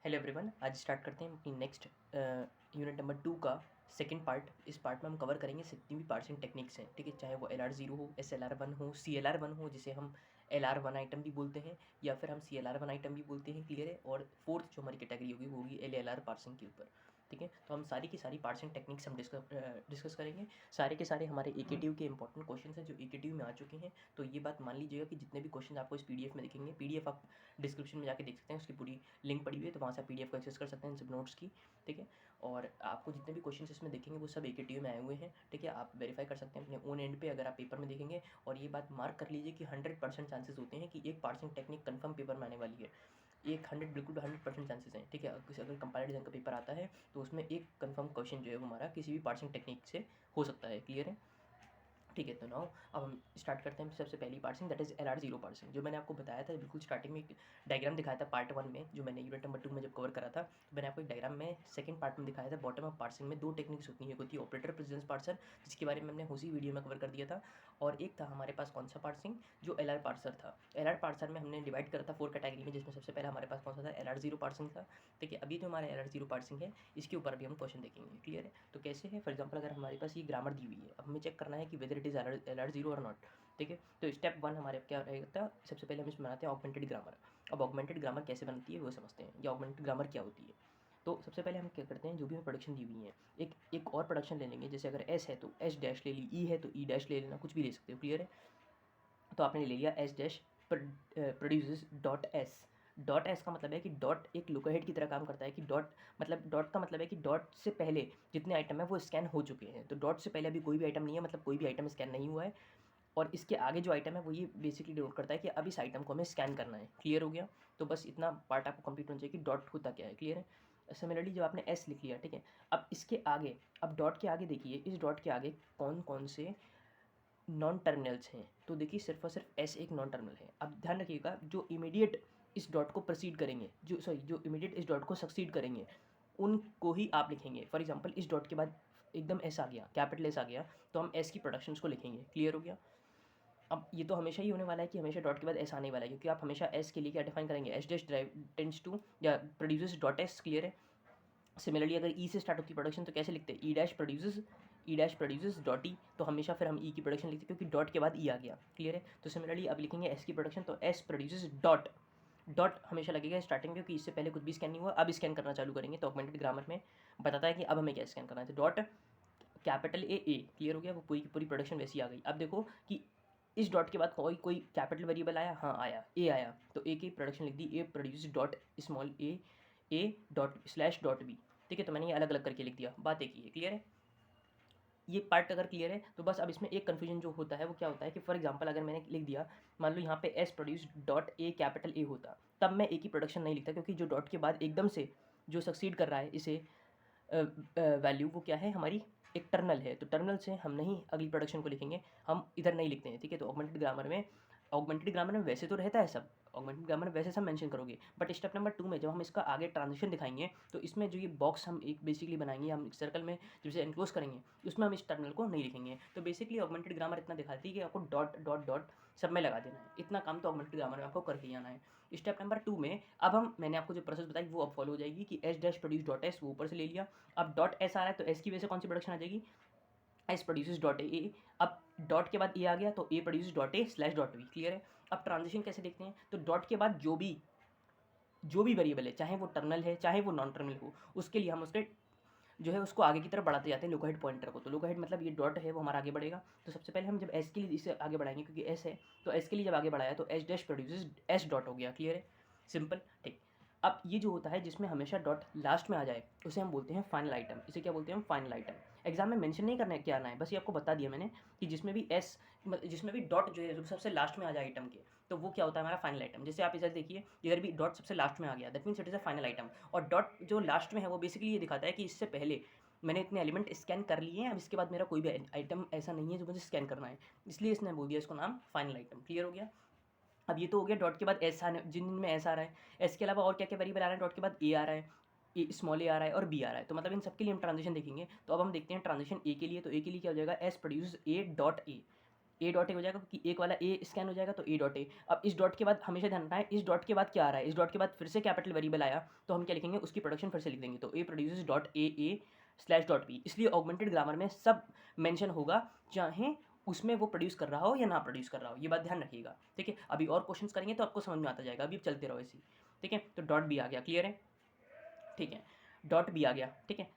Hello everyone, आज start करते हैं अपनी नेक्स्ट यूनिट नंबर 2 का सेकंड पार्ट। इस पार्ट में हम कवर करेंगे जितनी भी पार्सिंग टेक्निक्स हैं, ठीक है, चाहे वो LR0 हो, SLR1 हो, CLR1 हो, जिसे हम LR1 आइटम भी बोलते हैं या फिर हम CLR1 आइटम भी बोलते हैं। क्लियर है। और फोर्थ जो हमारी कैटेगरी होगी वो होगी LLR पार्सिंग के ऊपर। ठीक है, तो हम सारी की सारी पार्सिंग टेक्निक्स हम डिस्कस करेंगे। सारे के सारे हमारे AKTU के इंपॉर्टेंट क्वेश्चन हैं जो AKTU में आ चुके हैं। तो ये बात मान लीजिएगा कि जितने भी क्वेश्चन आपको इस PDF में दिखेंगे, PDF आप डिस्क्रिप्शन में जाके देख सकते हैं, उसकी पूरी लिंक पड़ी हुई है, तो वहाँ से आप PDF को एक्सेस कर सकते हैं, सब नोट्स की। ठीक है, और आपको जितने भी क्वेश्चन इसमें देखेंगे वो सब AKTU में आए हुए हैं। ठीक है, आप वेरीफाई कर सकते हैं अपने ओन एंड पे अगर आप पेपर में देखेंगे। और ये बात मार्क कर लीजिए कि 100% चांसेस होते हैं कि एक पार्सिंग टेक्निक कंफर्म पेपर में आने वाली है। एक 100% चांसेस हैं। ठीक है, अगर कंपाइल्ड का पेपर आता है तो उसमें एक कंफर्म क्वेश्चन जो है वो हमारा किसी भी पार्सिंग टेक्निक से हो सकता है। क्लियर है। ठीक है, तो नाउ अब हम स्टार्ट करते हैं सबसे पहली parsing, that is LR0 parsing. जो मैंने आपको बताया था बिल्कुल स्टार्टिंग में एक डायग्राम दिखाया था पार्ट 1 में, जो मैंने यूनिट नंबर 2 में जब कवर करा था, तो मैंने आपको एक डायग्राम में सेकंड पार्ट में दिखाया था। बॉटम अप पार्सिंग में दो टेक्निक्स होती हैं, होती है ऑपरेटर प्रेसिडेंस पार्सर, जिसके बारे में हमने उसी वीडियो में कवर कर दिया था। और एक था हमारे पास कौन सा पार्सिंग, जो LR पार्सर था। LR पार्सर में हमने डिवाइड करा था 4 कैटेगरी में, जिसमें सबसे पहला हमारे पास कौन सा था, LR0 पार्सिंग था। ठीक है, अभी जो हमारा LR0 पार्सिंग है इसके ऊपर भी हम क्वेश्चन देखेंगे। क्लियर है। तो कैसे है, फॉर एग्जाम्पल अगर हमारे पास ये ग्रामर दी हुई है, अब हमें चेक करना है कि वेदर इट इज़ LR0 और नॉट। ठीक है, तो स्टेप 1 हमारे क्या रहेगा, सबसे पहले हम इसमें बनाते हैं ऑगमेंटेड ग्रामर। अब ऑगमेंटेड ग्रामर कैसे बनती है वो समझते हैं, या ऑगमेंटेड ग्रामर क्या होती है। तो सबसे पहले हम क्या करते हैं, जो भी हमें प्रोडक्शन दी हुई है, एक और प्रोडक्शन ले लेंगे। जैसे अगर S है तो S डैश ले ली, E है तो E डैश ले लेना, कुछ भी ले सकते हो। क्लियर है। तो आपने ले लिया S dash produces dot S. Dot S का मतलब है कि डॉट एक लुकहेड की तरह काम करता है, कि डॉट का मतलब है कि डॉट से पहले जितने आइटम है वो स्कैन हो चुके हैं। तो डॉट से पहले अभी कोई भी आइटम नहीं है, मतलब कोई भी आइटम स्कैन नहीं हुआ है। और इसके आगे जो आइटम है वो ये बेसिकली डिनोट करता है कि अब इस आइटम को हमें स्कैन करना है। क्लियर हो गया। तो बस इतना पार्ट आपको कंप्लीट होना चाहिए कि डॉट होता क्या है। क्लियर है। सिमिलरली जब आपने एस लिख लिया, ठीक है, अब इसके आगे, अब डॉट के आगे देखिए, इस डॉट के आगे कौन कौन से नॉन टर्मिनल्स हैं। तो देखिए सिर्फ और सिर्फ एस एक नॉन टर्मिनल है। अब ध्यान रखिएगा, जो इमीडिएट इस डॉट को प्रोसीड करेंगे, जो इमीडिएट इस डॉट को सक्सीड करेंगे, उनको ही आप लिखेंगे। फॉर एग्जांपल इस डॉट के बाद एकदम एस आ गया, कैपिटल एस आ गया, तो हम एस की प्रोडक्शंस को लिखेंगे। क्लियर हो गया। अब ये तो हमेशा ही होने वाला है कि हमेशा डॉट के बाद एस आने वाला है, क्योंकि आप हमेशा एस के लिए क्या डिफाइन करेंगे, S dash derive tends to या प्रोड्यूसेस डॉट एस। क्लियर है। सिमिलरली अगर ई से स्टार्ट होती है प्रोडक्शन तो कैसे लिखते हैं, ई डैश प्रोड्यूसेस डॉट ई। तो हमेशा फिर हम ई की प्रोडक्शन लिखते हैं क्योंकि डॉट के बाद ई आ गया। क्लियर है। तो सिमिलरली अब लिखेंगे एस की प्रोडक्शन, तो एस प्रोड्यूसेस डॉट, डॉट हमेशा लगेगा स्टार्टिंग में, क्योंकि इससे पहले कुछ भी स्कैन नहीं हुआ, अब स्कैन करना चालू करेंगे। तो ऑगमेंटेड ग्रामर में बताता है कि अब हमें क्या स्कैन करना है, तो डॉट कैपिटल ए। क्लियर हो गया। वो पूरी की पूरी प्रोडक्शन वैसी आ गई। अब देखो कि इस डॉट के बाद कोई कोई कैपिटल वेरिएबल आया, हाँ आया, ए आया, तो ए की प्रोडक्शन लिख दी, A produce dot small a dot slash dot B. ठीक है, तो मैंने ये अलग अलग करके लिख दिया, बात एक ही है। क्लियर है। ये पार्ट अगर क्लियर है तो बस अब इसमें एक कन्फ्यूजन जो होता है वो क्या होता है कि फॉर एग्जांपल अगर मैंने लिख दिया, मान लो यहाँ पे एस प्रोड्यूस डॉट ए कैपिटल ए होता, तब मैं ए की प्रोडक्शन नहीं लिखता, क्योंकि जो डॉट के बाद एकदम से जो सक्सीड कर रहा है इसे वैल्यू, वो क्या है हमारी, एक टर्नल है। तो टर्नल से हम नहीं अगली प्रोडक्शन को लिखेंगे, हम इधर नहीं लिखते हैं। ठीक है, तो ऑगमेंटेड ग्रामर में वैसे तो रहता है सब, ऑगमेंटेड ग्रामर में वैसे सब मेंशन करोगे, बट स्टेप नंबर 2 में जब हम इसका आगे ट्रांजिशन दिखाएंगे तो इसमें जो ये बॉक्स हम एक बेसिकली बनाएंगे, हम सर्कल में जब इसे एनक्लोज करेंगे, उसमें हम इस टर्नल को नहीं लिखेंगे। तो बेसिकली ऑगमेंटेड ग्रामर इतना दिखाती है कि आपको डॉट डॉट डॉट सब में लगा देना है। इतना काम तो ऑगमेंटेड ग्रामर में आपको करके ही आना है। स्टेप नंबर 2 में अब मैंने आपको जो प्रोसेस बताई वो अब फॉलो हो जाएगी कि S dash produce dot S, वो ऊपर से ले लिया। अब डॉट एस आ रहा है तो एस की वजह से कौन सी प्रोडक्शन आ जाएगी, एस प्रोड्यूसेस डॉट ए। अब डॉट के बाद ए आ गया तो A produce dot A slash dot B. Clear है। अब ट्रांजिशन कैसे देखते हैं, तो डॉट के बाद जो भी वेरिएबल है, चाहे वो टर्मिनल है चाहे वो नॉन टर्मिनल हो, उसके लिए हम उसके जो है उसको आगे की तरफ बढ़ाते जाते हैं लोकहेड पॉइंटर को। तो लोकहेड मतलब ये डॉट है वो हमारा आगे बढ़ेगा। तो सबसे पहले हम जब एस के लिए इसे आगे बढ़ाएंगे, क्योंकि एस है, तो एस के लिए जब आगे बढ़ाया तो S dash produces S dot हो गया। क्लियर है। सिंपल। ठीक। अब ये जो होता है जिसमें हमेशा डॉट लास्ट में आ जाए उसे हम बोलते हैं फाइनल आइटम। इसे क्या बोलते हैं हम, फाइनल आइटम। एग्जाम में मेंशन नहीं करना है क्या आना है, बस ये आपको बता दिया मैंने कि जिसमें भी डॉट जो है जो सबसे लास्ट में आ जाए आइटम के, तो वो क्या होता है हमारा फाइनल आइटम। जैसे आप इधर देखिए, इधर भी डॉट सबसे लास्ट में आ गया, that means it is a final item. और डॉट जो लास्ट में है वो बेसिकली ये दिखाता है कि इससे पहले मैंने इतने एलिमेंट स्कैन कर लिए हैं, अब इसके बाद मेरा कोई भी आइटम ऐसा नहीं है जो मुझे स्कैन करना है, इसलिए इसने बोल दिया इसको नाम फाइनल आइटम। क्लियर हो गया। अब ये तो हो गया डॉट के बाद एस आने, जिन में एस आ रहा है, एस के अलावा और क्या क्या वेरिएबल आ रहा है, डॉट के बाद ए आ रहा है, ए स्मॉल ए आ रहा है और बी आ रहा है। तो मतलब इन सबके लिए हम ट्रांजिशन देखेंगे। तो अब हम देखते हैं ट्रांजिशन ए के लिए, तो ए के लिए क्या हो जाएगा, S produce A dot A. A dot A हो जाएगा क्योंकि एक वाला ए स्कैन हो जाएगा तो ए डॉट ए। अब इस डॉट के बाद हमेशा ध्यान रखना है इस डॉट के बाद क्या आ रहा है, इस डॉट के बाद फिर से कैपिटल वेरिएबल आया तो हम क्या लिखेंगे, उसकी प्रोडक्शन फिर से लिख देंगे। तो A produces dot A slash dot B, इसलिए ऑगमेंटेड ग्रामर में सब मेंशन होगा, चाहे उसमें वो प्रोड्यूस कर रहा हो या ना प्रोड्यूस कर रहा हो, ये बात ध्यान रखिएगा। ठीक है, अभी और क्वेश्चंस करेंगे तो आपको समझ में आता जाएगा, अभी चलते रहो ऐसे ही। ठीक है, तो डॉट बी आ गया, क्लियर है। ठीक है, डॉट बी आ गया। ठीक है,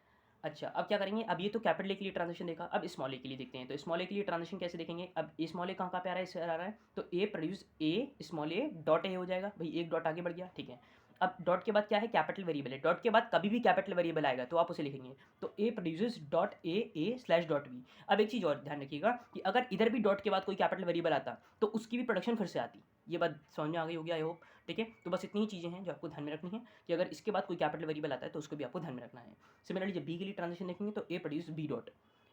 अच्छा अब क्या करेंगे, अब ये तो कैपिटल ए के लिए ट्रांजेक्शन देखा, अब स्मॉल ए के लिए देखते हैं। तो स्मॉल ए के लिए ट्रांजेक्शन कैसे देखेंगे, अब ए स्मॉल ए कहाँ पे आ रहा है, इससे आ रहा है तो A produce A small a dot A हो जाएगा, भाई एक डॉट आगे बढ़ गया। ठीक है, अब डॉट के बाद क्या है, कैपिटल वेरिएबल है, डॉट के बाद कभी भी कैपिटल वेरिएबल आएगा तो आप उसे लिखेंगे, तो A produces dot A slash dot B. अब एक चीज़ और ध्यान रखिएगा कि अगर इधर भी डॉट के बाद कोई कैपिटल वेरिएबल आता तो उसकी भी प्रोडक्शन फिर से आती, ये बात समझ में आ गई होगी आई होप। ठीक है, तो बस इतनी ही चीज़ें हैं जो आपको ध्यान में रखनी है कि अगर इसके बाद कोई कैपिटल वेरिएबल आता है तो उसको भी आपको ध्यान में रखना है। सिमिलरली जब बी के लिए ट्रांजेक्शन देखेंगे तो A produce B dot,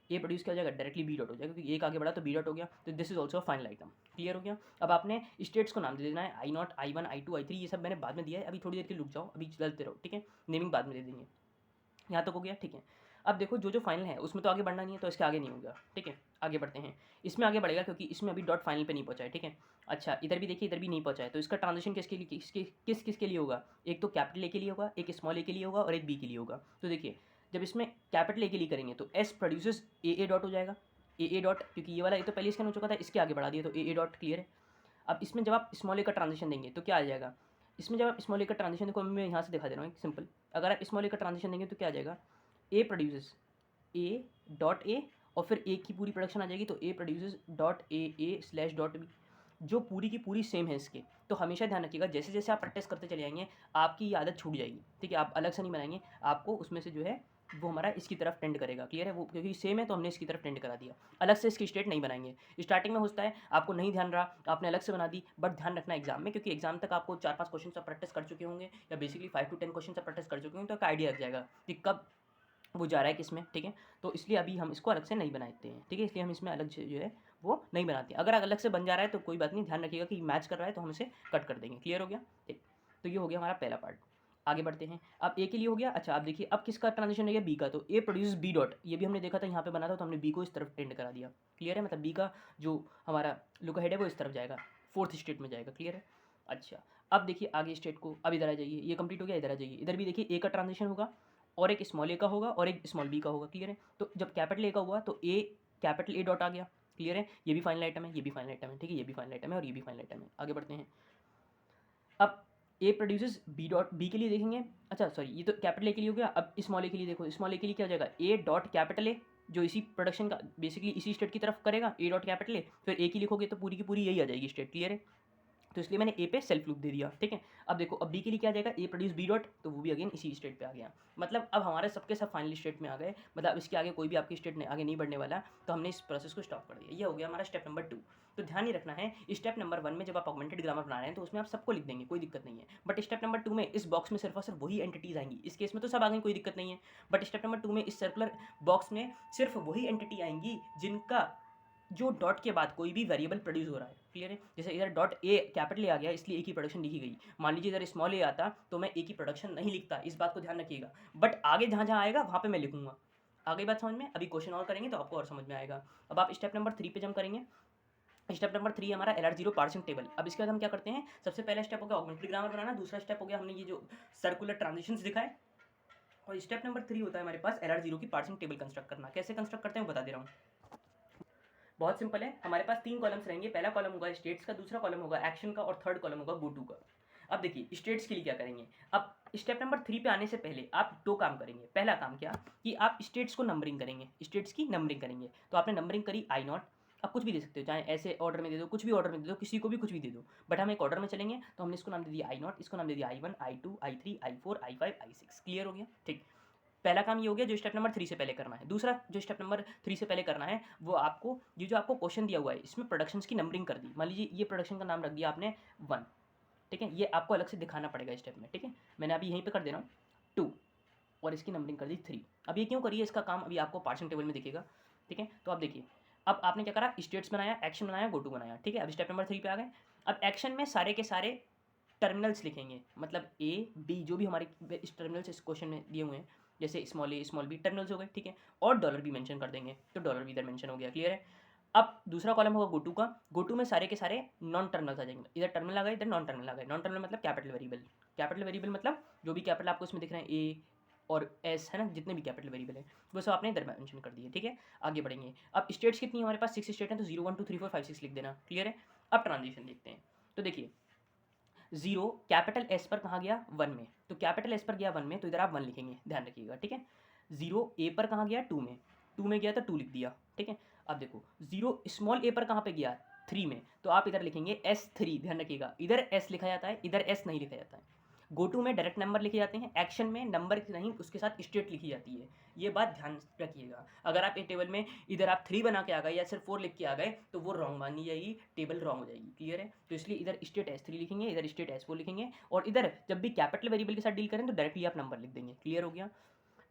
A produce क्या हो जाएगा, डायरेक्टली बी डॉट हो जाएगा क्योंकि एक आगे बढ़ा तो बी डॉट हो गया, तो this is also final item. Clear हो गया। अब आपने स्टेट्स को नाम दे देना है, I naught, I one, I two, I three, ये सब मैंने बाद में दिया है, अभी थोड़ी देर के रुक जाओ, अभी चलते रहो। ठीक है, नेमिंग बाद में दे देंगे, यहाँ तक हो गया। ठीक है, अब देखो जो जो फाइनल है उसमें तो आगे बढ़ना नहीं है तो इसके आगे नहीं होगा। ठीक है, आगे बढ़ते हैं, इसमें आगे बढ़ेगा क्योंकि इसमें अभी डॉट फाइनल पे नहीं पहुंचा है। ठीक है, अच्छा इधर भी देखिए, इधर भी नहीं पहुंचा है, तो इसका ट्रांजेक्शन किसके लिए, किसके लिए होगा, एक तो कैपिटल ए के लिए होगा, एक स्मॉल ए के लिए होगा और एक बी के लिए होगा। तो देखिए जब इसमें कैपिटल ए के लिए करेंगे तो एस प्रोड्यूसेस ए डॉट हो जाएगा, ए डॉट, क्योंकि ये वाला ए तो पहले स्कैन हो चुका था, इसके आगे बढ़ा दिया तो ए डॉट। क्लियर है। अब इसमें जब आप स्मॉल ए का ट्रांजेक्शन देंगे तो क्या आ जाएगा, इसमें जब आप स्मॉल ए का ट्रांजेक्शन देखो, मैं यहाँ से दिखा दे रहा हूँ सिंपल, अगर आप स्मॉल ए का ट्रांजेक्शन देंगे तो क्या आ जाएगा, ए प्रोड्यूसेस ए डॉट ए और फिर ए की पूरी प्रोडक्शन आ जाएगी, तो A produces dot A slash dot B, जो पूरी की पूरी सेम है इसके। तो हमेशा ध्यान रखिएगा जैसे जैसे आप प्रैक्टिस करते चले जाएंगे आपकी ये आदत छूट जाएगी। ठीक है, आप अलग से नहीं बनाएंगे, आपको उसमें से जो है वो हमारा इसकी तरफ टेंड करेगा। क्लियर है, वो क्योंकि सेम है तो हमने इसकी तरफ टेंड करा दिया, अलग से इसकी स्टेट नहीं बनाएंगे। स्टार्टिंग में होता है आपको नहीं ध्यान रहा, आपने अलग से बना दी, बट ध्यान रखना एग्जाम में, क्योंकि एग्जाम तक आपको 4-5 क्वेश्चन आप प्रैक्टिस कर चुके होंगे या बेसिकली 5 to 10 क्वेश्चन आप प्रैक्टिस कर चुके होंगे, तो एक आइडिया लग जाएगा कि कब वो जा रहा है किस में। ठीक है, तो इसलिए अभी हम इसको अलग से नहीं बनाते हैं। ठीक है, इसलिए हम इसमें अलग से जो है वो नहीं बनाते हैं। अगर अलग से बन जा रहा है तो कोई बात नहीं, ध्यान रखिएगा कि मैच कर रहा है तो हम इसे कट कर देंगे। क्लियर हो गया। ठीक, तो ये हो गया हमारा पहला पार्ट। आगे बढ़ते हैं, अब ए के लिए हो गया। अच्छा आप देखिए अब किसका ट्रांजिशन है, बी का, तो ए प्रोड्यूस बी डॉट, ये भी हमने देखा था यहाँ पे बना था तो हमने बी को इस तरफ टेंड करा दिया। क्लियर है, मतलब बी का जो हमारा लुक हेड है वो इस तरफ जाएगा, फोर्थ स्टेट में जाएगा। क्लियर है। अच्छा अब देखिए आगे स्टेट को, अब इधर आ जाइए, ये कंप्लीट हो गया, इधर आ जाइए, इधर भी देखिए ए का ट्रांजिशन होगा और एक स्मॉल ए का होगा और एक स्मॉल बी का होगा। क्लियर है, तो जब कैपिटल ए का हुआ तो ए कैपिटल ए डॉट आ गया। क्लियर है, ये भी फाइनल आइटम है, ये भी फाइनल आइटम है। ठीक है, ये भी फाइनल आइटम है और ये भी फाइनल आइटम है। आगे बढ़ते हैं, अब A produces B dot, B के लिए देखेंगे, अच्छा सॉरी ये तो कैपिटल ए के लिए हो गया। अब स्मॉल ए के लिए देखो, स्मॉल ए के लिए क्या हो जाएगा, ए डॉट कैपिटल ए, जो इसी प्रोडक्शन का बेसिकली इसी स्टेट की तरफ करेगा, ए डॉट कैपिटल ए, फिर ए की लिखोगे तो पूरी की पूरी यही आ जाएगी स्टेट। क्लियर है, तो इसलिए मैंने ए पे सेल्फ लूप दे दिया। ठीक है, अब देखो अब बी के लिए क्या आ जाएगा, ए प्रोड्यूस बी डॉट, तो वो भी अगेन इसी स्टेट पे आ गया। मतलब अब हमारे सबके सब फाइनल स्टेट में आ गए, मतलब अब इसके आगे कोई भी आपकी स्टेट आगे नहीं बढ़ने वाला, तो हमने इस प्रोसेस को स्टॉप कर दिया। ये हो गया हमारा स्टेप नंबर 2। तो ध्यान ही रखना है स्टेप नंबर 1 में जब आप ऑगमेंटेड ग्रामर बना रहे हैं तो उसमें आप सबको लिख देंगे, कोई दिक्कत नहीं है। बट स्टेप नंबर 2 में इस बॉक्स में सिर्फ और सिर्फ वही एंटिटीज आएंगी, इस केस में तो सब आ गई, कोई दिक्कत नहीं है। बट स्टेप नंबर 2 में इस सर्कुलर बॉक्स में सिर्फ वही एंटिटी आएंगी जिनका जो डॉट के बाद कोई भी वेरिएबल प्रोड्यूस हो रहा है। क्लियर है, जैसे इधर डॉट ए कैपिटल ए आ गया इसलिए ए की प्रोडक्शन लिखी गई, मान लीजिए इधर स्मॉल ए आता तो मैं ए की प्रोडक्शन नहीं लिखता, इस बात को ध्यान रखिएगा। बट आगे जहाँ जहाँ आएगा वहाँ पे मैं लिखूंगा। आगे बात समझ में, अभी क्वेश्चन और करेंगे तो आपको और समझ में आएगा। अब आप स्टेप नंबर 3 पे जंप करेंगे। स्टेप नंबर 3 हमारा LR0 पार्सिंग टेबल। अब इसके बाद हम क्या करते हैं, सबसे पहला स्टेप हो गया ऑगमेंटेड ग्रामर बनाना, दूसरा स्टेप हो गया हमने ये जो सर्कुलर ट्रांजिशंस दिखाए, और स्टेप नंबर 3 होता है हमारे पास LR0 की पार्सिंग टेबल कंस्ट्रक्ट करना। कैसे कंस्ट्रक्ट करते हैं बता दे रहा हूँ, बहुत सिंपल है। हमारे पास 3 कॉलम्स रहेंगे, पहला कॉलम होगा स्टेट्स का, दूसरा कॉलम होगा एक्शन का और थर्ड कॉलम होगा गो टू का। अब देखिए स्टेट्स के लिए क्या करेंगे, अब स्टेप नंबर 3 पे आने से पहले आप 2 काम करेंगे। पहला काम क्या कि आप स्टेट्स को नंबरिंग करेंगे, स्टेट्स की नंबरिंग करेंगे। तो आपने नंबरिंग करी आई नॉट, आप कुछ भी दे सकते हो, चाहे ऐसे ऑर्डर में दे दो, कुछ भी ऑर्डर में दे दो, किसी को भी कुछ भी दे दो, बट हम एक ऑर्डर में चलेंगे। तो हमने इसको नाम दे दिया आई नॉट, इसको नाम दे दिया I1, I2, I3, I4, I5, I6। Clear हो गया। ठीक, पहला काम ये हो गया जो स्टेप नंबर 3 से पहले करना है। दूसरा जो स्टेप नंबर 3 से पहले करना है वो आपको ये जो आपको क्वेश्चन दिया हुआ है इसमें प्रोडक्शंस की नंबरिंग कर दी। मान लीजिए ये प्रोडक्शन का नाम रख दिया आपने 1, ठीक है, ये आपको अलग से दिखाना पड़ेगा स्टेप में। ठीक है, मैंने अभी यहीं पे कर दे रहा हूँ 2 और इसकी नंबरिंग कर दी 3। अब ये क्यों करिए, इसका काम अभी आपको पार्सिंग टेबल में दिखेगा। ठीक है, तो आप देखिए अब आपने क्या करा, स्टेट्स बनाया, एक्शन बनाया, गो टू बनाया। ठीक है, अब स्टेप नंबर 3 पे आ गए। अब एक्शन में सारे के सारे टर्मिनल्स लिखेंगे, मतलब ए बी जो भी हमारे इस टर्मिनल्स इस क्वेश्चन में दिए हुए हैं, जैसे स्मॉल ए स्मॉल बी टर्मिनल्स हो गए। ठीक है, और डॉलर भी मेंशन कर देंगे, तो डॉलर भी इधर मेंशन हो गया। क्लियर है। अब दूसरा कॉलम होगा गोटू का, गोटू में सारे के सारे नॉन टर्मिनल्स आ जाएंगे, इधर टर्मिनल आ गए इधर नॉन टर्मिनल आ गए। नॉन टर्मिनल मतलब कैपिटल वेरिएबल, कैपिटल वेरिएबल मतलब जो भी कैपिटल आपको इसमें दिख रहे हैं ए और एस है ना, जितने भी कैपिटल वेरिएबल है वो सब आपने इधर मेंशन कर दिए। ठीक है, आगे बढ़ेंगे। अब स्टेट्स कितनी है हमारे पास, 6 स्टेट हैं, तो 0 1 2 3 4 5 6 लिख देना। क्लियर है। अब ट्रांजिशन देखते हैं। तो देखिए 0 कैपिटल एस पर कहाँ गया 1 में, तो कैपिटल एस पर गया 1 में, तो इधर आप 1 लिखेंगे, ध्यान रखिएगा। ठीक है, 0 ए पर कहाँ गया 2 में, 2 में गया तो 2 लिख दिया। ठीक है, अब देखो 0 स्मॉल ए पर कहाँ पे गया 3 में, तो आप इधर लिखेंगे S3, ध्यान रखिएगा इधर S लिखा जाता है, इधर S नहीं लिखा जाता है। गो टू में डायरेक्ट नंबर लिखे जाते हैं, एक्शन में नंबर नहीं उसके साथ स्टेट लिखी जाती है, ये बात ध्यान रखिएगा। अगर आप एक टेबल में इधर आप 3 बना के आ गए या सिर्फ 4 लिख के आ गए तो वो रॉन्ग मानी जाएगी, टेबल रॉन्ग हो जाएगी। क्लियर है, तो इसलिए इधर स्टेट S3 लिखेंगे, इधर स्टेट S4 लिखेंगे, और इधर जब भी कैपिटल वेरिएबल के साथ डील करें तो डायरेक्टली आप नंबर लिख देंगे। क्लियर हो गया।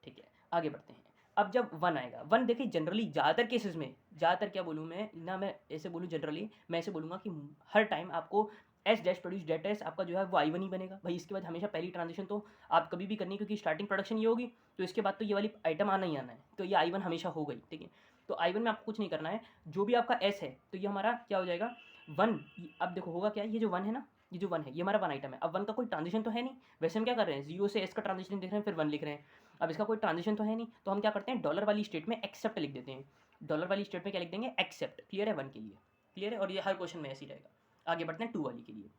ठीक है, आगे बढ़ते हैं। अब जब 1 आएगा, 1 देखिए जनरली ज़्यादातर केसेस में, ज़्यादातर क्या बोलूँ मैं ना, मैं ऐसे बोलूँ जनरली, मैं ऐसे बोलूँगा कि हर टाइम आपको S dash produce dot S आपका जो है वो I1 ही बनेगा भाई। इसके बाद हमेशा पहली ट्रांजिशन तो आप कभी भी करनी, क्योंकि स्टार्टिंग प्रोडक्शन ये होगी, तो इसके बाद तो ये वाली आइटम आना ही आना है, तो ये I1 हमेशा हो गई। ठीक है, तो I1 में आपको कुछ नहीं करना है, जो भी आपका एस है तो ये हमारा क्या हो जाएगा 1। अब देखो होगा क्या, ये जो 1 है ना, ये जो 1 है ये हमारा 1 आइटम है। अब 1 का कोई ट्रांजिशन तो है नहीं, वैसे हम क्या कर रहे हैं 0 से एस का ट्रांजिशन देख रहे हैं फिर 1 लिख रहे हैं। अब इसका कोई ट्रांजिशन तो है नहीं, तो हम क्या करते हैं डॉलर वाली स्टेट में एक्सेप्ट लिख देते हैं। डॉलर वाली स्टेट में क्या लिख देंगे एक्सेप्ट। क्लियर है 1 के लिए। क्लियर है, और ये हर क्वेश्चन में ऐसे ही रहेगा। आगे बढ़ते हैं 2 वाली के लिए।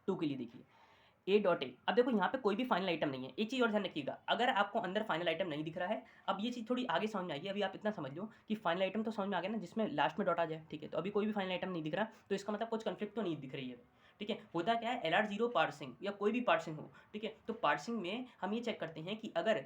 2 के लिए देखिए ए डॉट ए। अब देखो यहाँ पे कोई भी फाइनल आइटम नहीं है, एक चीज़ और ध्यान रखिएगा, अगर आपको अंदर फाइनल आइटम नहीं दिख रहा है, अब ये चीज़ थोड़ी आगे समझ में आएगी, अभी आप इतना समझ लो कि फाइनल आइटम तो समझ में आ गया ना, जिसमें लास्ट में डॉट आ जाए। ठीक है, तो अभी कोई भी फाइनल आइटम नहीं दिख रहा, तो इसका मतलब कुछ कन्फ्लिक्ट तो नहीं दिख रही है। ठीक है, होता क्या है LR0 पार्सिंग या कोई भी पार्सिंग हो, ठीक है, तो पार्सिंग में हम ये चेक करते हैं कि अगर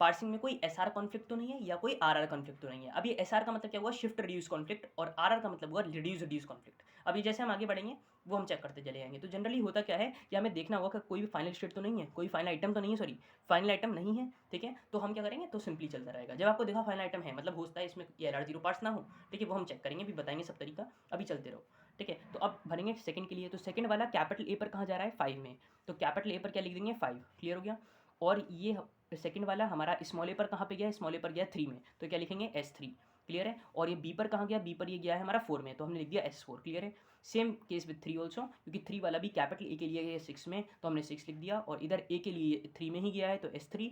पार्सिंग में कोई SR कॉन्फ्लिक्ट तो नहीं है या कोई RR कॉन्फ्लिक्ट तो नहीं है। अब ये SR का मतलब क्या हुआ शिफ्ट रिड्यूस कॉन्फ्लिक्ट, और RR का मतलब हुआ रिड्यूस रिड्यूस कॉन्फ्लिक्ट। अभी जैसे हम आगे बढ़ेंगे वो हम चेक करते चले जाएंगे। तो जनरली होता क्या है कि हमें देखना होगा कि कोई भी फाइनल स्टेट तो नहीं है, कोई फाइनल आइटम तो नहीं है, सॉरी फाइनल आइटम नहीं है। ठीक है, तो हम क्या करेंगे, तो सिंपली चलता रहेगा। जब आपको देखा फाइनल आइटम है मतलब होता है इसमें LR0 पार्ट्स ना हो, ठीक है, वो हम चेक करेंगे, भी बताएंगे सब तरीका, अभी चलते रहो। ठीक है, तो अब भरेंगे सेकंड के लिए। तो सेकंड वाला कैपिटल ए पर कहाँ जा रहा है 5 में, तो कैपिटल ए पर क्या लिख देंगे 5। क्लियर हो गया। और ये सेकंड वाला हमारा स्मॉल ए पर कहाँ पे गया, स्मॉल ए पर गया 3 में, तो क्या लिखेंगे S3। क्लियर है, और ये बी पर कहाँ गया, बी पर ये गया है हमारा 4 में, तो हमने लिख दिया S4। क्लियर है, सेम केस विथ 3 ऑल्सो, क्योंकि 3 वाला भी कैपिटल ए के लिए गया 6 में, तो हमने 6 लिख दिया, और इधर ए के लिए 3 में ही गया है तो S3,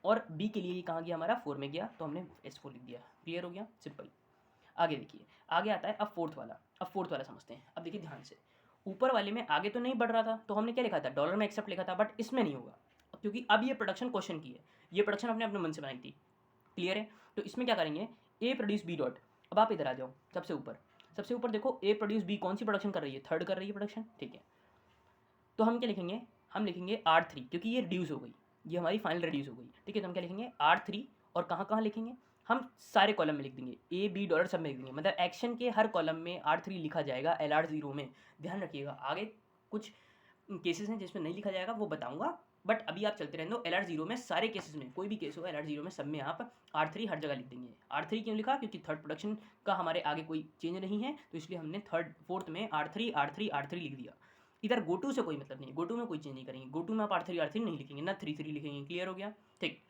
और बी के लिए ये कहाँ गया हमारा 4 में गया, तो हमने S4 लिख दिया। क्लियर हो गया, सिंपल। आगे देखिए, आगे आता है अब फोर्थ वाला। अब फोर्थ वाला समझते हैं। अब देखिए ध्यान से, ऊपर वाले में आगे तो नहीं बढ़ रहा था, तो हमने क्या लिखा था डॉलर में एक्सेप्ट लिखा था, बट इसमें नहीं होगा क्योंकि अब ये प्रोडक्शन क्वेश्चन की है, ये प्रोडक्शन आपने अपने मन से बनाई थी। क्लियर है, तो इसमें क्या करेंगे ए प्रोड्यूस बी डॉट। अब आप इधर आ जाओ, सबसे ऊपर, सबसे ऊपर देखो ए प्रोड्यूस बी कौन सी प्रोडक्शन कर रही है, थर्ड कर रही है प्रोडक्शन। ठीक है, तो हम क्या लिखेंगे, हम लिखेंगे R3, क्योंकि ये रिड्यूस हो गई, ये हमारी फाइनल रिड्यूस हो गई। ठीक है, तो हम क्या लिखेंगे R3, और कहाँ कहाँ लिखेंगे हम सारे कॉलम में लिख देंगे, ए बी डॉलर सब में लिख देंगे, मतलब एक्शन के हर कॉलम में R3 लिखा जाएगा LR0 में। ध्यान रखिएगा, आगे कुछ केसेस हैं जिसमें नहीं लिखा जाएगा, वो बताऊंगा, बट अभी आप चलते रहने दो। LR0 में सारे केसेस में, कोई भी केस हो LR0 में सब में आप R3 हर जगह लिख देंगे। R3 क्यों लिखा, क्योंकि थर्ड प्रोडक्शन का हमारे आगे कोई चेंज नहीं है, तो इसलिए हमने थर्ड फोर्थ में R3 R3 R3 लिख दिया। इधर गोटू से कोई मतलब नहीं है, गोटू में कोई चेंज नहीं करेंगे, गोटू में आप R3 नहीं लिखेंगे ना, 3 लिखेंगे। क्लियर हो गया, ठीक।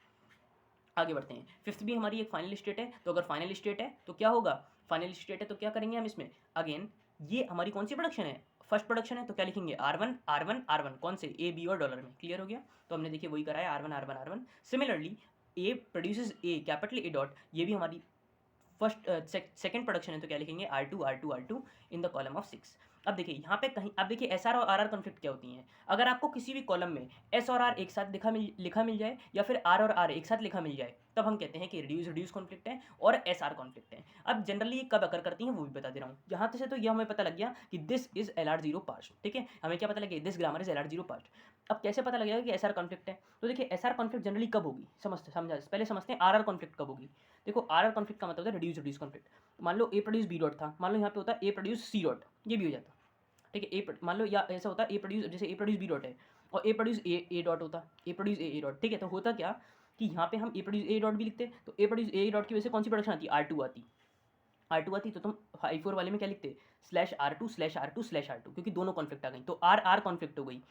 आगे बढ़ते हैं। फिफ्थ भी हमारी एक फाइनल स्टेट है, तो अगर फाइनल स्टेट है तो क्या होगा, फाइनल स्टेट है तो क्या करेंगे हम इसमें, अगेन ये हमारी कौन सी प्रोडक्शन है, फर्स्ट प्रोडक्शन है, तो क्या लिखेंगे R1 R1 R1, कौन से ए बी और डॉलर में। क्लियर हो गया, तो हमने देखिए वही करा है R1 R1 R1। Similarly A produces A capital A dot, ये भी हमारी फर्स्ट सेकंड प्रोडक्शन है, तो क्या लिखेंगे R2 in the column of 6। अब देखिए यहाँ पे कहीं, अब देखिए SR और RR कॉन्फ्लिक्ट क्या होती हैं, अगर आपको किसी भी कॉलम में S और R एक साथ लिखा मिल जाए, या फिर R और R एक साथ लिखा मिल जाए, तब हम कहते हैं कि रिड्यूस कॉन्फ्लिक्ट है और SR कॉन्फ्लिक्ट है। अब जनरली ये कब अकर करती हैं वो भी बता दे रहा हूँ। यहाँ से तो ये हमें पता लग गया कि दिस इज LR0 पार्ट। ठीक है, हमें क्या पता लगे, this grammar is LR0 part. अब कैसे पता लगेगा कि SR कॉन्फ्लिक्ट है, तो देखिए SR कॉन्फ्लिक्ट जनरली कब होगी, पहले समझते हैं RR कॉन्फ्लिक्ट कब होगी। देखो RR कॉन्फ्लिक्ट का मतलब होता है रिड्यूस कॉन्फ्लिक्ट। मान लो ए प्रोड्यूस बी डॉट था, मान लो यहाँ पे होता है ए प्रोड्यूस सी डॉट, ये भी हो जाता। ठीक है, ए मान लो, या ऐसा होता है ए प्रोड्यूस, जैसे ए प्रोड्यूस बी डॉट है और ए प्रोड्यूस ए डॉट होता, ए प्रोड्यूस ए डॉट। ठीक है, तो होता क्या कि यहाँ पे हम ए प्रोड्यूस ए डॉट भी लिखते, तो ए प्रोड्यूस ए डॉट की वजह से कौन सी प्रोडक्शन आती, R2 आती, R2 आती, तो तुम I4 वाले में क्या लिखते, /R2 /R2 /R2, क्योंकि दोनों कॉन्फ्लिक्ट आ गई, तो RR कॉन्फ्लिक्ट हो गई।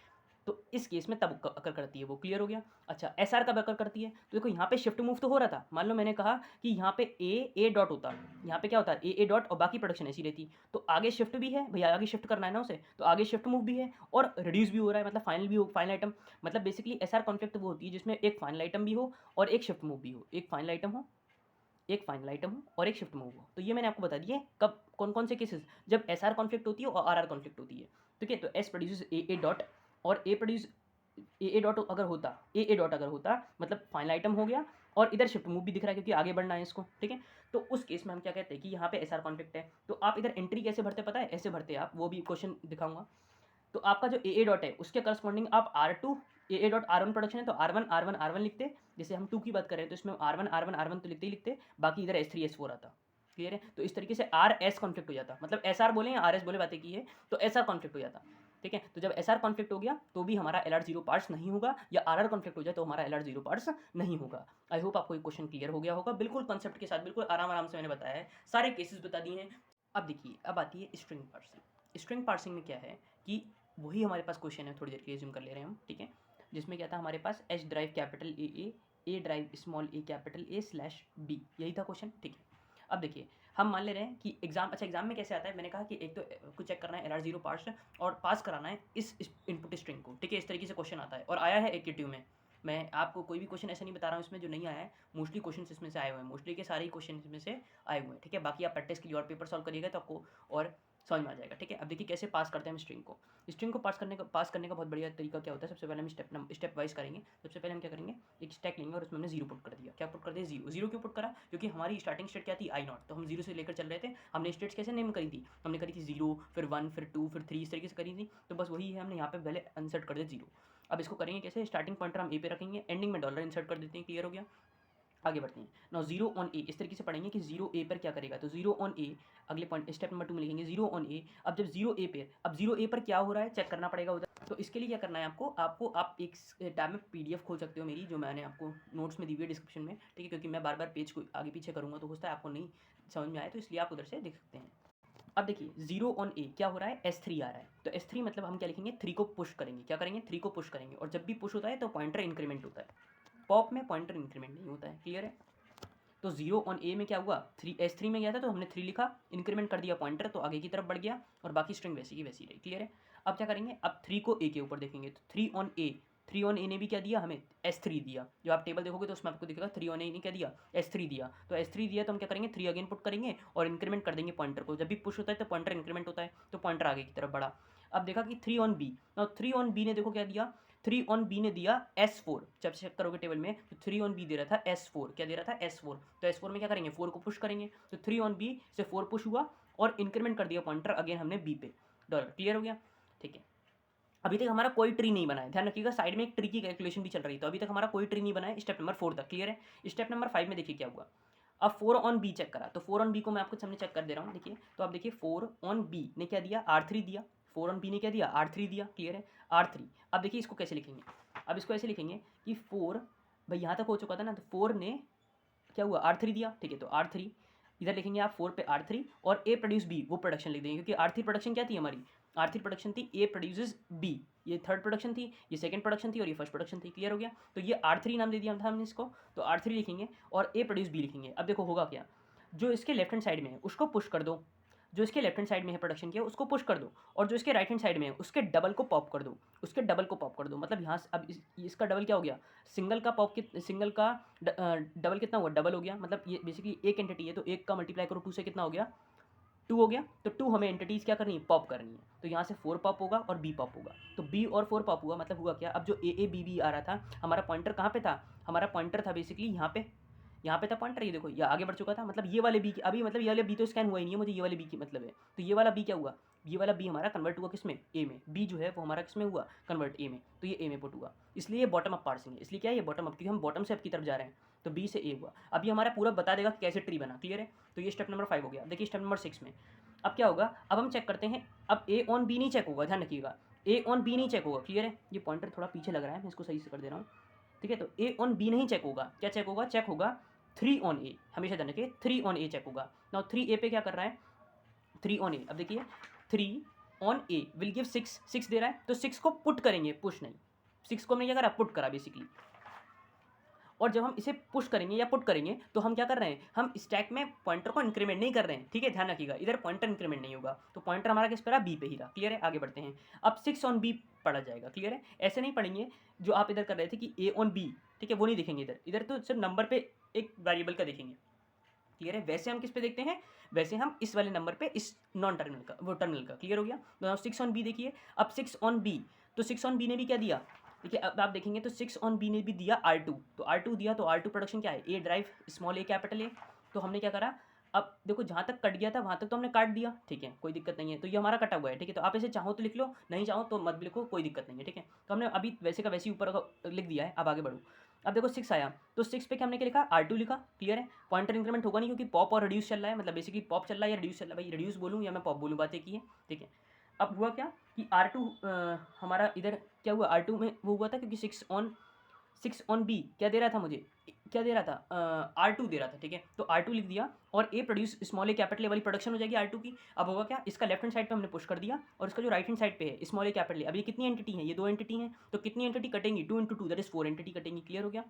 तो इस केस में तब अकर करती है वो। क्लियर हो गया? अच्छा, एस आर कब अकर करती है? तो देखो यहाँ पे शिफ्ट मूव तो हो रहा था, मान लो मैंने कहा कि यहाँ पे ए डॉट होता, यहाँ पे क्या होता है ए डॉट और बाकी प्रोडक्शन ऐसी रहती, तो आगे शिफ्ट भी है भैया, आगे शिफ्ट करना है ना उसे, तो आगे शिफ्ट मूव भी है और रिड्यूस भी हो रहा है, मतलब फाइनल भी हो, फाइनल आइटम। मतलब बेसिकली एस आर कॉन्फ्लिक्ट वो होती है जिसमें एक फाइनल आइटम भी हो और एक शिफ्ट मूव भी हो, एक फाइनल आइटम हो, एक फाइनल आइटम हो और एक शिफ्ट मूव हो। तो ये मैंने आपको बता दिया कब कौन कौन से केसेस, जब एस आर कॉन्फ्लिक्ट होती है और आर आर कॉन्फ्लिक्ट होती है। ठीक है, तो एस प्रोड्यूस ए डॉट और ए प्रोड्यूस ए डॉट अगर होता, ए डॉट अगर होता मतलब फाइनल आइटम हो गया और इधर शिफ्ट मूव भी दिख रहा है क्योंकि आगे बढ़ना है इसको। ठीक है, तो उस केस में हम क्या कहते हैं कि यहाँ पे एस आर कॉन्फ्लिक्ट है। तो आप इधर एंट्री कैसे भरते पता है? ऐसे भरते हैं आप, वो भी क्वेश्चन दिखाऊंगा। तो आपका जो ए डॉट है उसके करस्पॉन्डिंग आप R two A dot R one production है तो आर वन लिखते, जैसे हम टू की बात करें तो इसमें आर वन तो लिखते ही लिखते, बाकी इधर एस थ्री एस फोर आता। क्लियर है? तो इस तरीके से आर एस कॉन्फ्लिक्ट हो जाता, मतलब एस आर बोले या आर एस बोले बातें की है, तो एस आर कॉन्फ्लिक्ट हो जाता। ठीक है, तो जब एस आर कॉन्फ्लिक्ट हो गया तो भी हमारा एल आर जीरो पार्ट्स नहीं होगा, या आर आर कॉन्फ्लिक्ट हो जाए तो हमारा एल आर जीरो पार्ट्स नहीं होगा। आई होप आपको ये क्वेश्चन क्लियर हो गया होगा, बिल्कुल कॉन्सेप्ट के साथ, बिल्कुल आराम आराम से मैंने बताया है, सारे केसेस बता दिए हैं। अब देखिए, अब आती है स्ट्रिंग पार्सिंग। स्ट्रिंग पार्सिंग में क्या है कि वही हमारे पास क्वेश्चन है, थोड़ी देर के लिए ज़ूम कर ले रहे हैं हम। ठीक है, जिसमें क्या था हमारे पास H drive capital A drive small a capital A slash B, यही था क्वेश्चन। ठीक है, अब देखिए हम मान ले रहे हैं कि एग्जाम, अच्छा एग्जाम में कैसे आता है, मैंने कहा कि एक तो कुछ चेक करना है एल आर जीरो पार्ट्स और पास कराना है इस इनपुट स्ट्रिंग को। ठीक है, इस तरीके से क्वेश्चन आता है और आया है एक्टिव में। मैं आपको कोई भी क्वेश्चन ऐसा नहीं बता रहा हूँ इसमें जो नहीं आया है, मोस्टली क्वेश्चन इसमें से आए हुए हैं, मोस्टली के सारे ही क्वेश्चन इसमें से आए हुए हैं। ठीक है, बाकी आप प्रैक्टिस के लिए और पेपर सॉल्व करिएगा तो आपको और समझ में आ जाएगा। ठीक है, अब देखिए कैसे पास करते हैं हम स्ट्रिंग को। स्ट्रिंग को पास करने का बहुत बढ़िया तरीका क्या होता है, सबसे पहले हम स्टेप वाइज करेंगे। सबसे पहले हम क्या करेंगे, एक स्टैक लेंगे और उसमें हमने जीरो पुट कर दिया। क्या पुट कर दिया? जीरो। जीरो क्यों पुट करा? क्योंकि हमारी स्टार्टिंग स्टेट क्या थी? आई नॉट। तो हम जीरो से लेकर चल रहे थे। हमने स्टेट्स कैसे नेम करी थी? हमने करी थी जीरो, फिर वन, फिर टू, फिर थ्री, इस तरीके से करी थी। तो बस वही है, हमने यहाँ पे पहले इंसर्ट कर दिया जीरो। अब इसको करेंगे कैसे? स्टार्टिंग पॉइंटर हम ए पे रखेंगे, एंडिंग में डॉलर इंसर्ट कर देते हैं। क्लियर हो गया? आगे बढ़ते हैं। नाउ जीरो ऑन ए, इस तरीके से पढ़ेंगे कि जीरो ए पर क्या करेगा, तो जीरो ऑन ए, अगले पॉइंट स्टेप नंबर 2 में लिखेंगे जीरो ऑन ए। अब जब जीरो ए पे, अब जीरो ए पर क्या हो रहा है चेक करना पड़ेगा उधर। तो इसके लिए क्या करना है आपको आप एक टैब में पीडीएफ खोल सकते हो मेरी, जो मैंने आपको नोट्स में दी हुई है डिस्क्रिप्शन में। ठीक है, क्योंकि मैं बार बार पेज को आगे पीछे करूँगा तो हो सकता है आपको नहीं समझ में आए, तो इसलिए आप उधर से देख सकते हैं। अब देखिए जीरो ऑन ए क्या हो रहा है, एस थ्री आ रहा है, तो एस थ्री मतलब हम क्या लिखेंगे, थ्री को पुश करेंगे। क्या करेंगे? थ्री को पुश करेंगे। और जब भी पुश होता है तो पॉइंटर इंक्रीमेंट होता है, पॉप में पॉइंटर इंक्रीमेंट नहीं होता है। क्लियर है? तो जीरो ऑन ए में क्या हुआ, थ्री एस थ्री में गया था तो हमने थ्री लिखा, इंक्रीमेंट कर दिया पॉइंटर, तो आगे की तरफ बढ़ गया और बाकी स्ट्रिंग वैसी की वैसी रही। क्लियर है? अब क्या करेंगे, अब थ्री को ए के ऊपर देखेंगे, तो थ्री ऑन ए ने भी क्या दिया हमें, एस थ्री दिया। जो आप टेबल देखोगे तो उसमें आपको दिखेगा थ्री ऑन ए ने क्या दिया, एस थ्री दिया। तो एस थ्री दिया तो हम क्या करेंगे, थ्री अगेन पुट करेंगे और इंक्रीमेंट कर देंगे पॉइंटर को। जब भी पुश होता है तो पॉइंटर इंक्रीमेंट होता है, तो पॉइंटर आगे की तरफ बढ़ा। अब देखा कि three on B, three on B ने देखो क्या दिया, थ्री ऑन बी ने दिया एस फोर। जब चेक करोगे टेबल में तो थ्री ऑन बी दे रहा था एस फोर, क्या दे रहा था, एस फोर। तो एस फोर में क्या करेंगे, फोर को पुश करेंगे, तो थ्री ऑन बी से फोर पुश हुआ और इंक्रीमेंट कर दिया पॉइंटर अगेन हमने बी पे डॉलर। क्लियर हो गया? ठीक है, अभी तक हमारा कोई ट्री नहीं बना है, ध्यान रखिएगा, साइड में एक ट्री की कैलकुलेशन भी चल रही है, तो अभी तक हमारा कोई ट्री नहीं बना है स्टेप नंबर 4 तक। क्लियर है? स्टेप नंबर 5 में देखिए क्या हुआ। अब फोर ऑन बी चेक करा, तो फोर ऑन बी को मैं आपको सामने चेक कर दे रहा हूँ। देखिए, तो आप देखिए फोर ऑन बी ने क्या दिया, आर थ्री दिया। फोर ऑन बी ने क्या दिया, आर थ्री दिया। क्लियर है? R three. अब देखिए इसको कैसे लिखेंगे, अब इसको ऐसे लिखेंगे कि फोर, भाई यहाँ तक हो चुका था ना, तो फोर ने क्या हुआ, आर थ्री दिया। ठीक है, तो आर थ्री इधर लिखेंगे आप, फोर पे आर थ्री और ए प्रोड्यूस बी, वो प्रोडक्शन लिख देंगे, क्योंकि आर थ्री प्रोडक्शन क्या थी हमारी, आर थ्री प्रोडक्शन थी ए प्रोड्यूसेस बी, ये थर्ड प्रोडक्शन थी, ये सेकंड प्रोडक्शन थी और ये फर्स्ट प्रोडक्शन थी। क्लियर हो गया? तो ये आर थ्री नाम दे दिया था हमने इसको, तो आर थ्री लिखेंगे और ए प्रोड्यूस बी लिखेंगे। अब देखो होगा क्या, जो इसके लेफ्ट हैंड साइड में है उसको पुश कर दो, जो इसके लेफ्ट हैंड साइड में है प्रोडक्शन किया उसको पुश कर दो, और जो इसके राइट हैंड साइड में है उसके डबल को पॉप कर दो, उसके डबल को पॉप कर दो। मतलब यहाँ से अब इसका डबल क्या हो गया, सिंगल का पॉप सिंगल का डबल कितना हुआ, डबल हो गया। मतलब ये बेसिकली एक एंटिटी है, तो एक का मल्टीप्लाई करो टू से कितना हो गया, टू हो गया। तो टू हमें एंटिटीज़ क्या करनी है, पॉप करनी है। तो यहाँ से फोर पॉप होगा और बी पॉप होगा, तो बी और फोर पॉप हुआ, मतलब हुआ क्या, अब जो ए बी आ रहा था, हमारा पॉइंटर कहाँ पे था, हमारा पॉइंटर था बेसिकली यहाँ पे था पॉइंटर, ये देखो ये आगे बढ़ चुका था। मतलब ये वाले बी की अभी, मतलब ये वाले बी तो स्कैन हुआ ही नहीं है, मुझे ये वाले बी की मतलब है। तो ये वाला बी क्या हुआ, ये वाला बी हमारा कन्वर्ट हुआ किस में, ए में। बी जो है वो हमारा किस में हुआ, कन्वर्ट ए में, तो ये ए में पुट हुआ। इसलिए ये बॉटम अप पार्सिंग है, इसलिए क्या है ये बॉटम अप, क्योंकि हम बॉटम से अप की तरफ जा रहे हैं। तो बी से ए हुआ, अभी हमारा पूरा बता देगा कैसे ट्री बना। क्लियर है? तो ये स्टेप नंबर 5 हो गया। देखिए स्टेप नंबर 6 में अब क्या होगा, अब हम चेक करते हैं। अब ए ऑन बी नहीं चेक होगा, ध्यान रखिएगा, ए ऑन बी नहीं चेक होगा। क्लियर है? ये पॉइंटर थोड़ा पीछे लग रहा है, मैं इसको सही से कर दे रहा हूँ। ठीक है, तो ए ऑन बी नहीं चेक होगा, क्या चेक होगा, चेक होगा थ्री ऑन ए, हमेशा जाने के थ्री ऑन ए चेक होगा। नाउ थ्री ए पे क्या कर रहा है, थ्री ऑन ए। अब देखिए three on A will give 6 दे रहा है, तो 6 को पुट करेंगे, पुश नहीं, 6 को हमने क्या करा, पुट करा बेसिकली। और जब हम इसे पुश करेंगे या पुट करेंगे तो हम क्या कर रहे हैं, हम स्टैक में पॉइंटर को इंक्रीमेंट नहीं कर रहे हैं, ठीक है, ध्यान रखिएगा, इधर पॉइंटर इंक्रीमेंट नहीं होगा, तो पॉइंटर हमारा किस पर रहा, बी पे ही रहा, क्लियर है। आगे बढ़ते हैं, अब 6 ऑन बी पढ़ा जाएगा, क्लियर है। ऐसे नहीं पढ़ेंगे जो आप इधर कर रहे थे कि ए ऑन बी, ठीक है, वो नहीं देखेंगे इधर, इधर तो सिर्फ नंबर पे एक वेरिएबल का देखेंगे, क्लियर है। वैसे हम किस पे देखते हैं, वैसे हम इस वाले नंबर पे, इस नॉन टर्मिनल का, वो टर्मिनल का, क्लियर हो गया। तो 6 ऑन बी देखिए, अब 6 ऑन बी, तो 6 ऑन बी ने भी क्या दिया, देखिए अब आप देखेंगे तो 6 ऑन बी ने भी दिया R2, तो R2 दिया, तो R2 प्रोडक्शन क्या है, A drive small a capital A. तो हमने क्या करा, अब देखो जहाँ तक कट गया था वहाँ तक तो हमने काट दिया, ठीक है, कोई दिक्कत नहीं है, तो ये हमारा कटा हुआ है, ठीक है। तो आप इसे चाहो तो लिख लो, नहीं चाहो तो मत लिखो, कोई दिक्कत नहीं है, ठीक है। तो हमने अभी वैसे का वैसे ऊपर का लिख दिया है, अब आगे बढ़ो। अब देखो 6 आया, तो 6 पे क्या हमने क्या लिखा, R2 लिखा, क्लियर है। पॉइंटर इंक्रीमेंट होगा नहीं क्योंकि पॉप और रिड्यूस चल रहा है, मतलब बेसिकली पॉप चल रहा है या रिड्यूस चल रहा है, भाई रिड्यूस बोलूँ या मैं पॉप बोलूँ, बात एक ही है, ठीक है। अब हुआ क्या कि R2 हमारा इधर क्या हुआ, R2 में वो हुआ था क्योंकि 6 ऑन बी क्या दे रहा था मुझे, क्या दे रहा था, R2 दे रहा था, ठीक है। तो R2 लिख दिया, और A produce small a capital A वाली प्रोडक्शन हो जाएगी R2 की। अब होगा क्या, इसका लेफ्ट हैंड साइड पे हमने पुश कर दिया, और इसका जो राइट हैंड साइड पे है स्मॉल ए कैपिटल ए, अब ये कितनी एंटिटी है, ये 2 एंटिटी हैं, तो कितनी एंटिटी कटेंगी, 2 इंटू 2 दैट इज 4 एंटिटी कटेंगी, क्लियर हो गया।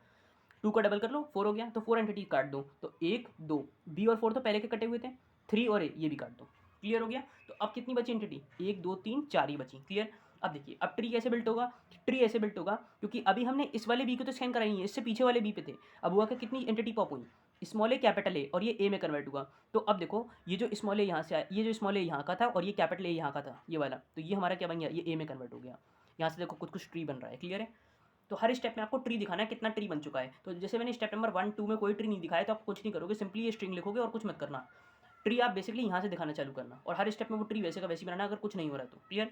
2 का डबल कर लो, 4 हो गया, तो 4 एंटिटी काट दो, तो 1 2 बी और 4 तो पहले के कटे हुए थे, 3 और ए ये भी काट दो, क्लियर हो गया। तो अब कितनी बची एंटिटी, 1 2 3 4 ही बची, क्लियर। अब देखिए अब ट्री कैसे बिल्ट होगा, ट्री ऐसे बिल्ट होगा क्योंकि अभी हमने इस वाले बी को तो स्कैन कराई नहीं है, इससे पीछे वाले बी पे थे। अब हुआ कि कितनी एंटिटी पॉप हुई, स्मॉल ए कैपिटल ए, और ये ए में कन्वर्ट हुआ। तो अब देखो ये जो स्मॉल ए यहाँ से आया, ये जो स्मॉल ए यहाँ का था और ये कैपिटल ए यहाँ का था, ये वाला, तो ये हमारा क्या बन गया, ये ए में कन्वर्ट हो गया। यहाँ से देखो कुछ कुछ ट्री बन रहा है, क्लियर है। तो हर स्टेप में आपको ट्री दिखाना है, कितना ट्री बन चुका है। तो जैसे मैंने स्टेप नंबर 1 2 में कोई ट्री नहीं दिखाया, तो आप कुछ नहीं करोगे, सिंपली ये स्ट्रिंग लिखोगे और कुछ मत करना। ट्री आप बेसिकली यहाँ से दिखाना चालू करना, और हर स्टेप में वो ट्री वैसे का वैसे बनाना, अगर कुछ नहीं हो रहा है तो, क्लियर,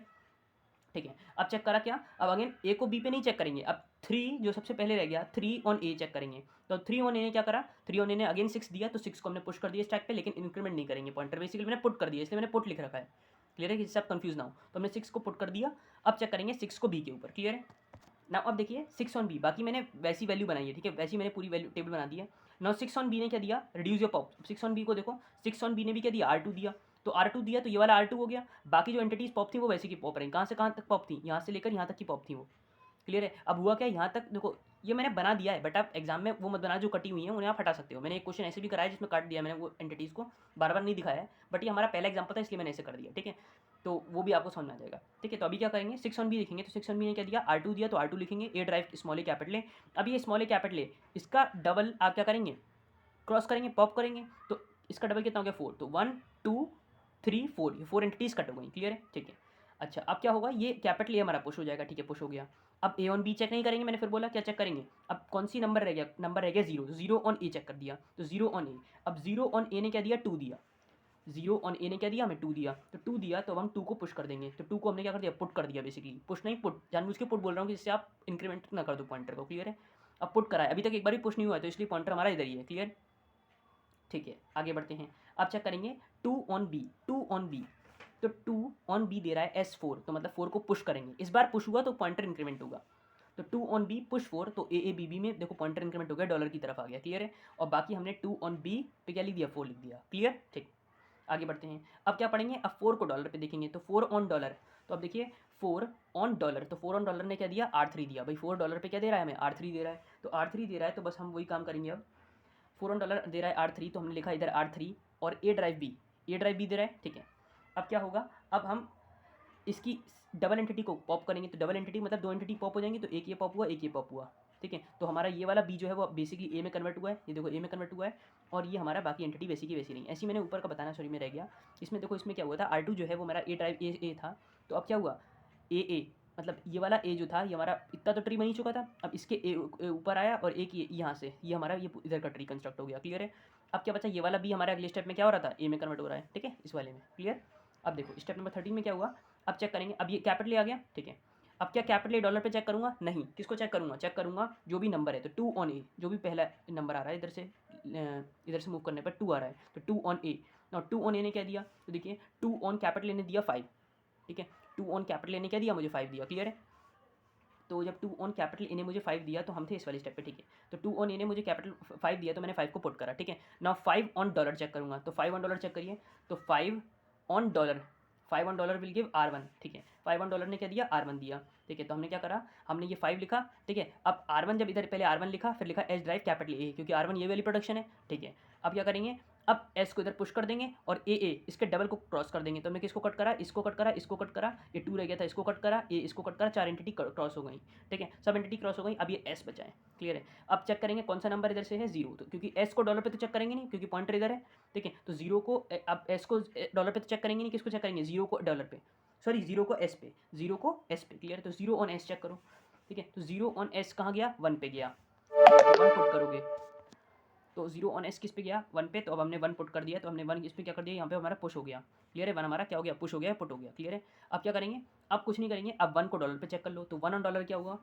ठीक है। अब चेक करा क्या, अब अगेन ए को बी पे नहीं चेक करेंगे, अब 3 जो सबसे पहले रह गया, 3 ऑन ए चेक करेंगे। तो 3 ऑन ए ने क्या करा, 3 ऑन ए ने अगेन 6 दिया, तो 6 को हमने पुश कर दिया स्टैक पे, लेकिन इंक्रीमेंट नहीं करेंगे पॉइंटर, बेसिकली मैंने पुट कर दिया, इसलिए मैंने पुट लिख रखा है, क्लियर है, कि सब कंफ्यूज ना हो। तो हमने 6 को पुट कर दिया, अब चेक करेंगे 6 को बी के ऊपर, क्लियर है ना। अब देखिए 6 ऑन बी, बाकी मैंने वैसी वैल्यू बनाई है, ठीक है, वैसी मैंने पूरी वैल्यू टेबल बना दी है। नाउ 6 ऑन बी ने क्या दिया, रिड्यूस योर पॉप, 6 ऑन बी को देखो, 6 ऑन बी ने भी क्या दिया, R2 दिया, तो R2 दिया, तो ये वाला R2 हो गया। बाकी जो एंटिटीज पॉप थी वो वैसी की पॉप रही, कहाँ से कहाँ तक पॉप थी, यहाँ से लेकर यहाँ तक की पॉप थी वो, क्लियर है। अब हुआ क्या, यहाँ तक देखो ये मैंने बना दिया है, बट आप एग्जाम में वो मत बना जो कटी हुई हैं, उन्हें आप हटा सकते हो। मैंने एक क्वेश्चन ऐसे भी कराया जिसमें काट दिया मैंने वो एंटिटीज़ को, बार बार नहीं दिखाया है, बट ये हमारा पहला एग्जाम्पल था इसलिए मैंने ऐसे कर दिया, ठीक है। तो वो भी आपको समझ में आ जाएगा, ठीक है। तो अभी क्या करेंगे, 6 ऑन बी लिखेंगे, तो 6 ऑन बी ने क्या दिया, R2 दिया, तो R2 लिखेंगे, A drive small a capital A. अब ये स्मॉल ए कैपिटल ए, इसका डबल आप क्या करेंगे, क्रॉस करेंगे, पॉप करेंगे, तो इसका डबल कितना हो गया, 4, तो 1 2 3 4, ये 4 एंटिटीज़ कट हो गई, क्लियर है, ठीक है। अच्छा अब क्या होगा, ये कैपिटल ए हमारा पुश हो जाएगा, ठीक है, पुश हो गया। अब ए ऑन बी चेक नहीं करेंगे, मैंने फिर बोला क्या चेक करेंगे, अब कौन सी नंबर रह गया, नंबर रह गया 0, तो 0 ऑन ए चेक कर दिया, तो 0 ऑन ए। अब 0 ऑन ए ने क्या दिया, 2 दिया, 0 ऑन ए ने क्या दिया, हमें 2 दिया, तो 2 दिया, तो अब हम 2 को पुश कर देंगे, तो 2 को हमने क्या कर दिया, पुट कर दिया, बेसिकली पुश नहीं पुट, जानबूझ के पुट बोल रहा हूँ कि जिससे आप इंक्रीमेंट ना कर दो पॉइंटर को, क्लियर है। अब पुट करा है, अभी तक एक बार भी पुश नहीं हुआ है, तो इसलिए पॉइंटर हमारा इधर ही है, क्लियर, ठीक है। आगे बढ़ते हैं, अब चेक करेंगे 2 ऑन बी, 2 ऑन बी, तो 2 ऑन बी दे रहा है S4, तो मतलब 4 को पुश करेंगे, इस बार पुश हुआ तो पॉइंटर इंक्रीमेंट होगा, तो 2 ऑन बी पुश 4, तो ए बी बी में देखो पॉइंटर इंक्रीमेंट हो गया, डॉलर की तरफ आ गया, क्लियर है। और बाकी हमने 2 ऑन बी पे क्या लिख दिया, 4 लिख दिया, क्लियर, ठीक। आगे बढ़ते हैं, अब क्या पढ़ेंगे, अब 4 को डॉलर पे देखेंगे, तो 4 ऑन डॉलर, तो अब देखिए 4 ऑन डॉलर, तो 4 ऑन डॉलर ने क्या दिया, R3 दिया, भाई 4 डॉलर पे क्या दे रहा है हमें, R3 दे रहा है, तो R3 दे रहा है, तो बस हम वही काम करेंगे। अब 4 ऑन डॉलर दे रहा है R3, तो हमने लिखा इधर R3, और ए ड्राइव बी दे रहा है, ठीक है। अब क्या होगा, अब हम इसकी डबल एंटिटी को पॉप करेंगे, तो डबल एंटिटी मतलब 2 एंटिटी पॉप हो जाएंगी, तो एक ये पॉप हुआ, एक ये पॉप हुआ, ठीक है। तो हमारा ये वाला बी जो है वो बेसिकली ए में कन्वर्ट हुआ है, ये देखो ए में कन्वर्ट हुआ है, और ये हमारा बाकी एंटिटी वैसी की वैसी नहीं, ऐसी मैंने ऊपर का बताना सॉरी में रह गया। इसमें देखो इसमें क्या हुआ था, R2 जो है वो मेरा ए ड्राइव ए था, तो अब क्या हुआ, ए मतलब ये वाला ए जो था ये हमारा इतना तो ट्री बन ही चुका था, अब इसके ए ऊपर आया, और एक ये यहाँ से ये हमारा ये इधर का ट्री कंस्ट्रक्ट हो गया, क्लियर है। अब क्या बचा, ये वाला बी हमारे अगले स्टेप में क्या हो रहा था, ए में कन्वर्ट हो रहा है, ठीक है, इस वाले में, क्लियर। अब देखो स्टेप नंबर 13 में क्या हुआ, अब चेक करेंगे, अब ये कैपिटल ए आ गया, ठीक है। अब क्या कैपिटल ए डॉलर पे चेक करूँगा, नहीं, किसको चेक करूँगा, चेक करूँगा जो भी नंबर है, तो 2 ऑन ए, जो भी पहला नंबर आ रहा है इधर से मूव करने पर 2 आ रहा है, तो 2 ऑन ए, और 2 ऑन ए ने क्या दिया, तो देखिए 2 ऑन कैपिटल ए ने दिया 5, ठीक है, 2 ऑन कैपिटल ए ने क्या दिया, मुझे 5 दिया, क्लियर है। तो जब 2 ऑन कैपिटल ए ने मुझे 5 दिया, तो हम थे इस वाले स्टेप पे, ठीक है। तो 2 ऑन ए ने मुझे कैपिटल 5 दिया, तो मैंने 5 को पुट करा, ठीक है। नाउ 5 ऑन डॉलर चेक करूँगा, तो 5 ऑन डॉलर चेक करिए, तो 5 on dollar $5 will give R1, ठीक है। $5 ने क्या दिया, R1 दिया, ठीक है। तो हमने क्या करा, हमने ये 5 लिखा, ठीक है। अब R1 जब इधर पहले R1 लिखा, फिर लिखा एस ड्राइव कैपिटल ए, क्योंकि R1 ये वाली प्रोडक्शन है, ठीक है। अब क्या करेंगे, अब एस को इधर पुश कर देंगे और ए इसके डबल को क्रॉस कर देंगे। तो हमने किसको कट करा, इसको कट करा, इसको कट करा, ये 2 रह गया था, इसको कट करा, ए इसको कट करा, 4 एंटिटी क्रॉस हो गई, ठीक है। सब एंटिटी क्रॉस हो गई, अब ये एस बचा है, क्लियर है। अब चेक करेंगे कौन सा नंबर इधर से है, 0, तो क्योंकि एस को डॉलर पे तो चेक करेंगे नहीं, क्योंकि पॉइंटर इधर है, ठीक है। तो 0 को, अब एस को डॉलर पे तो चेक करेंगे नहीं, किसको चेक करेंगे, 0 को डॉलर पे, सॉरी 0 को एस पे, 0 को एस पे, क्लियर है। तो 0 ऑन एस चेक करो, ठीक है। तो 0 ऑन एस कहाँ गया, 1 पे गया, 1 पुट करोगे तो 0 ऑन एस किस पे गया, 1 पे। तो अब हमने 1 पुट कर दिया, तो हमने 1 इस पे क्या कर दिया, यहाँ पे हमारा पुश हो गया, क्लियर है। 1 हमारा क्या हो गया, पुश हो गया, पुट हो गया, क्लियर है। अब क्या करेंगे, अब कुछ नहीं करेंगे, अब 1 को डॉलर पे चेक कर लो। तो 1 ऑन डॉलर क्या हुआ,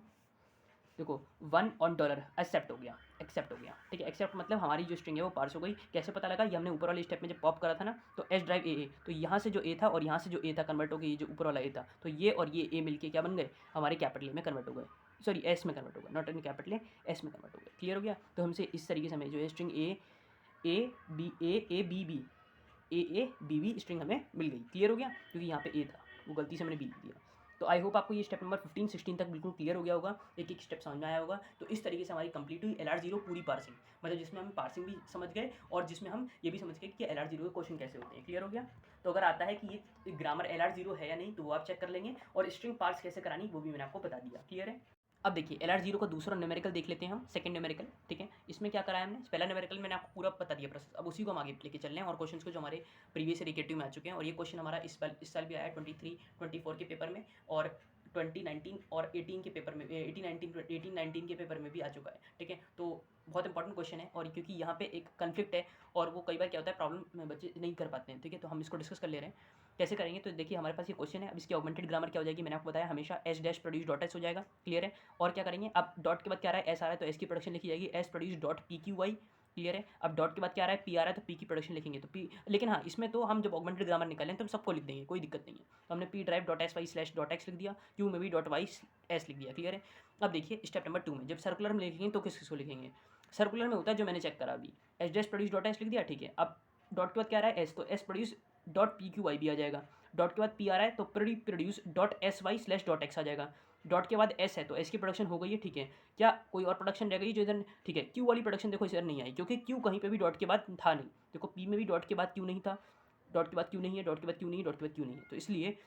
देखो 1 ऑन डॉलर एक्सेप्ट हो गया, एक्सेप्ट हो गया, ठीक है। एक्सेप्ट मतलब हमारी जो स्ट्रिंग है वो पार्स हो गई। कैसे पता लगा, ये हमने ऊपर वाले स्टेप में जब पॉप करा था ना, तो एस ड्राइव ए, तो यहाँ से जो ए था और यहाँ से जो ए था कन्वर्ट हो गई, ये जो ऊपर वाला ए था, तो ये और ये ए मिलके क्या बन गए, हमारे कैपिटल में कन्वर्ट हो गए, सॉरी एस में कन्वर्ट हो गए, नॉट इन कैपिटल, एस में कन्वर्ट हो गए, क्लियर हो गया। तो हमसे इस तरीके से हमें जो है string A B B string हमें मिल गई, क्लियर हो गया, क्योंकि यहाँ पे ए था, वो गलती से मैंने बी लिख दिया। तो आई होप आपको ये स्टेप नंबर 15 16 तक बिल्कुल क्लियर हो गया होगा, एक एक स्टेप समझ में आया होगा। तो इस तरीके से हमारी कंप्लीट हुई LR0 पूरी पार्सिंग, मतलब जिसमें हम पार्सिंग भी समझ गए और जिसमें हम ये भी समझ गए कि LR0 के क्वेश्चन कैसे होते हैं, क्लियर हो गया। तो अगर आता है कि ये ग्रामर LR0 है या नहीं, तो वो आप चेक कर लेंगे, और स्ट्रिंग पार्स कैसे करानी वो भी मैंने आपको बता दिया, क्लियर है। अब देखिए LR0 का दूसरा न्यूमेरिकल देख लेते हैं हम, सेकंड न्यूमेरिकल, ठीक है। इसमें क्या कराया हमने, पहला न्यूमेरिकल मैंने आपको पूरा बता दिया प्रोसेस, अब उसी को हम आगे लेके चल रहे हैं और क्वेश्चंस को जो हमारे प्रीवियस रिकेटिव में आ चुके हैं। और ये क्वेश्चन हमारा इस साल भी आया 23 24 के पेपर में, और 2019 और 18 के पेपर में, 18 19 के पेपर में भी आ चुका है, ठीक है। तो बहुत इंपॉर्टेंट क्वेश्चन है, और क्योंकि यहाँ पे एक कन्फ्लिक्ट है और वो कई बार क्या होता है प्रॉब्लम में बच्चे नहीं कर पाते हैं, ठीक है। तो हम इसको डिस्कस कर ले रहे हैं कैसे करेंगे। तो देखिए हमारे पास ये क्वेश्चन है, अब इसकी ऑगमेंटेड ग्रामर क्या हो जाएगी, मैंने आपको बताया हमेशा S dash produce dot S हो जाएगा, क्लियर है। और क्या करेंगे, अब डॉट के बाद क्या आ रहा है, एस आ रहा है तो एस की प्रोडक्शन लिखी जाएगी S produce dot P Q Y, clear है। अब डॉट के बाद क्या आ रहा है, पी आ रहा है तो पी की प्रोडक्शन लिखेंगे, तो पी, लेकिन हाँ इसमें तो हम जब ऑगमेंटेड ग्रामर निकालें तो हम सबको लिख देंगे, कोई दिक्कत नहीं है। तो हमने P derive dot S Y slash dot X लिख दिया, क्यू में भी डॉट वाई एस लिख दिया, क्लियर है। अब देखिए स्टेप नंबर 2 में जब सर्कुलर में लिखेंगे तो किस को लिखेंगे, सर्कुलर में होता है जो मैंने चेक करा अभी, S dash produce dot S लिख दिया, ठीक है। अब डॉट के बाद क्या आ रहा है एस, तो S produce dot P Q Y भी आ जाएगा, डॉट के बाद पी आ रहा है तो produce dot S Y slash dot X आ जाएगा, डॉट के बाद एस है तो एस की प्रोडक्शन हो गई है, ठीक है। क्या कोई और प्रोडक्शन रह गई जो इधर, ठीक है। क्यू वाली प्रोडक्शन देखो इधर नहीं आई, क्योंकि क्यू कहीं पे भी डॉट के बाद था नहीं, देखो पी में भी डॉट के बाद क्यू नहीं था, डॉट के बाद क्यू नहीं है, डॉट के बाद क्यू नहीं है, डॉट के बाद क्यू नहीं है, तो इसलिए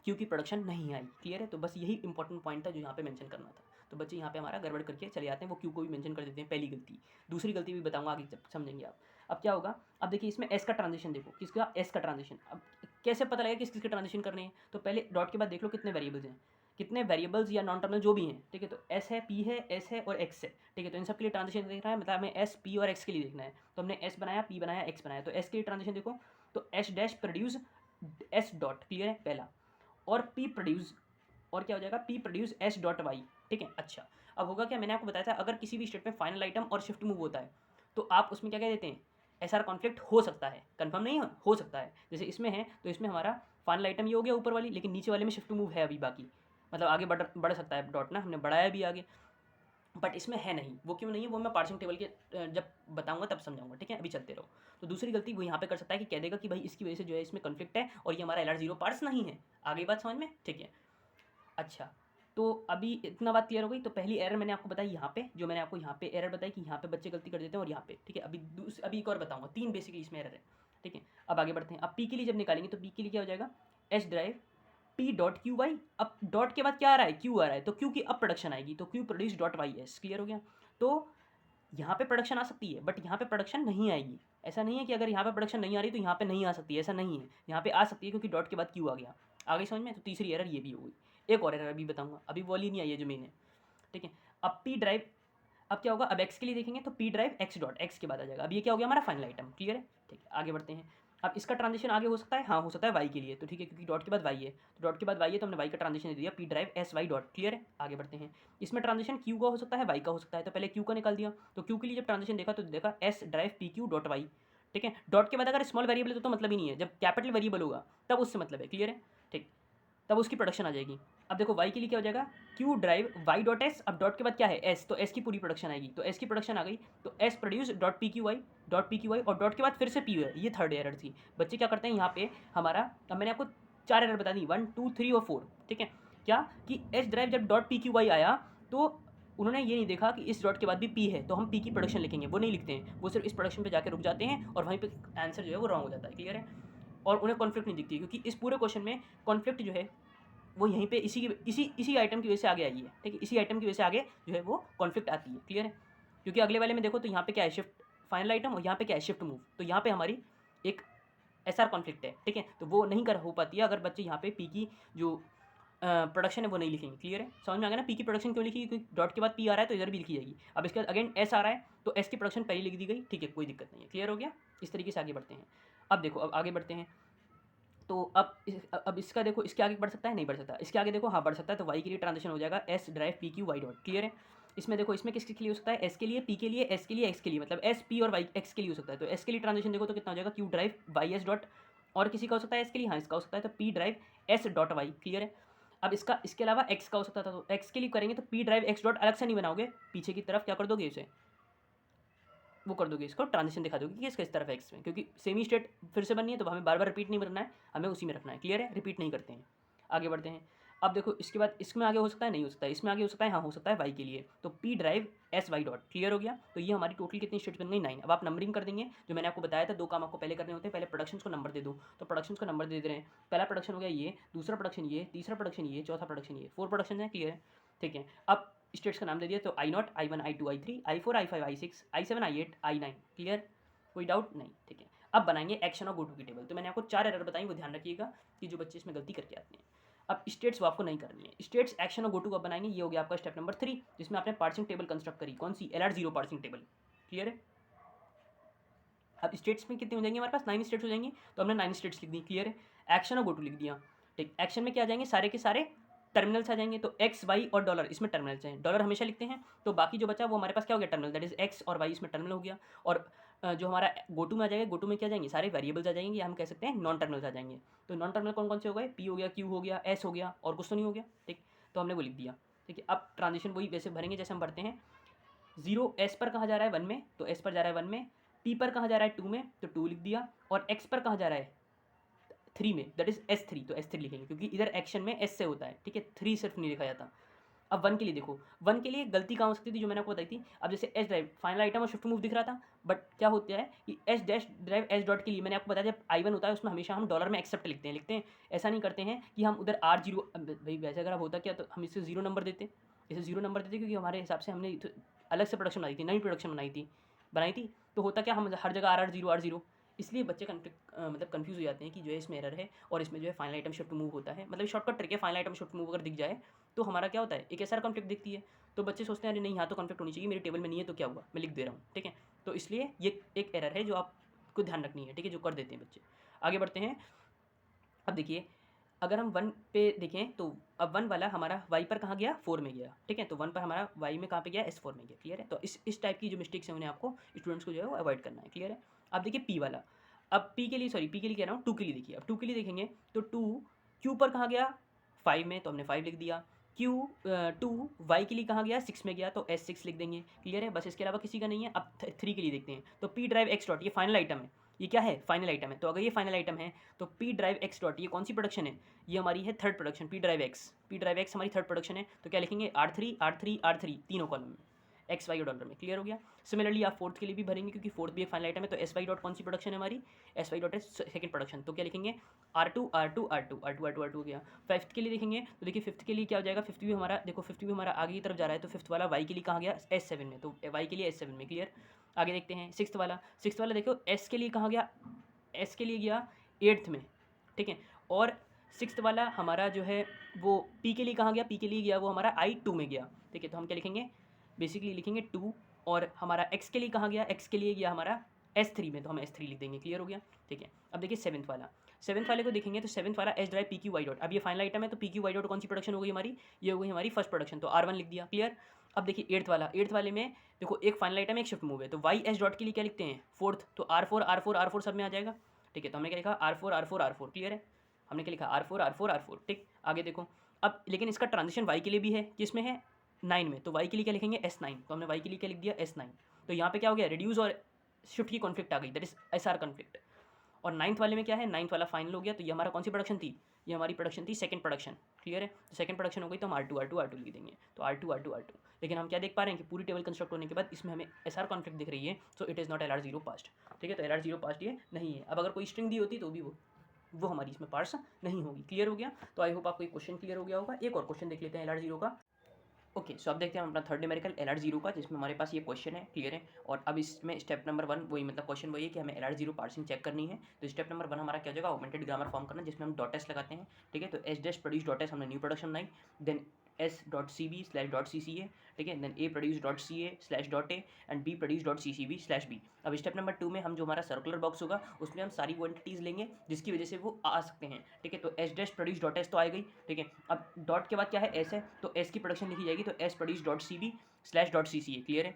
क्यू की प्रोडक्शन नहीं आई, क्लियर है। तो बस यही इंपॉर्टेंट पॉइंट था जो यहाँ पे मेंशन करना था। तो बच्चे यहाँ पे हमारा गड़बड़ करके चले जाते हैं, वो क्यू को भी मेंशन कर देते हैं, पहली गलती। दूसरी गलती भी बताऊंगा आगे जब समझेंगे आप। अब क्या होगा, अब देखिए इसमें एस का ट्रांजिशन देखो, किसका एस का ट्रांजिशन, अब कैसे पता लगेगा किस किसके ट्रांजिशन करने हैं, तो पहले डॉट के बाद देख लो कितने वेरिएबल्स हैं, कितने वेरिएबल्स या नॉन टर्मिनल जो भी हैं, ठीक है। तो एस है, पी है, एस है और एक्स है, ठीक है। तो इन सब के लिए ट्रांजिशन देखना है, मतलब हमें एस पी और एक्स के लिए देखना है। तो हमने एस बनाया, पी बनाया, एक्स बनाया, तो एस के लिए ट्रांजिशन देखो, तो S dash produce S dot, clear है पहला, और पी प्रोड्यूस, और क्या हो जाएगा P produce S dot Y, ठीक है। अच्छा अब होगा क्या, मैंने आपको बताया था अगर किसी भी स्टेट में फाइनल आइटम और शिफ्ट मूव होता है तो आप उसमें क्या कह देते हैं, एसआर कॉन्फ्लिक्ट हो सकता है, कंफर्म नहीं हो सकता है। जैसे इसमें है तो इसमें हमारा फाइनल आइटम ये हो गया ऊपर वाली, लेकिन नीचे वाले में शिफ्ट मूव है अभी बाकी, मतलब आगे बढ़ सकता है डॉट ना, हमने बढ़ाया भी आगे, बट इसमें है नहीं। वो क्यों नहीं है वो मैं पार्सिंग टेबल के जब बताऊंगा तब समझाऊंगा, ठीक है। अभी चलते रहो। तो दूसरी गलती वो यहाँ पे कर सकता है कि कह देगा कि भाई इसकी वजह से जो है इसमें कॉन्फ्लिक्ट है और ये हमारा LR0 पार्ट्स नहीं है। आगे बात समझ में, ठीक है। अच्छा तो अभी इतना बात क्लियर हो गई। तो पहली एरर मैंने आपको बताई यहाँ पे, जो मैंने आपको यहाँ पे एरर बताई कि यहाँ पे बच्चे गलती कर देते हैं और यहाँ पे, ठीक है। अभी एक और बताऊंगा, 3 बेसिकली इसमें एरर है, ठीक है। अब आगे बढ़ते हैं। अब पी के लिए जब निकालेंगे तो पी के लिए क्या हो जाएगा, S derive P dot Q Y, अब डॉट के बाद क्या आ रहा है, क्यू आ रहा है, तो क्यू की अब प्रोडक्शन आएगी, तो Q produce dot Y S, clear हो गया। तो यहाँ पे प्रोडक्शन आ सकती है बट यहाँ पे प्रोडक्शन नहीं आएगी। ऐसा नहीं है कि अगर यहाँ पे प्रोडक्शन नहीं आ रही तो यहाँ पे नहीं आ सकती है, ऐसा नहीं है, यहाँ पे आ सकती है क्योंकि डॉट के बाद क्यू आ गया। आगे समझ में। तो तीसरी एरर ये भी हो गई। एक और एरर अभी बताऊंगा, अभी वो वाली नहीं आई है जो मेन है, ठीक है। अब पी ड्राइव, अब क्या होगा, अब एक्स के लिए देखेंगे तो P drive x dot x के बाद आ जाएगा। अब ये क्या हो गया हमारा फाइनल आइटम, क्लियर है, ठीक है। आगे बढ़ते हैं। अब इसका ट्रांजिशन आगे हो सकता है, हाँ हो सकता है वाई के लिए, तो ठीक है क्योंकि डॉट के बाद वाई है, तो डॉट के बाद वाई है तो हमने वाई का ट्रांजिशन दे दिया P derive S Y dot, clear है। आगे बढ़ते हैं। इसमें ट्रांजिशन क्यू का हो सकता है, वाई का हो सकता है, तो पहले क्यू का निकाल दिया। तो क्यू के लिए जब ट्रांजिशन देखा तो देखा S derive P Q dot Y, ठीक है। डॉट के बाद अगर स्मॉल वेरिएबल है तो मतलब ही नहीं है, जब कैपिटल वेरिएबल होगा तब उससे मतलब है, क्लियर है, ठीक, तब उसकी प्रोडक्शन आ जाएगी। अब देखो वाई के लिए क्या हो जाएगा, Q derive Y dot S, अब डॉट के बाद क्या है एस, तो एस की पूरी प्रोडक्शन आएगी, तो एस की प्रोडक्शन आ गई, तो S produce dot P Q Y, dot P Q Y, और डॉट के बाद फिर से पी है, ये थर्ड एरर थी। बच्चे क्या करते हैं यहाँ पे हमारा, अब मैंने आपको 4 एरर बता दी, 1 2 3 और 4, ठीक है। क्या कि एच ड्राइव जब डॉट पी क्यू वाई आया तो उन्होंने ये नहीं देखा कि इस डॉट के बाद भी पी है तो हम पी की प्रोडक्शन लिखेंगे, वो नहीं लिखते हैं, वो सिर्फ इस प्रोडक्शन पे जाके रुक जाते हैं और वहीं पे आंसर जो है वो रॉन्ग हो जाता है, क्लियर है। और उन्हें कॉन्फ्लिक्ट नहीं दिखती, क्योंकि इस पूरे क्वेश्चन में कॉन्फ्लिक्ट जो है वो यहीं पे इसी आइटम की वजह से आगे आई है, ठीक है। इसी आइटम की वजह से आगे जो है वो कॉन्फ्लिक्ट आती है, क्लियर है। क्योंकि अगले वाले में देखो तो यहाँ पे क्या है, शिफ्ट फाइनल आइटम, और यहाँ पे क्या है, शिफ्ट मूव, तो यहाँ पे हमारी एक एसआर कॉन्फ्लिक्ट है, ठीक है। तो वो नहीं कर हो पाती है अगर बच्चे यहाँ पे पी की जो प्रोडक्शन है वो नहीं लिखेंगे, क्लियर है। समझ में आ गया ना, पी की प्रोडक्शन क्यों लिखी, क्योंकि डॉट के बाद पी आ रहा है तो इधर भी लिखी जाएगी। अब इसके बाद अगेन एस आ रहा है तो एस की प्रोडक्शन पहले लिख दी गई, ठीक है, कोई दिक्कत नहीं है, क्लियर हो गया। इस तरीके से आगे बढ़ते हैं। अब देखो, अब आगे बढ़ते हैं तो अब इसका देखो, इसके आगे बढ़ सकता है, नहीं बढ़ सकता। इसके आगे देखो, हाँ बढ़ सकता है, तो वाई के लिए ट्रांजिशन हो जाएगा S derive P Q Y dot, clear है। इसमें देखो, इसमें किसके लिए हो सकता है, एस के लिए, पी के लिए, एस के लिए, एक्स के लिए, मतलब एस पी और वाई एक्स के लिए हो सकता है। तो एस के लिए ट्रांजिशन देखो तो कितना हो जाएगा, Q derive Y S dot, और किसी का हो सकता है एस के लिए, हाँ इसका हो सकता है, तो P derive S dot Y, clear है। अब इसका इसके अलावा एक्स का हो सकता था, तो एक्स के लिए करेंगे तो पी ड्राइव एक्स डॉट अलग से नहीं बनाओगे, पीछे की तरफ क्या कर दोगे इसे, वो कर दोगे, इसको ट्रांजिशन दिखा दोगे कि इसका इस तरफ एक्स में, क्योंकि सेमी स्टेट फिर से बननी है तो हमें बार बार रिपीट नहीं करना है, हमें उसी में रखना है, क्लियर है, रिपीट नहीं करते हैं। आगे बढ़ते हैं। अब देखो, इसके बाद इसमें आगे हो सकता है, नहीं हो सकता है, इसमें आगे हो सकता है, हाँ हो सकता है वाई के लिए, तो P derive S Y dot, clear हो गया। तो ये हमारी टोटल कितनी स्टेट बन गई, 9। अब आप नंबरिंग कर देंगे, जो मैंने आपको बताया था 2 काम आपको पहले करने होते हैं, पहले प्रोडक्शन को नंबर दे दो, तो प्रोडक्शन को नंबर दे रहे हैं। पहला प्रोडक्शन हो गया ये, दूसरा प्रोडक्शन ये, तीसरा प्रोडक्शन ये, चौथा प्रोडक्शन ये, 4 प्रोडक्शन है, क्लियर है, ठीक है। अब स्टेट्स का नाम दे दिया, तो I naught, I 1, I 2, I 3, I 4, I 5, I 6, I 7, I 8, I 9, clear, कोई डाउट नहीं, ठीक है। अब बनाएंगे एक्शन और गो टू की टेबल। तो मैंने आपको 4 एरर बताई, वो ध्यान रखिएगा कि जो बच्चे इसमें गलती करके आते हैं। अब स्टेट्स वो आपको नहीं करनी है, स्टेट्स एक्शन और गो टू कब बनाएंगे, ये हो गया आपका स्टेप नंबर 3, जिसमें आपने पार्सिंग टेबल कंस्ट्रक्ट करी, कौन सी, LR0 पार्सिंग टेबल, क्लियर है। अब स्टेट्स में कितने हो जाएंगे, हमारे पास 9 स्टेट्स हो जाएंगे, तो हमने 9 स्टेट्स लिख दी, क्लियर है। एक्शन और गो टू लिख दिया, ठीक। एक्शन में क्या आ जाएंगे, सारे के सारे टर्मिनल्स आ जाएंगे, तो एक्स वाई और डॉलर इसमें टर्मिनल्स हैं, डॉलर हमेशा लिखते हैं, तो बाकी जो बचा वो हमारे पास क्या हो गया, टर्मिनल, दैट इज एक्स और वाई इसमें टर्मिनल हो गया। और जो हमारा गोटू में आ जाएगा, गोटू में क्या जाएंगे, सारे वेरिएबल्स आ जाएंगे, या हम कह सकते हैं नॉन टर्मिनल्स आ जाएंगे। तो नॉन टर्मिनल कौन कौन से हो गए, पी हो गया, क्यू हो गया, एस हो गया, और कुछ तो नहीं हो गया, ठीक। तो हमने वो लिख दिया, ठीक है। अब ट्रांजिशन वही वैसे भरेंगे जैसे हम भरते हैं। 0 एस पर कहाँ जा रहा है, 1 में, तो एस पर जा रहा है 1 में, पी पर कहाँ जा रहा है 2 में, तो 2 लिख दिया, और एक्स पर कहाँ जा रहा है 3 में, दैट इज S3, तो S3 लिखेंगे, क्योंकि इधर एक्शन में एस से होता है, ठीक है, 3 सिर्फ नहीं लिखा जाता। अब 1 के लिए देखो, 1 के लिए गलती कहाँ हो सकती थी, जो मैंने आपको बताई थी। अब जैसे एस ड्राइव फाइनल आइटम और शिफ्ट मूव दिख रहा था, बट क्या होता है कि S dash drive S dot के लिए मैंने आपको बताया, जब I1 होता है उसमें हमेशा हम डॉलर में एक्सेप्ट लिखते हैं, ऐसा नहीं करते हैं कि हम उधर R0, भाई वैसे अगर अब होता क्या, तो हम इसे 0 नंबर देते, इसे 0 नंबर देते, क्योंकि हमारे हिसाब से हमने अलग से प्रोडक्शन बनाई थी, नई प्रोडक्शन बनाई थी, तो होता क्या, हम हर जगह R0, इसलिए बच्चे मतलब कंफ्यूज हो जाते हैं कि जो है इसमें एरर है, और इसमें जो है फाइनल आइटम शिफ्ट मूव होता है, मतलब शॉर्टकट ट्रिक है, फाइनल आइटम शिफ्ट मूव अगर दिख जाए तो हमारा क्या होता है, एक ऐसा कॉन्फ्लिक्ट दिखती है, तो बच्चे सोचते हैं अरे नहीं यहाँ तो कॉन्फ्लिक्ट होनी चाहिए, मेरी टेबल में नहीं है तो क्या हुआ, मैं लिख दे रहा हूँ, ठीक है। तो इसलिए ये एक एरर है जो आपको ध्यान रखनी है, ठीक है, जो कर देते हैं बच्चे। आगे बढ़ते हैं। अब देखिए, अगर हम 1 पे देखें तो अब 1 वाला हमारा y पर कहाँ गया, 4 में गया, ठीक है, तो 1 पर हमारा y में कहाँ पे गया, S4 में गया, क्लियर है। तो इस टाइप की जो मिस्टेक्स हैं उन्हें आपको स्टूडेंट्स को जो है वो अवॉइड करना है, क्लियर है। अब देखिए p वाला, अब p के लिए, सॉरी p के लिए कह रहा हूँ, 2 के लिए देखिए, अब 2 के लिए देखेंगे तो 2 q पर कहाँ गया, 5 में, तो हमने 5 लिख दिया। q 2 y के लिए कहाँ गया, 6 में गया, तो S6 लिख देंगे, क्लियर है, बस इसके अलावा किसी का नहीं है। अब 3 के लिए देखते हैं, तो p ड्राइव x डॉट, ये फाइनल आइटम है, ये क्या है, फाइनल आइटम है, तो अगर ये फाइनल आइटम है तो पी ड्राइव एक्स डॉट, ये कौन सी प्रोडक्शन है, ये हमारी है third production, P drive x हमारी थर्ड प्रोडक्शन है, तो क्या लिखेंगे, R3 तीनों कॉलम में, एक्स वाई और डॉलर में, क्लियर हो गया। सिमिलरली आप फोर्थ के लिए भी भरेंगे, क्योंकि फोर्थ भी एक फाइनल आइटम है, तो एस वाई डॉट कौन सी प्रोडक्शन है हमारी, एस वाई डॉट है सेकंड प्रोडक्शन, तो क्या लिखेंगे, R2 हो गया। फिफ्थ के लिए देखेंगे तो देखिए, फिफ्थ के लिए क्या हो जाएगा, फिफ्थ भी हमारा देखो, फिफ्थ भी हमारा आगे की तरफ जा रहा है, तो फिफ्थ वाला वाई के लिए कहाँ गया, S7 में, तो वाई के लिए S7 में, क्लियर। आगे देखते हैं सिक्स्थ वाला देखो, एस के लिए कहाँ गया, एस के लिए गया 8th में, ठीक है, और सिक्स्थ वाला हमारा जो है वो पी के लिए कहाँ गया, पी के लिए गया वो हमारा I2 में गया, ठीक है, तो हम क्या लिखेंगे, बेसिकली लिखेंगे 2, और हमारा एक्स के लिए कहाँ गया, एक्स के लिए गया हमारा S3 में, तो हम S3 लिख देंगे, क्लियर हो गया, ठीक है। अब देखिए सेवन्थ वाले को देखेंगे, तो सेवन्थ वाला S derive P Q Y dot, अब ये फाइनल आइटम है, तो पी क्यू वाई डॉट कौन सी प्रोडक्शन हो गई हमारी, ये हो गई हमारी फर्स्ट प्रोडक्शन, तो R1 लिख दिया, क्लियर। अब देखिए एट्थ वाले में देखो, एक फाइनल आइटम है, एक शिफ्ट मूव है, तो वाई एस डॉट के लिए क्या लिखते हैं, फोर्थ, तो R4 सब में आ जाएगा, ठीक है। तो हमने क्या लिखा, R4, क्लियर है, हमने क्या लिखा, R4, ठीक। आगे देखो, अब लेकिन इसका ट्रांजिशन वाई के लिए भी है, किसमें है, 9 में, तो वाई के लिए क्या लिखेंगे, S9, तो हमने वाई के लिए क्या लिख दिया, S9। तो यहाँ पे क्या हो गया, रिड्यूस और शिफ्ट की कॉन्फ्लिक्ट आ गई, दैट इज SR कॉन्फ्लिक्ट। और 9th वाले में क्या है, 9th वाला फाइनल हो गया, तो ये हमारा कौन सी प्रोडक्शन थी, ये हमारी प्रोडक्शन थी सेकंड प्रोडक्शन, क्लियर है। तो सेकंड प्रोडक्शन हो गई तो हम R2 लिख देंगे, तो R2 लेकिन हम क्या देख पा रहे हैं कि पूरी टेबल कंस्ट्रक्ट होने के बाद इसमें हमें SR कॉन्फ्लिक्ट दिख रही है, so it is not LR0 past, ठीक है। तो LR0 पास्ट ये नहीं है। अब अगर कोई स्ट्रिंग दी होती तो भी वो हमारी इसमें पार्स नहीं होगी। क्लियर हो गया। तो आई होप आपको एक क्वेश्चन क्लियर हो गया होगा। एक और क्वेश्चन देख लेते हैं LR0 का। ओके सो अब देखते हैं हम अपना थर्ड न्यूमेरिकल LR0 का, जिसमें हमारे पास ये क्वेश्चन है, क्लियर है। और अब इसमें स्टेप नंबर 1 वही, मतलब क्वेश्चन वही है कि हमें LR0 पार्सिंग चेक करनी है। तो स्टेप नंबर 1 हमारा क्या हो जाएगा, ऑगमेंटेड ग्रामर फॉर्म करना, जिसमें हम डॉट एस लगाते हैं, ठीक है। तो S dash produce dot S हमने न्यू प्रोडक्शन बनाई, देन s.cb/.cca, ठीक है, then a produce.ca/.a and b produce.ccb/b। अब स्टेप नंबर 2 में हम जो हमारा सर्कुलर बॉक्स होगा उसमें हम सारी क्वांटिटीज़ लेंगे जिसकी वजह से वो आ सकते हैं, ठीक है। तो S dash produce dot S तो आ गई, ठीक है। अब डॉट के बाद क्या है, एस है, तो एस की प्रोडक्शन लिखी जाएगी, तो S produce dot C B slash dot C C A, clear है।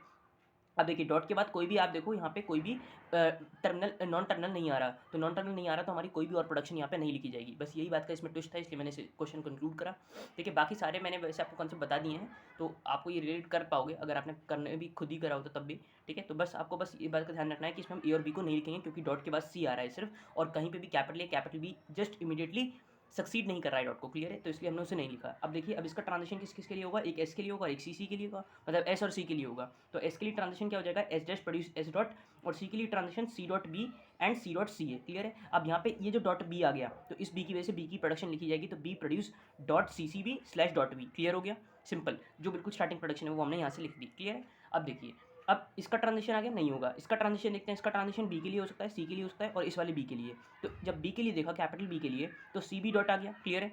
अब देखिए डॉट के बाद कोई भी आप देखो यहाँ पे कोई भी टर्मिनल नॉन टर्मिनल नहीं आ रहा, तो नॉन टर्मिनल नहीं आ रहा तो हमारी कोई भी और प्रोडक्शन यहाँ पे नहीं लिखी जाएगी। बस यही बात का इसमें ट्विस्ट था, इसलिए मैंने इसे क्वेश्चन कंक्लूड करा, ठीक है। बाकी सारे मैंने वैसे आपको कॉन्सेप्ट बता दिए हैं, तो आपको ये रिलेट कर पाओगे अगर आपने करने भी खुद ही करा होता तब भी, ठीक है। तो बस आपको बस ये बात का ध्यान रखना है कि इसमें हम ए और बी को नहीं लिखेंगे, क्योंकि डॉट के बाद सी आ रहा है सिर्फ, और कहीं पर भी capital be just immediately succeed नहीं कर रहा है डॉट को, क्लियर है। तो इसलिए हमने उसे नहीं लिखा। अब देखिए अब इसका ट्रांजिशन किसके लिए होगा, एक एस के लिए होगा और एक सी के लिए होगा, मतलब एस और सी के लिए होगा। तो एस के लिए ट्रांजिशन क्या हो जाएगा, S dash produce S dot, और सी के लिए transition C dot B and C dot C A, clear है। अब यहाँ पे ये जो डॉट बी आ गया तो इस बी की वजह से बी की प्रोडक्शन लिखी जाएगी, तो B produce dot C C B slash dot B, clear हो गया। सिंपल, जो बिल्कुल स्टार्टिंग प्रोडक्शन है वो हमने यहाँ से लिख दी, क्लियर है। अब देखिए अब इसका ट्रांजिशन आ गया, नहीं होगा। इसका ट्रांजिशन देखते हैं, इसका ट्रांजिशन बी के लिए हो सकता है, सी के लिए हो सकता है, और इस वाले बी के लिए। तो जब बी के लिए देखा, कैपिटल बी के लिए, तो सी बी डॉट आ गया, क्लियर है।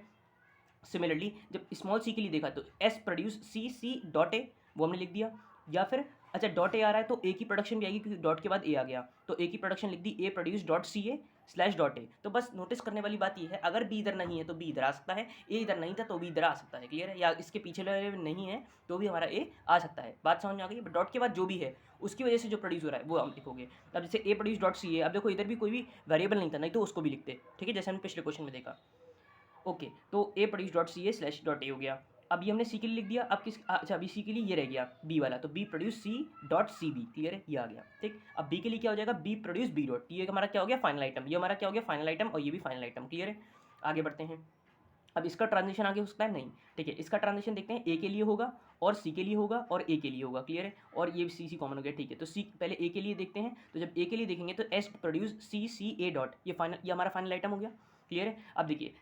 सिमिलरली जब स्मॉल सी के लिए देखा तो S produce C dot A, वो हमने लिख दिया। या फिर अच्छा डॉट ए आ रहा है तो ए की प्रोडक्शन भी आएगी, क्योंकि डॉट के बाद ए आ गया, तो ए की प्रोडक्शन लिख दी, A produce dot C A slash dot A. तो बस नोटिस करने वाली बात ये है, अगर बी इधर नहीं है तो बी इधर आ सकता है, ए इधर नहीं था तो बी इधर आ सकता है, क्लियर है। या इसके पीछे वाले नहीं है तो भी हमारा ए आ सकता है। बात समझ में आ गई। डॉट के बाद जो भी है उसकी वजह से जो प्रोड्यूस हो रहा है वो हम लिखोगे। अब जैसे ए प्रोड्यूस डॉट सी ए, अब देखो इधर भी कोई भी वेरिएबल नहीं था, नहीं तो उसको भी लिखते, ठीक है, जैसे हमने पिछले क्वेश्चन में देखा। ओके तो A produce dot C A slash dot A हो गया। अब ये हमने सी के लिए लिख दिया। अब किस अच्छा अभी सी के लिए ये रह गया बी वाला, तो B produce C dot C B, clear है, ये आ गया, ठीक। अब बी के लिए क्या हो जाएगा, बी प्रोड्यूस बी डॉट, ये हमारा क्या हो गया, फाइनल आइटम। ये हमारा क्या हो गया, फाइनल आइटम, और ये भी फाइनल आइटम, क्लियर है। आगे बढ़ते हैं। अब इसका ट्रांजिशन आगे हो सकता है नहीं, ठीक है। इसका ट्रांजिशन देखते हैं, ए के लिए होगा और सी के लिए होगा और ए के लिए होगा, क्लियर है। और ये सी कॉमन हो गया, ठीक है। तो सी पहले ए के लिए देखते हैं, तो जब ए के लिए देखेंगे तो S produce C A dot, ये हमारा फाइनल आइटम हो गया, क्लियर है। अब देखिए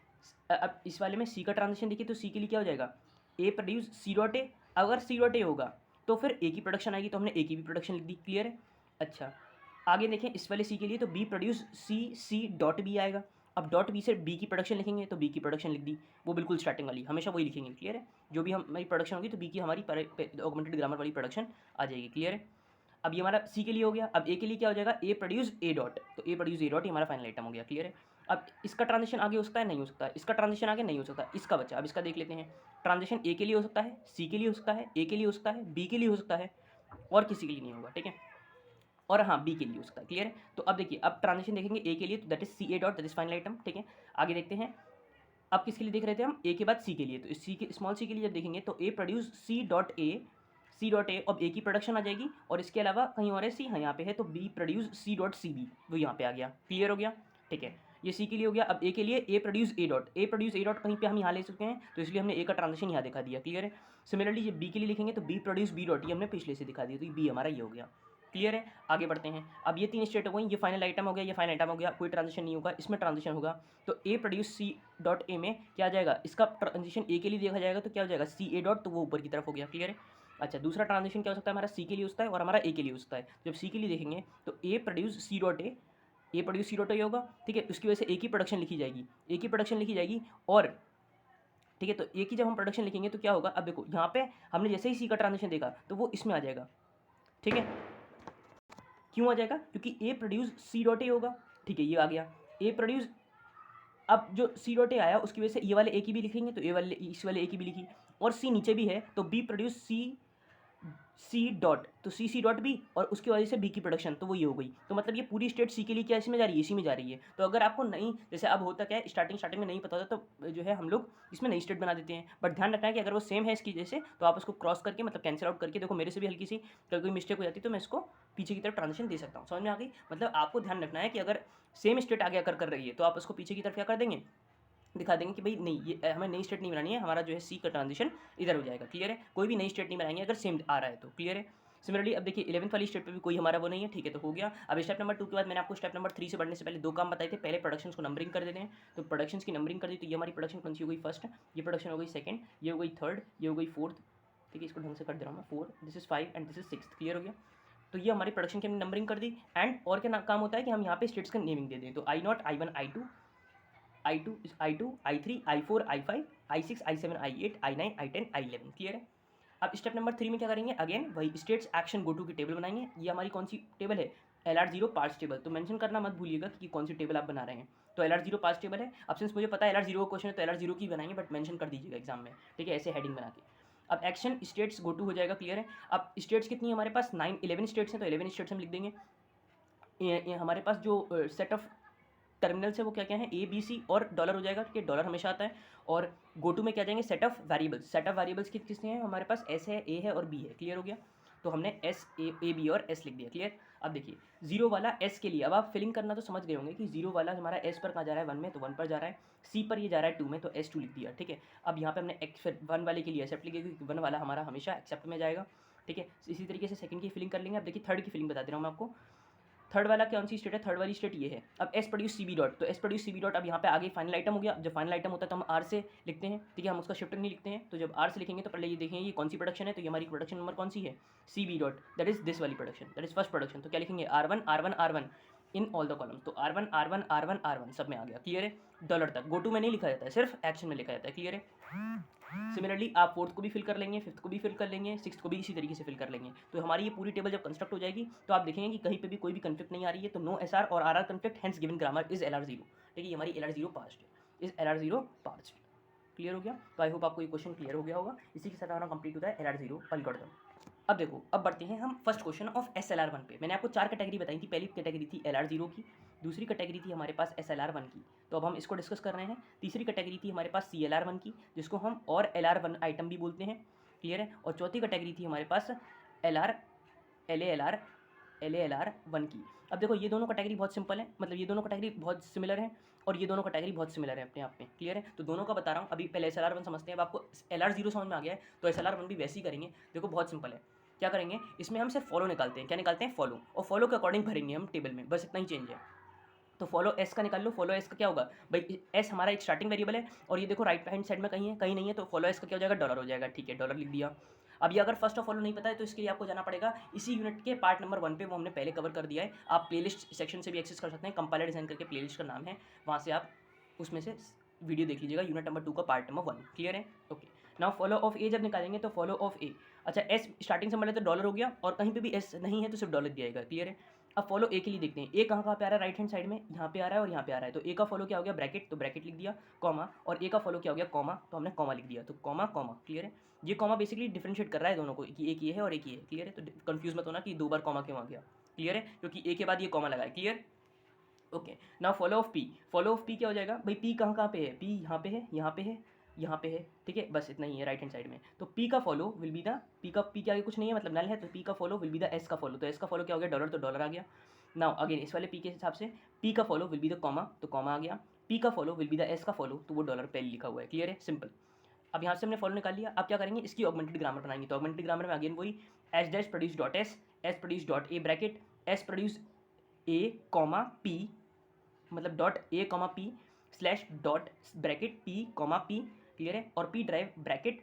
अब इस वाले में सी का ट्रांजिशन देखिए, तो सी के लिए क्या हो जाएगा, ए प्रोड्यूस सी डॉट ए। अगर सी डॉट ए होगा तो फिर ए की प्रोडक्शन आएगी, तो हमने ए की भी प्रोडक्शन लिख दी, क्लियर है। अच्छा आगे देखें इस वाले सी के लिए, तो B produce C dot B आएगा। अब डॉट बी से बी की प्रोडक्शन लिखेंगे, तो बी की प्रोडक्शन लिख दी, वो बिल्कुल स्टार्टिंग वाली, हमेशा वही लिखेंगे, क्लियर है। जो भी हमारी प्रोडक्शन होगी तो बी की हमारी ऑगमेंटेड ग्रामर वाली प्रोडक्शन आ जाएगी, क्लियर है। अब ये हमारा सी के लिए हो गया। अब ए के लिए क्या हो जाएगा, ए प्रोड्यूस ए डॉट, तो ए प्रोड्यूस ए डॉट ये हमारा फाइनल आइटम हो गया, क्लियर है। अब इसका ट्रांजिशन आगे हो सकता है, नहीं हो सकता, इसका ट्रांजिशन आगे नहीं हो सकता, इसका बच्चा। अब इसका देख लेते हैं, ट्रांजिशन ए के लिए हो सकता है, सी के लिए हो सकता है, ए के लिए हो सकता है, बी के लिए हो सकता है, और किसी के लिए नहीं होगा, ठीक है। और हाँ बी के लिए हो सकता है, क्लियर है। तो अब देखिए अब ट्रांजिशन देखेंगे ए के लिए, तो that is C A dot, that is final item, ठीक है। आगे देखते हैं, अब किसके लिए देख रहे थे हम, ए के बाद सी के लिए, तो इस सी के स्मॉल सी के लिए जब देखेंगे तो ए प्रोड्यूस सी डॉट ए, अब ए की प्रोडक्शन आ जाएगी, और इसके अलावा कहीं और है सी, हाँ यहाँ पे है, तो B produce C dot C B, वो यहाँ पे आ गया, क्लियर हो गया, ठीक है। ये सी के लिए हो गया। अब ए के लिए ए प्रोड्यूस ए डॉट कहीं पे हम यहाँ ले सकते हैं, तो इसलिए हमने ए का ट्रांजिशन यहाँ दिखा दिया, क्लियर है। सिमिलरली जब बी के लिए लिखेंगे तो बी प्रोड्यूस बी डॉट, ये हमने पिछले से दिखा दिया, तो ये बी हमारा ये हो गया, क्लियर है। आगे बढ़ते हैं। अब ये तीन स्टेट हो गई, ये फाइनल आइटम हो गया, ये फाइनल आइटम हो गया, कोई ट्रांजिशन नहीं होगा, इसमें ट्रांजिशन होगा। तो ए प्रोड्यूस सी डॉट ए में क्या आ जाएगा, इसका ट्रांजिशन ए के लिए देखा जाएगा तो क्या हो जाएगा, सी ए डॉट, तो वो ऊपर की तरफ हो गया, क्लियर है। अच्छा दूसरा ट्रांजिशन क्या हो सकता है, हमारा सी के लिए हो सकता है और हमारा ए के लिए हो सकता है। जब सी के लिए देखेंगे तो A produce C dot A produce C dot A होगा, ठीक है। उसकी वजह से ए की प्रोडक्शन लिखी जाएगी, ए की प्रोडक्शन लिखी जाएगी, और ठीक है। तो ए की जब हम प्रोडक्शन लिखेंगे तो क्या होगा, अब देखो यहाँ पे हमने जैसे ही सी का ट्रांजिशन देखा तो वो इसमें आ जाएगा, ठीक है। क्यों आ जाएगा, क्योंकि ए प्रोड्यूस सी डॉट ए होगा, ठीक है, ये आ गया ए प्रोड्यूस। अब जो सी डॉट ए आया उसकी वजह से ये वाले ए की भी लिखेंगे, तो ए वाले इस वाले ए की भी लिखी, और सी नीचे भी है तो बी प्रोड्यूस सी डॉट, तो सी डॉट बी, और उसकी वजह से बी की प्रोडक्शन, तो वो ये हो गई। तो मतलब ये पूरी स्टेट सी के लिए क्या इसमें जा रही है, इसी में जा रही है। तो अगर आपको नहीं, जैसे अब होता क्या है, स्टार्टिंग में नहीं पता होता तो जो है हम लोग इसमें नई स्टेट बना देते हैं, बट ध्यान रखना है कि अगर वो सेम है इसकी जैसे, तो आप उसको क्रॉस करके मतलब कैंसिल आउट करके, देखो मेरे से भी हल्की सी कोई मिस्टेक हो जाती है तो मैं इसको पीछे की तरफ ट्रांजिशन दे सकता हूँ, समझ में आ गई। मतलब आपको ध्यान रखना है कि अगर सेम स्टेट आगे कर रही है तो आप उसको पीछे की तरफ क्या कर देंगे, दिखा देंगे कि भाई नहीं, ये हमें नई स्टेट नहीं बनानी है, हमारा जो है सी का ट्रांजिशन इधर हो जाएगा। क्लियर है, कोई भी नई स्टेट नहीं बनाएंगे अगर सेम आ रहा है तो। क्लियर है। सिमिलरली अब देखिए 11th वाली स्टेट पे भी कोई हमारा वो नहीं है, ठीक है, तो हो गया। अब स्टेप नंबर 2 के बाद मैंने आपको स्टेप नंबर 3 से बढ़ने से पहले 2 काम बताए थे। पहले प्रोडक्शंस को नंबरिंग कर देते हैं, तो प्रोडक्शंस की नंबरिंग कर दी, तो ये हमारी प्रोडक्शन कौन सी हो गई, फर्स्ट, ये प्रोडक्शन हो गई सेकंड, ये हो गई थर्ड, ये हो गई फोर्थ, ठीक है, इसको ढंग से कर दे रहा हूँ मैं, 4, this is 5 and this is 6। Clear हो गया। तो ये हमारी प्रोडक्शन की हमने नंबरिंग कर दी। एंड और क्या काम होता है कि हम यहाँ पे स्टेट्स का नेमिंग दे दें, तो I0, I1, I2, I2, I3, I4, I5, I6, I7, I8, I9, I10, I11। Clear है। अब स्टेप नंबर 3 में क्या करेंगे, अगेन वही स्टेट्स एक्शन गो टू की टेबल बनाएंगे। ये हमारी कौन सी टेबल है, LR0 पार्ट्स टेबल। तो मेंशन करना मत भूलिएगा कि कौन सी टेबल आप बना रहे हैं। तो LR0 पार्ट्स टेबल है। अब सिंस मुझे पता है LR0 का क्वेश्चन है तो LR0 की बनाएंगे, बट मेंशन कर दीजिएगा एग्जाम में, ठीक है, ऐसे हेडिंग बना के। अब एक्शन स्टेट्स गो टू हो जाएगा। क्लियर है। अब स्टेट्स कितनी है हमारे पास, 11 स्टेट्स हैं, तो 11 स्टेट्स हम लिख देंगे। ये हमारे पास जो सेट ऑफ टर्मिनल से वो क्या क्या है, ए बी सी और डॉलर हो जाएगा, ठीक है, डॉलर हमेशा आता है। और गो टू में क्या जाएंगे, set of variables. Set of variables कितने हैं हमारे पास, एस है, ए है और बी है। क्लियर हो गया। तो हमने एस ए बी और एस लिख दिया। क्लियर। अब देखिए जीरो वाला एस के लिए अब आप फिलिंग करना तो समझ गए होंगे कि जीरो वाला हमारा एस पर कहाँ जा रहा है, 1 में, तो 1 पर जा रहा है। सी पर ये जा रहा है 2 में, तो S2 लिख दिया। ठीक है। अब यहाँ पे हमने फिर 1 वाले के लिए एक्सेप्ट लिखे, क्योंकि 1 वाला हमारा हमेशा एक्सेप्ट में जाएगा। ठीक है। इसी तरीके से सेकंड की फिलिंग कर लेंगे। अब देखिए थर्ड की फिलिंग बता दे रहा हूँ मैं आपको। थर्ड वाला कौन सी स्टेट है, थर्ड वाली स्टेट ये है। अब S produce C B dot, तो S produce C B dot अब यहाँ पे आगे फाइनल आइटम हो गया। जब फाइनल आइटम होता है तो हम आर से लिखते हैं, ठीक है, हम उसका शिफ्ट नहीं लिखते हैं। तो जब आर से लिखेंगे तो पहले ये देखेंगे ये कौन सी प्रोडक्शन है, तो ये हमारी प्रोडक्शन नंबर कौन सी है, C B dot, that is this वाली production, that is first production. तो क्या लिखेंगे, R1 R1 R1 in all the columns. तो R1 R1 R1 R1 सब में आ गया। क्लियर है। डॉलर तक गो टू में नहीं लिखा जाता है, सिर्फ एक्शन में लिखा जाता है। क्लियर है। सिमिलरली आप फोर्थ को भी फिल कर लेंगे, फिफ्थ को भी फिल कर लेंगे, सिक्स को भी इसी तरीके से फिल कर लेंगे। तो हमारी ये पूरी टेबल जब कंस्ट्रक्ट हो जाएगी तो आप देखेंगे कि कहीं पे भी कोई भी कंफ्लिक्ट नहीं आ रही है। तो नो SR और RR conflict, hence given grammar is LR0। ठीक है, ये हमारी LR0 पास्ट है, इज LR0 पास्ट। क्लियर हो गया। तो आई होप आपको ये क्वेश्चन क्लियर हो गया होगा। इसी के साथ हमारा कंप्लीट होता है LR0 एल्गोरिथम। अब देखो, अब बढ़ते हैं हम फर्स्ट क्वेश्चन ऑफ SLR1 पे। मैंने आपको 4 कैटेगरी बताई थी। पहली कैटेगरी थी LR0 की, दूसरी कैटेगरी थी हमारे पास SLR1 की, तो अब हम इसको डिस्कस कर रहे हैं। तीसरी कैटेगरी थी हमारे पास CLR1 की, जिसको हम और LR1 आइटम भी बोलते हैं। क्लियर है। और चौथी कैटेगरी थी हमारे पास LALR1 की। अब देखो ये दोनों कैटेगरी बहुत सिंपल है, मतलब ये दोनों कैटेगरी बहुत सिमिलर है और ये दोनों कैटेगरी बहुत सिमिलर है अपने आप में। क्लियर है। तो दोनों का बता रहा हूँ। अभी पहले SLR1 समझते हैं। अब आपको LR0 समझ में आ गया है तो SLR1 भी वैसे ही करेंगे। देखो बहुत सिंपल है। क्या करेंगे, इसमें हम सिर्फ फॉलो निकालते हैं। क्या निकालते हैं, फॉलो, और फॉलो के अकॉर्डिंग भरेंगे हम टेबल में, बस इतना ही चेंज है। तो फॉलो एस का निकाल लो। फॉलो एस का क्या होगा भाई, एस हमारा एक स्टार्टिंग वेरिएबल है और ये देखो राइट हैंड साइड में कहीं है, कहीं नहीं है, तो फॉलो एस का क्या हो जाएगा, डॉलर हो जाएगा। ठीक है, डॉलर लिख दिया। अब ये अगर फर्स्ट ऑफ फॉलो नहीं पता है तो इसके लिए आपको जाना पड़ेगा इसी यूनिट के पार्ट नंबर 1 पे, वो हमने पहले कवर कर दिया है। आप प्लेलिस्ट सेक्शन से भी एक्सेस कर सकते हैं, कंपाइलर डिजाइन करके प्लेलिस्ट का नाम है, वहाँ से आप उसमें से वीडियो देख लीजिएगा, यूनिट नंबर 2 का पार्ट नंबर 1। क्लियर है। ओके। नाउ फॉलो ऑफ ए जब निकालेंगे तो फॉलो ऑफ ए, अच्छा एस स्टार्टिंग से मतलब तो डॉलर हो गया और कहीं पे भी एस नहीं है तो सिर्फ डॉलर दिया जाएगा। क्लियर है। अब फॉलो ए के लिए देखते हैं। ए कहाँ पे आ रहा है, राइट हैंड साइड में, यहाँ पे आ रहा है और यहाँ पे आ रहा है। तो ए का फॉलो क्या हो गया, ब्रैकेट, तो ब्रैकेट लिख दिया, कॉमा, और ए का फॉलो क्या हो गया, कॉमा, तो हमने कॉमा लिख दिया, तो कॉमा कॉमा। क्लियर है। ये कॉमा बेसिकली डिफरेंशिएट कर रहा है दोनों को, कि एक ये है और एक ये है। क्लियर है। तो कंफ्यूज मत होना कि 2 बार कॉमा क्यों आ गया। क्लियर है, क्योंकि ए के बाद ये कॉमा लगा है। Clear. Okay. Now follow of P. Follow of P क्या हो जाएगा भाई, पी कहाँ पे है, पी यहाँ पे है, यहाँ पे है, यहाँ पे है। ठीक है, बस इतना ही है राइट हैंड साइड में। तो पी का follow will be the, P के आगे कुछ नहीं है, मतलब नल है, तो पी का follow will be the S का फॉलो। तो एस का फॉलो क्या हो गया, डॉलर, तो डॉलर आ गया। नाउ अगेन इस वाले पी के हिसाब से पी का follow will be the comma, तो कॉमा आ गया। पी का follow will be the S का फॉलो, तो वो डॉलर पहले लिखा हुआ है। क्लियर है, सिंपल। अब यहाँ से हमने फॉलो निकाल लिया। अब क्या करेंगे, इसकी ऑगमेंटेड ग्रामर बनाएंगे। तो ऑगमेंटेड ग्रामर में अगेन वही S dash produce dot S produce dot A bracket, S produce A comma P, मतलब dot A comma P slash dot bracket P comma P. Clear है। और P drive bracket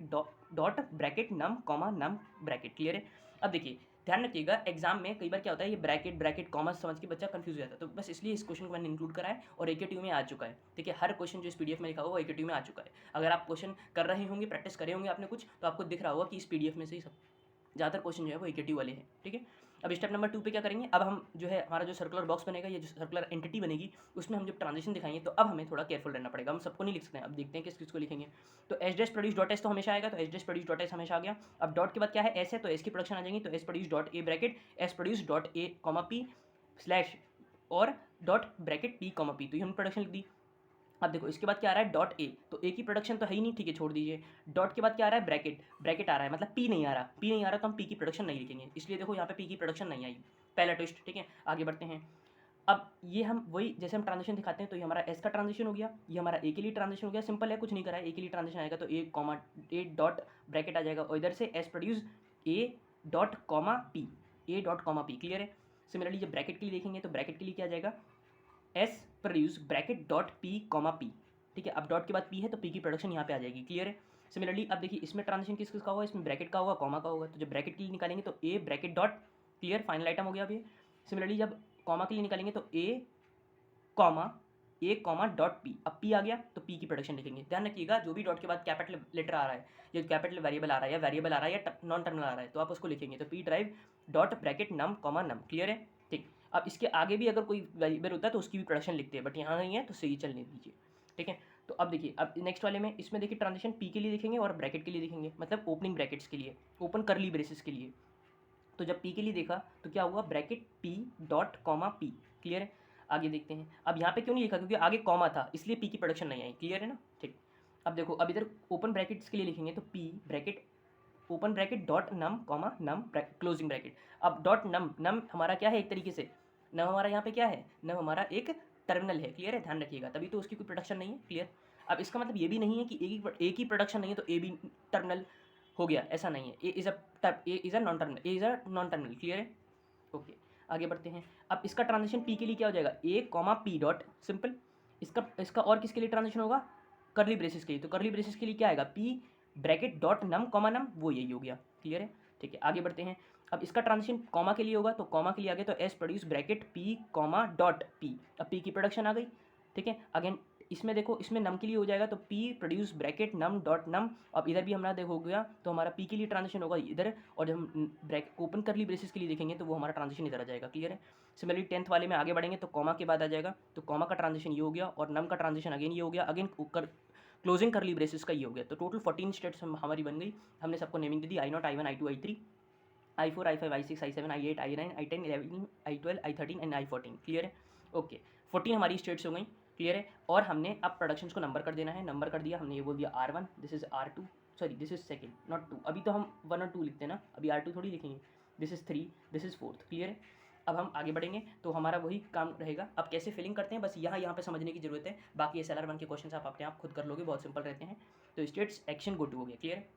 dot bracket num comma num bracket. Clear है। अब देखिए ध्यान रखिएगा, exam में कई बार क्या होता है, ये ब्रैकेट ब्रैकेट कॉमा समझ के बच्चा कंफ्यूज हो जाता है, तो बस इसलिए इस क्वेश्चन को मैंने इंक्लूड करा है और AKTU में आ चुका है। ठीक है, हर क्वेश्चन जो इस PDF में लिखा हुआ वो AKTU में आ चुका है। अगर आप क्वेश्चन कर रहे होंगे, प्रैक्टिस करे होंगे आपने कुछ, तो आपको दिख रहा होगा कि इस PDF में से ही सब ज़्यादातर क्वेश्चन जो है वो AKTU वाले हैं। ठीक है। अब स्टेप नंबर 2 पे क्या करेंगे, अब हम जो है हमारा जो सर्कुलर बॉक्स बनेगा, ये जो सर्कुलर एंटिटी बनेगी, उसमें हम जब ट्रांजिशन दिखाएंगे तो अब हमें थोड़ा केयरफुल रहना पड़ेगा। हम सबको नहीं लिख सकते हैं, अब देखते हैं किस किस को लिखेंगे। तो S dash produce dot S तो हमेशा आएगा, तो S dash produce dot S हमेशा आ गया। अब डॉट के बाद क्या है, एस है, तो एस की प्रोडक्शन आ जाएंगी, तो S produce dot A bracket S produce dot A comma P slash और dot bracket P comma P, तो ये हमने प्रोडक्शन लिख दी। अब देखो इसके बाद क्या आ रहा है, डॉट ए, तो ए की प्रोडक्शन तो है ही नहीं, ठीक है, छोड़ दीजिए। डॉट के बाद क्या आ रहा है, ब्रैकेट, ब्रैकेट आ रहा है, मतलब पी नहीं आ रहा, पी नहीं आ रहा तो हम पी की प्रोडक्शन नहीं लिखेंगे, इसलिए देखो यहाँ पे पी की प्रोडक्शन नहीं आई, पहला ट्विस्ट। ठीक है, आगे बढ़ते हैं। अब ये हम वही जैसे हम ट्रांजिशन दिखाते हैं, तो ये हमारा एस का ट्रांजिशन हो गया, ये हमारा ए के लिए ट्रांजिशन हो गया, सिंपल है, कुछ नहीं करा है, ए के लिए ट्रांजिशन आएगा तो ए कॉमा ए डॉट ब्रैकेट आ जाएगा, और इधर से S produce A dot comma P, A dot comma P, clear है। सिमिलरली जब ब्रैकेट के लिए देखेंगे तो ब्रैकेट के लिए क्या आ जाएगा, S produce bracket dot P comma P, ठीक है। अब डॉट के बाद पी है तो पी की प्रोडक्शन यहाँ पे आ जाएगी, क्लियर है। सिमिलरली अब देखिए इसमें ट्रांजिशन किस का होगा, इसमें ब्रैकेट का होगा, कॉमा का होगा, तो जब ब्रैकेट के लिए निकालेंगे तो A bracket dot, clear, final item हो गया अभी। सिमिलरली जब कॉमा के लिए निकालेंगे तो ए कॉमा डॉट पी, अब पी आ गया तो पी की प्रोडक्शन लिखेंगे। ध्यान रखिएगा जो भी डॉट के बाद कैपिटल लेटर आ रहा है, या कैपिटल वेरिएबल आ रहा है, या वेरिएबल आ रहा है, या नॉन टर्मिनल आ रहा है, तो आप उसको लिखेंगे तो P derive dot bracket num comma नम, क्लियर है, ठीक। अब इसके आगे भी अगर कोई वेरिएबल होता है तो उसकी भी प्रोडक्शन लिखते हैं, बट यहाँ नहीं है तो सही चलने दीजिए, ठीक है। तो अब देखिए, अब नेक्स्ट वाले में इसमें देखिए ट्रांजिशन पी के लिए लिखेंगे और ब्रैकेट के लिए लिखेंगे, मतलब ओपनिंग ब्रैकेट्स के लिए, ओपन करली ब्रेसेस के लिए। तो जब पी के लिए देखा तो क्या हुआ, bracket P dot comma P, clear है। आगे देखते हैं, अब यहाँ पे क्यों नहीं लिखा, क्योंकि आगे कॉमा था इसलिए पी की प्रोडक्शन नहीं आई, क्लियर है ना, ठीक। अब देखो, अब इधर ओपन ब्रैकेट्स के लिए लिखेंगे तो P bracket open bracket dot num comma num closing bracket. अब डॉट नम, नम हमारा क्या है, एक तरीके से नम हमारा यहाँ पे क्या है, नम हमारा एक टर्मिनल है, क्लियर है, ध्यान रखिएगा, तभी तो उसकी कोई प्रोडक्शन नहीं है, क्लियर। अब इसका मतलब ये भी नहीं है कि एक ही प्रोडक्शन नहीं है तो ए भी टर्मिनल हो गया, ऐसा नहीं है, A is a non terminal, A is a non terminal, clear है, ओके। आगे बढ़ते हैं, अब इसका ट्रांजिशन पी के लिए क्या हो जाएगा, ए कॉमा पी डॉट, सिंपल। इसका और किसके लिए ट्रांजिशन होगा, करली ब्रेसिस के लिए, तो करली ब्रेसिस के लिए क्या आएगा, P bracket dot num comma नम, वो यही हो गया, क्लियर है, ठीक है। आगे बढ़ते हैं, अब इसका ट्रांजिशन कॉमा के लिए होगा तो कॉमा के लिए आ गया तो S produce bracket P comma dot P, अब पी की प्रोडक्शन आ गई, ठीक है। अगेन इसमें देखो, इसमें नम के लिए हो जाएगा तो P produce bracket num dot num, अब इधर भी हमारा देखो गया तो हमारा पी के लिए ट्रांजिशन होगा इधर, और जब हम ब्रैकेट ओपन करली ब्रेसिस के लिए देखेंगे तो वो हमारा ट्रांजिशन इधर आ जाएगा, क्लियर है। सिमिलरली 10th वाले में आगे बढ़ेंगे तो कॉमा के बाद आ जाएगा, तो कॉमा का ट्रांजिशन ये हो गया, और नम का ट्रांजिशन अगेन ये हो गया, अगेन क्लोजिंग करली ब्रेसिस का ये हो गया, तो टोटल 14 स्टेट्स हमारी बन गई। हमने सबको naming they the, I0, I1, I2, I3, I4, I5, I6, I7, I8, I9, I10, 11, I12, I13 and I14, clear है, ओके। 14 हमारी स्टेट्स हो गई, क्लियर है। और हमने अब प्रोडक्शंस को नंबर कर देना है, नंबर कर दिया हमने, ये बोल दिया R1, this is R2, sorry this is second not 2, अभी तो हम 1 और 2 लिखते हैं ना, अभी R2 थोड़ी लिखेंगे, this is 3, this is 4th, clear है। अब हम आगे बढ़ेंगे तो हमारा वही काम रहेगा। अब कैसे फिलिंग करते हैं बस यहाँ पे समझने की जरूरत है, बाकी SLR1 के क्वेश्चन आप अपने आप खुद कर लोगे, बहुत सिंपल रहते हैं। तो स्टेट्स एक्शन गो टू हो गया, क्लियर है,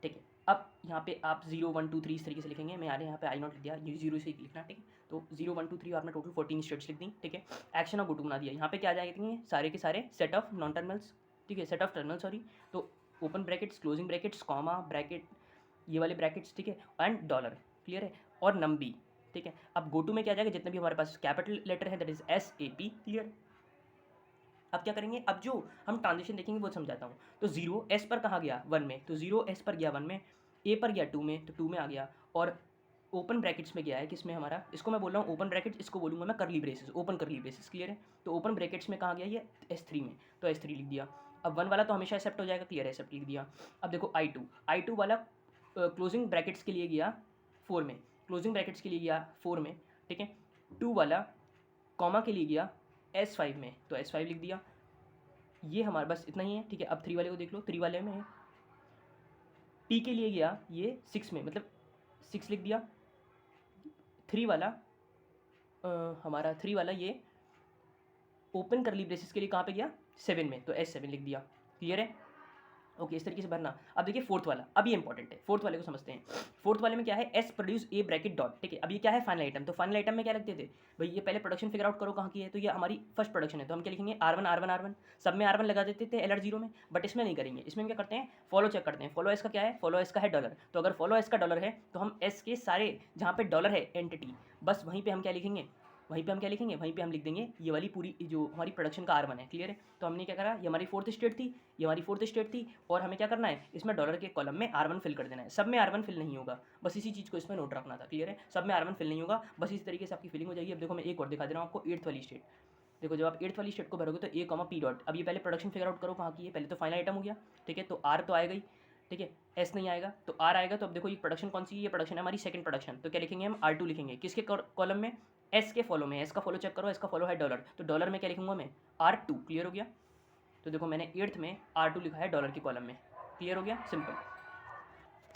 ठीक है। अब यहाँ पे आप 0 1 2 3 इस तरीके से लिखेंगे, मैं यहाँ पे I0 लिख दिया, ये 0 से ही लिखना, ठीक है। तो 0 1 2 3 आपने टोटल 14 स्टेट्स लिख दी, ठीक है। एक्शन ऑफ गो टू बना दिया, यहाँ पे क्या आ जाएंगे, सारे के सारे सेट ऑफ नॉन टर्मिनल्स, ठीक है, सेट ऑफ टर्मिनल सॉरी, तो open brackets, closing brackets, comma bracket, ये वाले ब्रैकेट्स, ठीक है, एंड डॉलर, क्लियर है, और नम बी, ठीक है। अब गो टू में क्या आ जाएगा, जितने भी हमारे पास कैपिटल लेटर है दैट इज SAP, क्लियर। अब क्या करेंगे, अब जो हम ट्रांजिशन देखेंगे वो समझाता हूँ। तो 0 S पर कहाँ गया, 1 में, तो 0 S पर गया 1 में, A पर गया 2 में, तो 2 में आ गया, और ओपन ब्रैकेट्स में गया है किसमें हमारा, इसको मैं बोल रहा हूँ ओपन ब्रैकेट्स, इसको बोलूँगा मैं करली ब्रेसेस, ओपन करली ब्रेसेस, क्लियर है। तो ओपन ब्रैकेट्स में कहाँ गया ये, S3 में, तो S3 लिख दिया। अब 1 वाला तो हमेशा एक्सेप्ट हो जाएगा, क्लियर है, एक्सेप्ट लिख दिया। अब देखो I2 वाला क्लोजिंग ब्रैकेट्स के लिए गया 4 में, क्लोजिंग ब्रैकेट्स के लिए गया 4 में, ठीक है। 2 वाला कॉमा के लिए गया S5 में, तो S5 लिख दिया। ये हमारे बस इतना ही है, ठीक है। अब 3 वाले को देख लो, 3 वाले में पी के लिए गया ये 6 में, मतलब 6 लिख दिया। 3 वाला हमारा 3 वाला ये ओपन करली ब्रेसेस के लिए कहाँ पे गया, 7 में, तो S7 लिख दिया, क्लियर है, ओके। इस तरीके से भरना। अब देखिए 4th वाला, अब ये इंपॉर्टेंट है, 4th वाले को समझते हैं। 4th वाले में क्या है, S produce A bracket dot, ठीक है। अब ये क्या है, फाइनल आइटम, तो फाइनल आइटम में क्या लिखते थे भाई, ये पहले प्रोडक्शन फिगर आउट करो कहाँ की है, तो ये हमारी फर्स्ट प्रोडक्शन है, तो हम क्या लिखेंगे, R1 R1 R1, सब में R1 लगा देते थे LR0 में, बट इसमें नहीं करेंगे, इसमें क्या करते हैं, फॉलो चेक करते हैं। फॉलो एस का क्या है, फॉलो एस का है डॉलर, तो अगर फॉलो एस का डॉलर है तो हम एस के सारे जहाँ पे डॉलर है एंटिटी, बस वहीं पे हम क्या लिखेंगे, वहीं पे हम लिख देंगे ये वाली पूरी जो हमारी प्रोडक्शन का R1 है, क्लियर है। तो हमने क्या करा, ये हमारी 4th स्टेट थी, ये हमारी 4th स्टेट थी, और हमें क्या करना है, इसमें डॉलर के कॉलम में R1 फिल कर देना है। सब में R1 फिल नहीं होगा, बस इसी चीज़ को इसमें नोट रखना था, क्लियर है। सब में R1 फिल नहीं होगा, बस इस तरीके से आपकी फिलिंग हो जाएगी। अब देखो मैं एक और दिखा दे रहा हूँ आपको, 8th वाली स्टेट। देखो जब आप 8th वाली स्टेट को भरोगे तो A, P डॉट, अब ये पहले प्रोडक्शन फिगर आउट करो कहाँ की है, पहले तो फाइनल आइटम हो गया, ठीक है, तो R तो आएगा ही, ठीक है, S नहीं आएगा तो R आएगा। तो अब देखो ये प्रोडक्शन कौन सी है, ये प्रोडक्शन है हमारी सेकंड प्रोडक्शन, तो क्या लिखेंगे हम, R2 लिखेंगे, किसके कॉलम में, S के फॉलो में। S का फॉलो चेक करो, S का फॉलो है डॉलर, तो डॉलर में क्या लिखूंगा मैं, R2, क्लियर हो गया। तो देखो मैंने 8th में R2 लिखा है डॉलर के कॉलम में, क्लियर हो गया, सिंपल।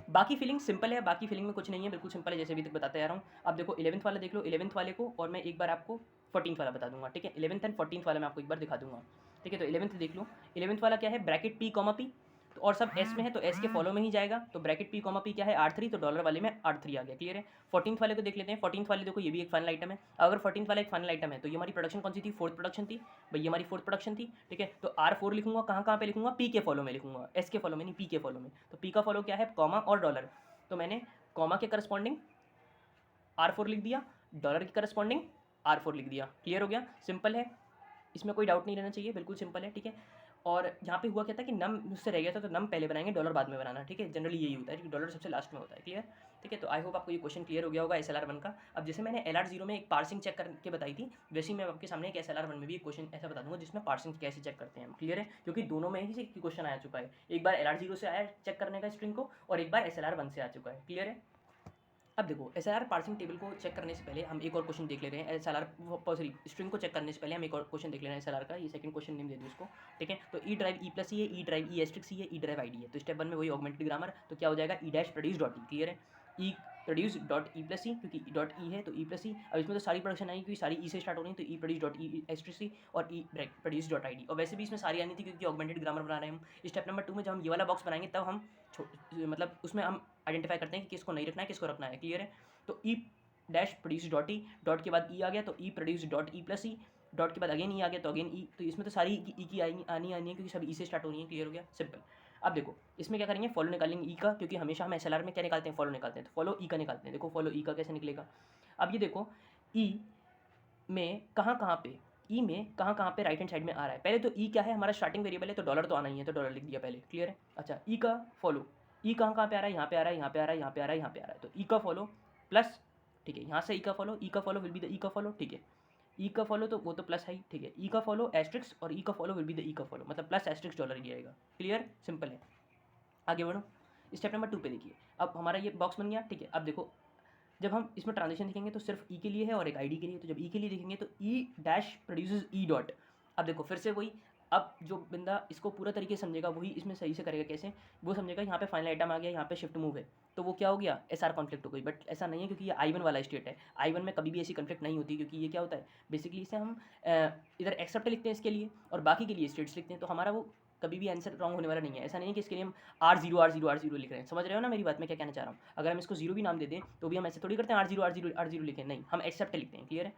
बाकी फीलिंग सिंपल है, बाकी फीलिंग में कुछ नहीं है, बिल्कुल सिंपल है जैसे अभी तक बताते आ रहा हूँ। अब देखो 11th वाला देख लो, 11th वाले को, और मैं एक बार आपको 14th वाला बता दूंगा, ठीक है। 11th एंड 14th वाला मैं आपको एक बार दिखा दूंगा, ठीक है। तो 11th देख लो, 11th वाला क्या है, ब्रैकेट पी कॉमा पी, तो और सब एस में है तो एस के फॉलो में ही जाएगा, तो ब्रैकेट पी कॉमा पी क्या है R3, तो डॉलर वाले में R3 आ गया, क्लियर है। 14th वाले को देख लेते हैं। 14th वाले देखो ये भी एक फाइनल आइटम है। अगर 14th वाला एक फाइनल आइटम है तो ये हमारी प्रोडक्शन कौन सी थी, फोर्थ प्रोडक्शन थी भाई, ये हमारी फोर्थ प्रोडक्शन थी, ठीक है। तो R4 लिखूंगा, कहाँ कहाँ पे लिखूंगा, पी के फॉलो में लिखूंगा, एस के फॉलो में नहीं, पी के फॉलो में। तो पी का फॉलो क्या है, कॉमा और डॉलर, तो मैंने कॉमा के करस्पॉन्डिंग R4 लिख दिया, डॉलर के करस्पॉन्डिंग R4 लिख दिया, क्लियर हो गया, सिंपल है, इसमें कोई डाउट नहीं रहना चाहिए, बिल्कुल सिंपल है, ठीक है। और यहाँ पे हुआ क्या था कि नम मुझसे रह गया था, तो नम पहले बनाएंगे, डॉलर बाद में बनाना, ठीक है। जनरली यही होता है कि डॉलर सबसे लास्ट में होता है, क्लियर, ठीक है। तो आई होप आपको ये क्वेश्चन क्लियर हो गया होगा SLR1 का। अब जैसे मैंने LR0 में एक पार्सिंग चेक करके बताई थी, वैसे ही मैं आपके सामने एक SLR1 में भी एक क्वेश्चन ऐसा बता दूंगा जिसमें पार्सिंग कैसे चेक करते हैं हम, क्लियर है, क्योंकि दोनों में ही क्वेश्चन आ चुका है, एक बार LR0 से आया चेक करने का स्ट्रिंग को, और एक बार SLR1 से आ चुका है, क्लियर है। अब देखो SLR पार्सिंग टेबल को चेक करने से पहले हम एक और क्वेश्चन देख ले रहे हैं। SLR सॉरी स्ट्रिंग को चेक करने से पहले हम एक और क्वेश्चन देख ले रहे हैं SLR का, ये सेकंड क्वेश्चन नेम दे दो इसको, ठीक है। तो ई ड्राइव ई प्लस ई है, ई ड्राइव ई एस्ट्रिक्स ई है, ई ड्राइव आईडी है। तो स्टेप 1 में वही ऑगमेंटेड ग्रामर, तो क्या हो जाएगा, ई dash produce dot E, clear है। ई प्रोड्यूस डॉट ई प्लस ई, क्योंकि डॉट ई है तो ई प्लस ई। अब इसमें तो सारी प्रोडक्शन आई क्योंकि सारी ई से स्टार्ट हो रही है, तो ई प्रोड्यूस डॉट ई एस्ट्रिक्स ई और ई प्रोड्यूस डॉट आईडी। और वैसे भी इसमें सारी आनी थी क्योंकि ऑगमेंटेड ग्रामर बना रहे हैं हम। स्टेप नंबर 2 में जब हम ये वाला बॉक्स बनाएंगे तब हम मतलब उसमें हम आइडेंटिफाई करते हैं कि किसको नहीं रखना है, किसको रखना है, क्लियर है। तो ई dash produce dot E, dot के बाद ई आ गया तो ई produce dot E plus E, dot के बाद अगेन ई आ गया तो अगेन ई। तो इसमें तो सारी ई की आनी है क्योंकि सब ई से स्टार्ट हो रही है, क्लियर हो गया, सिंपल। अब देखो इसमें क्या करेंगे, फॉलो निकालेंगे ई का, क्योंकि हमेशा हम SLR में क्या निकालते हैं, फॉलो निकालते हैं, तो फॉलो ई का निकालते हैं। देखो फॉलो ई का कैसे निकलेगा, अब ये देखो ई में कहाँ कहाँ पे, ई में कहाँ कहाँ पे राइट हैंड साइड में आ रहा है। पहले तो ई क्या है, हमारा स्टार्टिंग वेरिएबल है, तो डॉलर तो आना ही है, तो डॉलर लिख दिया पहले, क्लियर है। अच्छा ई का फॉलो, ई कहाँ कहाँ पे आ रहा है, यहाँ पे आ रहा है, यहाँ पे आ रहा है, यहाँ पे आ रहा है, यहाँ पे आ रहा है, तो ई का फॉलो प्लस, ठीक है, यहाँ से ई का फॉलो विल बी द ई का फॉलो, ठीक है। ई का फॉलो तो वो तो प्लस है ही, ठीक है। ई का फॉलो एस्ट्रिक्स और ई का फॉलो विल बी द ई का फॉलो, मतलब प्लस एस्ट्रिक्स डॉलर ही आएगा, क्लियर, सिंपल है। आगे बढ़ो, स्टेप नंबर 2 पे देखिए, अब हमारा ये बॉक्स बन गया, ठीक है। अब देखो जब हम इसमें ट्रांजेक्शन देखेंगे तो सिर्फ ई के लिए है और एक आईडी के लिए, तो जब ई के लिए देखेंगे तो ई डैश प्रोड्यूसेस ई डॉट। अब देखो फिर से वही, अब जो बंदा इसको पूरा तरीके से समझेगा वही इसमें सही से करेगा, कैसे वो समझेगा, यहाँ पे फाइनल आइटम आ गया, यहाँ पे शिफ्ट मूव है, तो वो क्या हो गया, SR कॉन्फ्लिक्ट हो गई। बट ऐसा नहीं है क्योंकि ये I1 वाला स्टेट है, I1 में कभी भी ऐसी कॉन्फ्लिक्ट नहीं होती, क्योंकि ये क्या होता है बेसिकली, इसे हम इधर एक्सेप्ट लिखते हैं इसके लिए और बाकी के लिए स्टेट्स लिखते हैं, तो हमारा वो कभी भी आंसर रॉन्ग होने वाला नहीं है। ऐसा नहीं है कि इसके लिए हम R0 लिख रहे हैं, समझ रहे हो ना मेरी बात, मैं क्या कहना चाह रहा हूँ। अगर हम इसको जीरो भी नाम दे दें तो भी हम ऐसे थोड़ी करते हैं R0 लिखें, नहीं, हम एक्सेप्ट लिखते हैं, क्लियर है,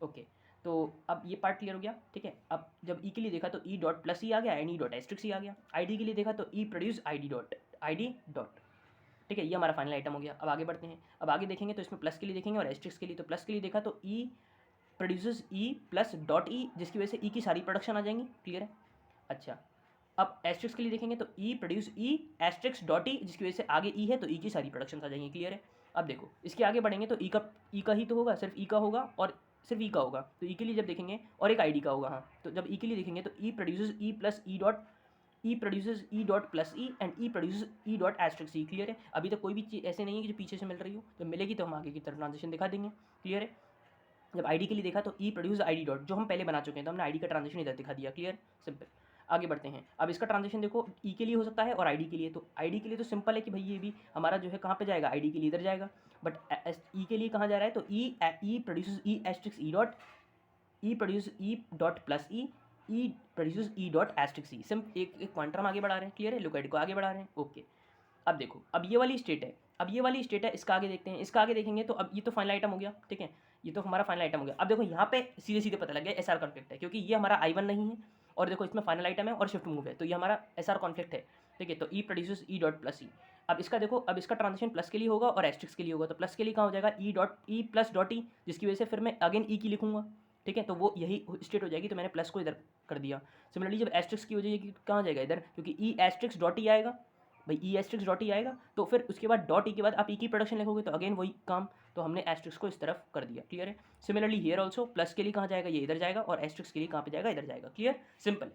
ओके। तो अब ये पार्ट क्लियर हो गया, ठीक है। अब जब ई के लिए देखा तो ई डॉट प्लस ई आ गया एंड ई डॉट एस्ट्रिक्स ई आ गया। आईडी के लिए देखा तो ई प्रोड्यूस आईडी डॉट, ठीक है, ये हमारा फाइनल आइटम हो गया। अब आगे बढ़ते हैं, अब आगे देखेंगे तो इसमें प्लस के लिए देखेंगे और एस्ट्रिक्स के लिए, तो प्लस के लिए देखा तो E produces E plus dot E, जिसकी वजह से ई की सारी प्रोडक्शन आ जाएंगी, क्लियर है। अच्छा अब एस्ट्रिक्स के लिए देखेंगे तो ई प्रोड्यूस ई एस्ट्रिक्स डॉट ई, जिसकी वजह से आगे ई है तो ई की सारी प्रोडक्शन आ जाएंगी, क्लियर है। अब देखो इसके आगे बढ़ेंगे तो ई का ही तो होगा, सिर्फ ई का होगा और सिर्फ ई का होगा, तो ई के लिए जब देखेंगे और एक आईडी का होगा, हाँ, तो जब ई के लिए देखेंगे तो E produces E plus E dot, E produces E dot plus E and E produces E dot asterisk E, clear है। अभी तक कोई भी चीज़ ऐसे नहीं है कि जो पीछे से मिल रही हो, जब मिलेगी तो हम आगे की तरफ ट्रांजेक्शन दिखा देंगे, क्लियर है। जब आईडी के लिए देखा तो ई प्रोड्यूस आईडी डॉट, जो हम पहले बना चुके हैं, तो हमने आईडी का ट्रांजेक्शन इधर दिखा दिया, क्लियर, सिंपल। आगे बढ़ते हैं, अब इसका ट्रांजेक्शन देखो ई के लिए हो सकता है और आईडी के लिए, तो आईडी के लिए तो सिंपल है कि भाई ये भी हमारा जो है कहाँ पे जाएगा, आईडी के लिए इधर जाएगा, बट ई के लिए कहाँ जा रहा है, तो ई प्रोड्यूस ई एस्ट्रिक्स ई डॉट, ई प्रोड्यूस ई डॉट प्लस ई प्रोड्यूस ई डॉट एस्ट्रिक्स ई, सिर्फ एक पॉइंटर हम आगे बढ़ा रहे हैं, क्लियर है, लोकेड को आगे बढ़ा रहे हैं, ओके। अब देखो अब ये वाली स्टेट है, अब ये वाली स्टेट है, इसका आगे देखते हैं, इसका आगे देखेंगे तो अब ये तो फाइनल आइटम हो गया, ठीक है, ये तो हमारा फाइनल आइटम हो गया। अब देखो यहाँ पे सीधे सीधे पता लग गया SR कॉन्फ्लिक्ट है, क्योंकि ये हमारा I1 नहीं है और देखो इसमें फाइनल आइटम है और शिफ्ट मूव है, तो ये हमारा SR कॉन्फ्लिक्ट है, ठीक है। तो E produces E dot plus ई, अब इसका देखो, अब इसका ट्रांजेक्शन प्लस के लिए होगा और एस्ट्रिक्स के लिए होगा, तो प्लस के लिए कहाँ हो जाएगा ई प्लस डॉट ई, जिसकी वजह से फिर मैं अगेन ई की लिखूंगा, ठीक है, तो वो यही स्टेट हो जाएगी, तो मैंने प्लस को इधर कर दिया। सिमिलरली जब एस्ट्रिक्स की हो जाएगी कहाँ जाएगा, इधर, क्योंकि ई एस्ट्रिक्स डॉट ई आएगा भाई, ई एस्ट्रिक्स डॉट ई आएगा, तो फिर उसके बाद डॉट ई के बाद आप ई की प्रोडक्शन लिखोगे, तो अगेन वही काम, तो हमने एस्ट्रिक्स को इस तरफ कर दिया, क्लियर है। सिमिलरली हियर ऑल्सो प्लस के लिए कहाँ जाएगा, ये इधर जाएगा, और एस्ट्रिक्स के लिए कहाँ पे जाएगा, इधर जाएगा, क्लियर, सिंपल।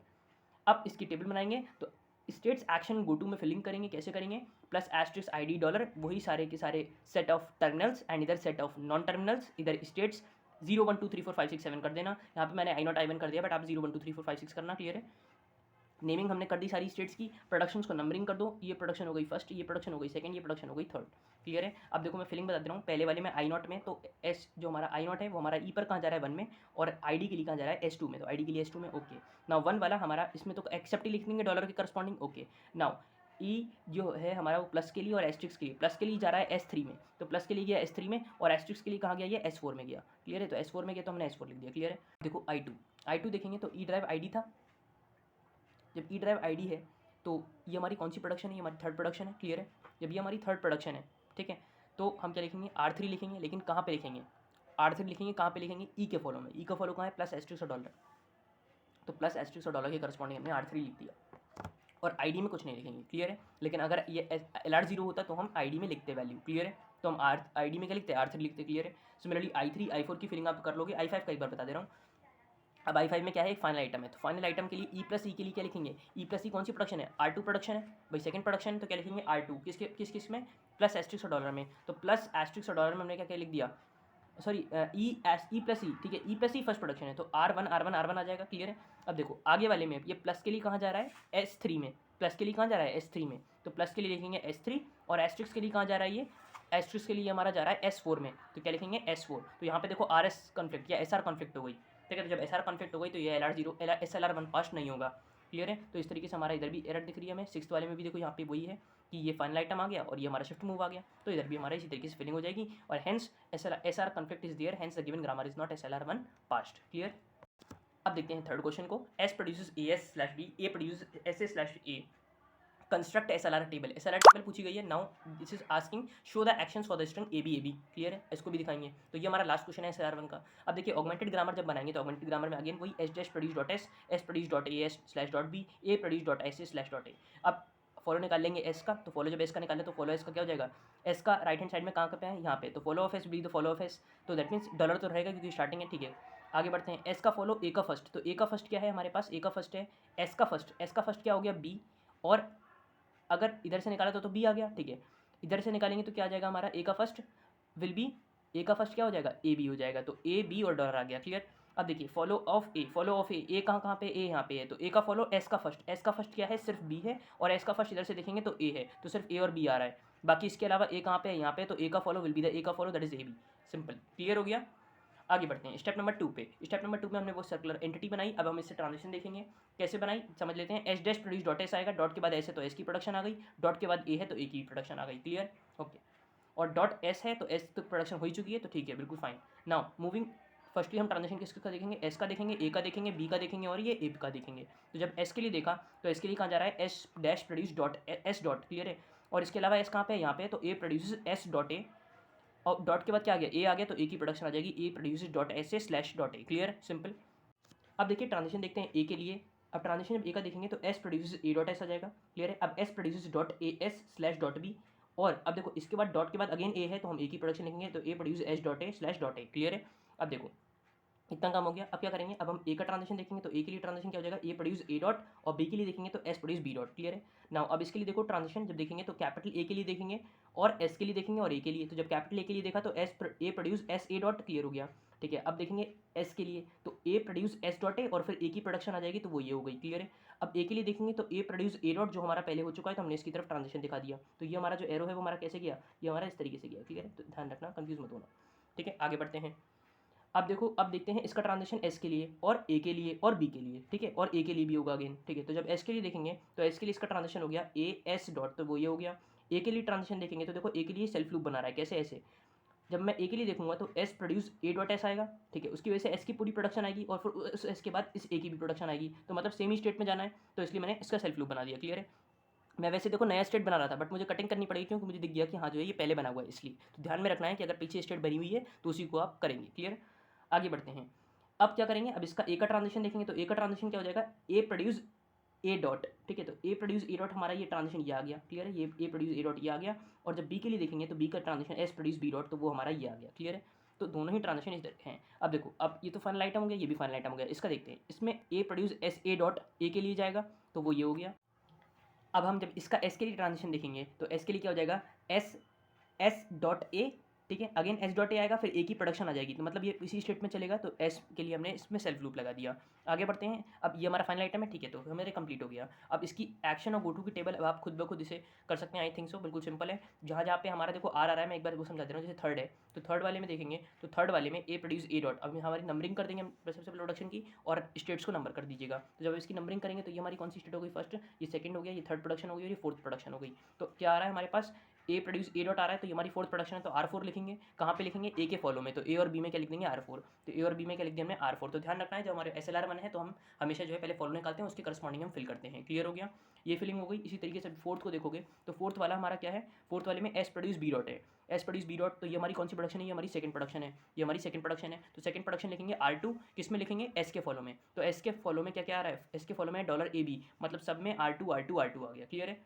अब इसकी टेबल बनाएंगे तो स्टेट्स एक्शन गो टू में फिलिंग करेंगे, कैसे करेंगे, प्लस एस्ट्रिक्स आईडी डॉलर, वही सारे के सारे सेट ऑफ टर्मिनल्स एंड इधर सेट ऑफ नॉन टर्मिनल्स, इधर स्टेट्स 0 1 2 3 4 5 6 7 कर देना। यहाँ पे मैंने I0 I1 कर दिया, बट आप 0 1 2 3 4 5 6 करना, क्लियर है। नेमिंग हमने कर दी सारी स्टेट्स की, प्रोडक्शंस को नंबरिंग कर दो, ये प्रोडक्शन हो गई फर्स्ट, ये प्रोडक्शन हो गई सेकंड, ये प्रोडक्शन हो गई थर्ड। क्लियर है। अब देखो मैं फिलिंग बता दे रहा हूँ, पहले वाले में आई नॉट में तो एस जो हमारा आई नॉट है वो हमारा ई पर कहाँ जा रहा है 1 में, और आई डी के लिए कहाँ जा रहा है S2 में, तो आई डी के लिए S2 में। ओके नाउ 1 वाला हमारा इसमें तो एक्सेप्ट ही लिख देंगे डॉलर के करस्पॉन्डिंग। ओके नाउ ई जो है हमारा वो प्लस के लिए और एस्ट्रिक्स के लिए, प्लस के लिए जा रहा है S3 में, तो प्लस के लिए गया S3 में, और एस्ट्रिक्स के लिए कहाँ गया ये S4 में गया। क्लियर है। तो S4 में गया तो हमने S4 लिख दिया। क्लियर है। देखो I2 देखेंगे तो ई ड्राइव ID था, जब ई ड्राइव ID है तो ये हमारी कौन सी प्रोडक्शन है, ये हमारी थर्ड प्रोडक्शन है। क्लियर है। जब ये हमारी थर्ड प्रोडक्शन है, ठीक है, तो हम क्या लिखेंगे R3 लिखेंगे, लेकिन कहाँ पे लिखेंगे R3 लिखेंगे, कहाँ पे लिखेंगे ई के फॉलो में। ई का फॉलो कहाँ है प्लस एस्ट्रिक्स और डॉलर, तो प्लस एस्ट्रिक्स और डॉलर के करस्पॉन्डिंग हमने R3 लिख दिया, और आईडी में कुछ नहीं लिखेंगे। क्लियर है। लेकिन अगर ये LR0 होता तो हम आईडी में लिखते वैल्यू। क्लियर है। तो हम आईडी में क्या लिखते हैं R3 लिखते। क्लियर है। सिमिलरली I3 I4 की फिलिंग आप कर लोगे। I5 का एक बार बता दे रहा हूँ। अब I5 में क्या है, एक फाइनल आइटम है, तो फाइनल आइटम के लिए ई प्लस ई के लिए क्या लिखेंगे, ई प्लस ई कौन सी प्रोडक्शन है R2 प्रोडक्शन है भाई, सेकंड प्रोडक्शन है, तो क्या लिखेंगे R2 किस में प्लस एस्ट्रिक्स और डॉलर में, तो प्लस एस्ट्रिक्स और डॉलर में हमने क्या लिख दिया, सॉरी ई प्लस ई, ठीक है, ई प्लस ई फर्स्ट प्रोडक्शन है, तो R1 आ जाएगा। क्लियर है। अब देखो आगे वाले में ये प्लस के लिए कहाँ जा रहा है S3 में, प्लस के लिए कहाँ जा रहा है S3 में, तो प्लस के लिए लिखेंगे S3, और एस्ट्रिक्स के लिए कहाँ जा रहा है ये, एस्ट्रिक्स के लिए हमारा जा रहा है S4 में, तो क्या लिखेंगे S4। तो यहाँ पे देखो RS कॉन्फ्लिक्ट या SR कॉन्फ्लिक्ट हो गई, ठीक है, तो जब SR कॉन्फ्लिक्ट हो गई तो ये LR0 SLR1 पास नहीं होगा। क्लियर है। तो इस तरीके से हमारा इधर भी एरर दिख रही है हमें, सिक्स्थ वाले में भी देखो यहाँ पे वही है कि ये फाइनल आइटम आ गया और ये हमारा शिफ्ट मूव आ गया, तो इधर भी हमारा इसी तरीके से फिलिंग हो जाएगी, और hence SR conflict is there, hence the given grammar is not SLR1 passed. Clear. अब देखते हैं थर्ड क्वेश्चन को, S produces AS/B, A produces SA/A, construct SLR table. SLR table पूछी गई है। Now this is asking show the actions for the string AB। Clear है। इसको भी दिखाएंगे, तो ये हमारा लास्ट क्वेश्चन है SLR1 का। अब देखिए ऑगमेंटेड ग्रामर जब बनाएंगे तो ऑगमेंटेड ग्रामर में अगेन वही S produce dot S, S produce dot AS/B, A produce dot SA/A। अब फॉलो निकाल लेंगे S का, तो फॉलो जब S का निकाले तो फॉलो S का क्या हो जाएगा, S का राइट हैंड साइड में कहाँ पे है, यहाँ पे, तो follow of S be the follow of S, तो दैट मीन्स डॉलर तो रहेगा क्योंकि स्टार्टिंग है। ठीक है। आगे बढ़ते हैं। S का फॉलो A का फर्स्ट, तो A का फर्स्ट क्या है हमारे पास, A का फर्स्ट है, S का फर्स्ट क्या हो गया B, और अगर इधर से निकाला तो B आ गया। ठीक है। इधर से निकालेंगे तो क्या आ जाएगा हमारा, A का फर्स्ट विल बी, A का फर्स्ट क्या हो जाएगा AB हो जाएगा, तो A B और डॉलर आ गया। क्लियर। अब देखिए फॉलो ऑफ A कहाँ पे, A यहाँ पे है, तो A का फॉलो S का फर्स्ट क्या है, सिर्फ B है, और S का फर्स्ट इधर से देखेंगे तो A है, तो सिर्फ A और B आ रहा है, बाकी इसके अलावा A कहाँ पे है, यहाँ पे, तो A का follow will be the A का follow that is AB। Simple. Clear हो गया। आगे बढ़ते हैं स्टेप नंबर 2 पे। स्टेप नंबर 2 में हमने वो सर्कुलर एंटिटी बनाई, अब हम इससे ट्रांजिशन देखेंगे कैसे बनाई, समझ लेते हैं। S dash produce dot S आएगा, डॉट के बाद S है तो S की प्रोडक्शन आ गई, डॉट के बाद A है तो A की प्रोडक्शन आ गई। क्लियर। ओके। और डॉट S है तो S तो प्रोडक्शन हो चुकी है, तो ठीक है, बिल्कुल फाइन। नाउ मूविंग, फर्स्टली हम ट्रांजिशन किसका देखेंगे, S का देखेंगे, A का देखेंगे, B का देखेंगे, और ये A का देखेंगे। तो जब S के लिए देखा तो S के लिए कहाँ जा रहा है, S dash produce dot S dot. Clear है। और इसके अलावा S कहाँ पे है, यहाँ पे, तो A produce S dot A, और डॉट के बाद क्या आ गया, ए आ गया, तो ए की प्रोडक्शन आ जाएगी, ए produces dot SA/A। Clear. Simple. अब देखिए ट्रांजिशन देखते हैं ए के लिए। अब ट्रांजिशन जब ए का देखेंगे तो S produces A dot S आ जाएगा। क्लियर है। अब S प्रोड्यूसेस डॉट AS/B, और अब देखो इसके बाद डॉट के बाद अगेन ए है तो हम ए की प्रोडक्शन लिखेंगे, तो ए प्रोड्यूस S/A। क्लियर है। अब देखो इतना काम हो गया। अब क्या करेंगे, अब हम ए का ट्रांजिशन देखेंगे तो ए के लिए ट्रांजिशन क्या हो जाएगा, ए प्रोड्यूस A डॉट, और बी के लिए देखेंगे तो S produce B dot. Clear है। नाउ अब इसके लिए देखो ट्रांजिशन जब देखेंगे तो कैपिटल ए के लिए देखेंगे, और S के लिए देखेंगे, और ए के लिए, तो जब कैपिटल ए के लिए देखा तो A produce SA dot. Clear हो गया। ठीक है। अब देखेंगे S के लिए, तो A produce S dot A, और फिर ए की प्रोडक्शन आ जाएगी, तो वो ये हो गई। क्लियर है। अब ए के लिए देखेंगे तो ए प्रोड्यूस A डॉट, जो हमारा पहले हो चुका है, तो हमने इसकी तरफ ट्रांजिशन दिखा दिया, तो ये हमारा जो एरो है वो हमारा कैसे गया, ये हमारा इस तरीके से गया। क्लियर है। तो ध्यान रखना, कंफ्यूज मत होना। ठीक है। आगे बढ़ते हैं। अब देखो, अब देखते हैं इसका ट्रांजिशन S के लिए, और A के लिए, और B के लिए। ठीक है। और A के लिए भी होगा अगेन। ठीक है। तो जब S के लिए देखेंगे तो S के लिए इसका ट्रांजिशन हो गया AS डॉट, तो वो ये हो गया। A के लिए ट्रांजिशन देखेंगे तो देखो A के लिए सेल्फ लूप बना रहा है, कैसे, ऐसे। जब मैं A के लिए देखूंगा तो S produce A dot S आएगा। ठीक है। उसकी वजह से S की पूरी प्रोडक्शन आएगी, और फिर उस S के बाद इस A की भी प्रोडक्शन आएगी, तो मतलब सेम ही स्टेट में जाना है, तो इसलिए मैंने इसका सेल्फ लूप बना दिया। क्लियर है। मैं वैसे देखो नया स्टेट बना रहा था, बट मुझे कटिंग करनी पड़ेगी क्योंकि मुझे दिख गया कि हाँ जो है ये पहले बना हुआ है, इसलिए तो ध्यान में रखना है कि अगर पीछे स्टेट बनी हुई है तो उसी को आप करेंगे। क्लियर। आगे बढ़ते हैं। अब क्या करेंगे, अब इसका ए का ट्रांजिशन देखेंगे तो ए का ट्रांजिशन क्या हो जाएगा, ए प्रोड्यूस ए डॉट। ठीक है। तो ए प्रोड्यूस ए डॉट हमारा ये ट्रांजिशन ये आ गया। क्लियर है। ये ए प्रोड्यूस ए डॉट ये आ गया, और जब बी के लिए देखेंगे तो बी का transition S produce B dot, तो वो हमारा ये आ गया। क्लियर है। तो दोनों ही ट्रांजिशन इधर हैं। अब देखो, अब ये तो फाइनल आइटम हो गया, ये भी फाइनल आइटम हो गया। इसका देखते हैं, इसमें A produce S A dot A के लिए जाएगा, तो वो ये हो गया। अब हम जब इसका एस के लिए ट्रांजिशन देखेंगे तो एस के लिए क्या हो जाएगा, एस डॉट ए ठीक है। अगेन एस डॉट ए आएगा, फिर ए की प्रोडक्शन आ जाएगी, तो मतलब ये इसी स्टेट में चलेगा, तो एस के लिए हमने इसमें सेल्फ लूप लगा दिया। आगे बढ़ते हैं। अब ये हमारा फाइनल आइटम है, ठीक है, तो हमारे कंप्लीट हो गया। अब इसकी एक्शन और गो टू की टेबल अब आप खुद ब खुद इसे कर सकते हैं, आई थिंक सो, बिल्कुल सिंपल है। जहाँ जहाँ पे हमारा देखो आर आ रहा है, मैं एक बार वो समझा दे रहा हूँ। जैसे थर्ड है, तो थर्ड वाले में देखेंगे, तो थर्ड वाले में ए प्रोड्यूस ए डॉट, अब हमारी नंबरिंग कर देंगे हम सबसे प्रोडक्शन की, और स्टेट्स को नंबर कर दीजिएगा। तो जब इसकी नंबरिंग करेंगे तो ये हमारी कौन सी स्टेट हो गई, फर्स्ट, ये सेकंड हो गया, ये थर्ड प्रोडक्शन हो गई, और ये फोर्थ प्रोडक्शन हो गई। तो क्या आ रहा है हमारे पास, ए प्रोड्यूस ए डॉट आ रहा है, तो ये हमारी फोर्थ प्रोडक्शन है, तो आर फोर लिखेंगे। कहाँ पे लिखेंगे, ए के फॉलो में, तो ए और बी में क्या लिख देंगे, आर फोर। तो ए और बी में क्या लिख दिया हमने, आर फोर। तो ध्यान रखना है, जब हमारे एस एल आर वन है तो हम हमेशा जो है पहले फॉलो निकालते हैं, उसके करस्पॉन्डिंग हम फिल करते हैं। क्लियर हो गया, ये फिलिंग हो गई। इसी तरीके से फोर्थ को देखोगे, तो फोर्थ वाला हमारा क्या है, फोर्थ वाले में एस प्रोड्यूस बी डॉट है, एस प्रोड्यूस बी डॉट, तो ये हमारी कौन सी प्रोडक्शन है, ये हमारी सेकंड प्रोडक्शन है, ये हमारी सेकंड प्रोडक्शन है। तो सेकंड प्रोडक्शन लिखेंगे आर टू, किस में लिखेंगे, एस के फॉलो में। तो एस के फॉलो में क्या क्या आ रहा है, एस के फॉलो में डॉलर ए बी, मतलब सब में R two R two R two आ गया। क्लियर है,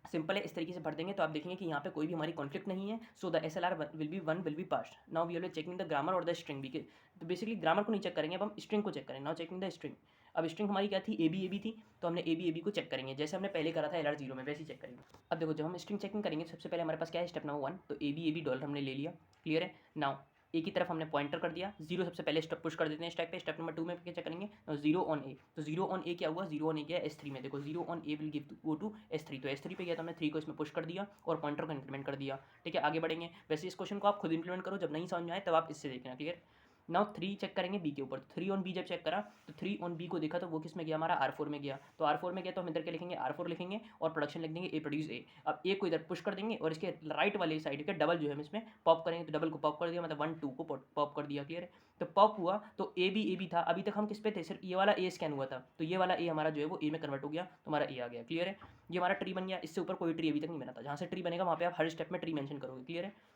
सिंपल है। इस तरीके से भर देंगे तो आप देखेंगे कि यहाँ पे कोई भी हमारी कॉन्फ्लिक्ट नहीं है। So the S L R will be one will be passed. Now we are checking the grammar और द स्ट्रिंग भी, तो बेसिकली ग्रामर को नहीं चेक करेंगे, अब हम स्ट्रिंग को चेक करेंगे। Now checking the string. अब स्ट्रिंग हमारी क्या थी, ए बी थी, तो हमने ए बी को चेक करेंगे, जैसे हमने पहले करा था एल आर जीरो में, वैसे ही चेक करेंगे। अब देखो, जब हम स्ट्रिंग चेकिंग करेंगे, सबसे पहले हमारे पास क्या है, स्टेप नंबर वन, तो ए बी डॉलर हमने ले लिया। क्लियर है। नाउ ए की तरफ हमने पॉइंटर कर दिया, जीरो सबसे पहले स्टेप पुश कर देते हैं स्टैक पे। स्टेप नंबर टू में क्या चेक करेंगे, जीरो ऑन ए, तो जीरो ऑन ए क्या हुआ, जीरो ऑन ए क्या है, एस थ्री में। देखो zero on A will give go to S three, तो एस थ्री पे गया, तो हमने थ्री को इसमें पुश कर दिया और पॉइंटर को इंक्रीमेंट कर दिया। ठीक है, आगे बढ़ेंगे। वैसे इस क्वेश्चन को आप खुद इंप्लीमेंट करो, जब नहीं समझ में आए तब आप इससे देखना। क्लियर। नाउ थ्री चेक करेंगे बी के ऊपर, तो थ्री ऑन बी जब चेक करा, तो थ्री ऑन बी को देखा, तो वो किस में गया, हमारा आर फोर में गया। तो आर फोर में गया, तो हम इधर क्या लिखेंगे, आर फोर लिखेंगे, और प्रोडक्शन लिख देंगे ए प्रोड्यूस ए। अब ए को इधर पुश कर देंगे, और इसके राइट वाले साइड के डबल जो है हम इसमें पॉप करेंगे, तो डबल को पॉप कर दिया, मतलब वन टू को पॉप कर दिया। क्लियर है, तो पॉप हुआ, तो ए बी था। अभी तक हम किस पे थे, सिर्फ ये वाला ए स्कैन हुआ था, तो ये वाला ए हमारा जो है वो ए में कन्वर्ट हो गया, तो हमारा ए आ गया। क्लियर है, ये हमारा ट्री बन गया। इससे ऊपर कोई ट्री अभी तक नहीं बना था, जहाँ से ट्री बनेगा वहाँ पे आप हर स्टेप में ट्री मेंशन करोगे। क्लियर है।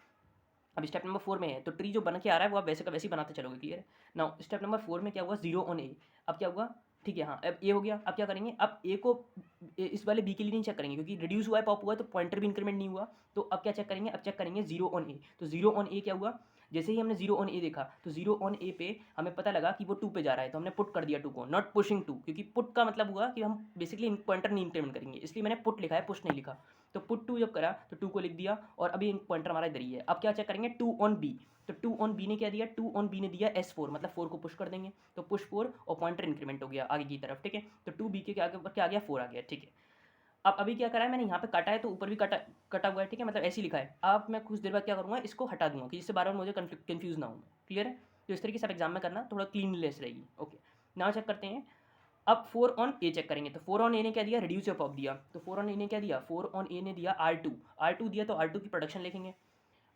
अब स्टेप नंबर फोर में है, तो ट्री जो बन के आ रहा है वो आप वैसे का वैसे ही बनाते चलोगे। क्लियर है। नाउ स्टेप नंबर फोर में क्या हुआ, जीरो ऑन ए। अब क्या हुआ, ठीक है, हाँ, अब ए हो गया। अब क्या करेंगे, अब ए को इस वाले बी के लिए नहीं चेक करेंगे, क्योंकि रिड्यूस हुआ है, पॉप हुआ है, तो पॉइंटर भी इंक्रीमेंट नहीं हुआ। तो अब क्या चेक करेंगे, अब चेक करेंगे जीरो ऑन ए। तो जीरो ऑन ए क्या हुआ, जैसे ही हमने जीरो ऑन ए देखा, तो जीरो ऑन ए पे हमें पता लगा कि वो टू पे जा रहा है, तो हमने पुट कर दिया टू को, नॉट पुशिंग टू, क्योंकि पुट का मतलब हुआ कि हम बेसिकली पॉइंटर नहीं इंक्रीमेंट करेंगे, इसलिए मैंने पुट लिखा है, पुश नहीं लिखा। तो पुट टू जब करा, तो टू को लिख दिया, और अभी पॉइंटर हमारा इधर ही है। अब क्या चेक करेंगे, टू ऑन बी, तो टू ऑन बी ने क्या दिया, टू ऑन बी ने दिया एस फोर, मतलब फोर को पुश कर देंगे, तो पुश फोर और पॉइंटर इंक्रीमेंट हो गया आगे की तरफ। ठीक है, तो टू बी के आगे क्या आ गया, फोर आ गया। ठीक है, अब अभी क्या करा है मैंने, यहाँ पे काटा है, तो ऊपर भी कटा हुआ है। ठीक है, मतलब ऐसे ही लिखा है। अब मैं कुछ देर बाद क्या करूँगा, इसको हटा दूंगा, कि जिससे बार बार मुझे कन्फ्यूज ना हो। क्लियर है, तो इस तरीके से आप एग्जाम में करना, थोड़ा क्लीनलेस रहेगी। ओके, नाउ चेक करते हैं। अब फोर ऑन ए चेक करेंगे, तो फोर ऑन ए ने क्या दिया, रिड्यूस ऑफ दिया, तो फोर ऑन ए ने क्या दिया, फोर ऑन ए ने दिया आर टू दिया, तो आर टू की प्रोडक्शन लिखेंगे।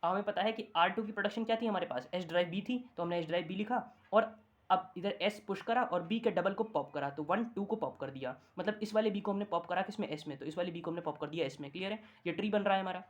अब हमें पता है कि आर टू की प्रोडक्शन क्या थी हमारे पास, एस ड्राइव बी थी, तो हमने एस ड्राइव बी लिखा, और अब इधर एस पुश करा और बी के डबल को पॉप करा, तो वन टू को पॉप कर दिया, मतलब इस वाले बी को हमने पॉप करा किसमें, एस में, तो इस वाले बी को हमने पॉप कर दिया एस में। क्लियर है, ये ट्री बन रहा है हमारा।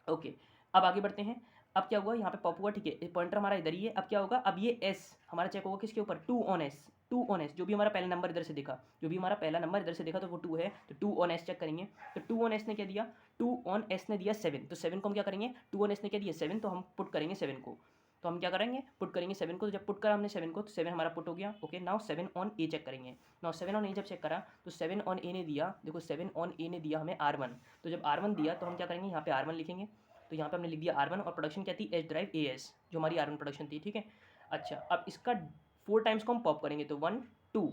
ओके, अब आगे बढ़ते हैं। अब क्या हुआ, यहाँ पे पॉप हुआ, ठीक है, पॉइंटर हमारा इधर ही है। अब क्या होगा, अब ये एस हमारा चेक होगा किसके ऊपर, two on S, two on S, जो भी हमारा पहला नंबर इधर से देखा, जो भी हमारा पहला नंबर इधर से देखा, तो वो टू है, तो टू ऑन एस चेक करेंगे। तो टू ऑन एस ने क्या दिया, टू ऑन एस ने दिया सेवन, तो सेवन को हम क्या करेंगे, टू ऑन एस ने क्या दिया सेवन, तो हम पुट करेंगे सेवन को, तो हम क्या करेंगे, पुट करेंगे सेवन को। तो जब पुट करा हमने सेवन को, तो सेवन हमारा पुट हो गया। Okay, now seven on A check करेंगे। नाउ सेवन ऑन ए जब चेक करा, तो सेवन ऑन ए ने दिया, देखो सेवन ऑन ए ने दिया हमें आर वन, तो जब आर वन दिया, तो हम क्या करेंगे, यहाँ पे आर वन लिखेंगे, तो यहाँ पे हमने लिख दिया आर वन, और प्रोडक्शन क्या थी, एच ड्राइव ए एस, जो हमारी आर वन प्रोडक्शन थी। ठीक है, अच्छा, अब इसका फोर टाइम्स को हम पॉप करेंगे, तो one two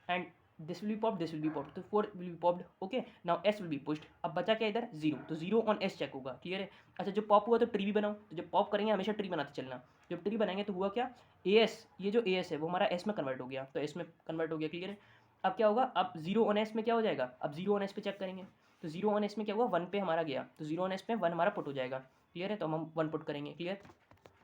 and this will be popped, this will be popped, तो four will be popped. Okay, now S will be pushed. अब बचा क्या इधर, जीरो, तो जीरो ऑन एस चेक होगा। क्लियर है, अच्छा, जब पॉप हुआ तो ट्री भी बनाओ, तो जब पॉप करेंगे हमेशा ट्री बनाते चलना। जब ट्री बनाएंगे तो हुआ क्या, ए एस, ये जो ए एस है वो हमारा एस में कन्वर्ट हो गया, तो एस में कन्वर्ट हो गया। क्लियर है, अब क्या होगा, अब जीरो ऑन एस में क्या हो जाएगा, अब जीरो ऑन एस पे चेक करेंगे, तो जीरो ऑन एस में क्या हुआ, वन पे हमारा गया, तो जीरो ऑन एस में वन हमारा पुट हो जाएगा। क्लियर है, तो हम वन पुट करेंगे। क्लियर,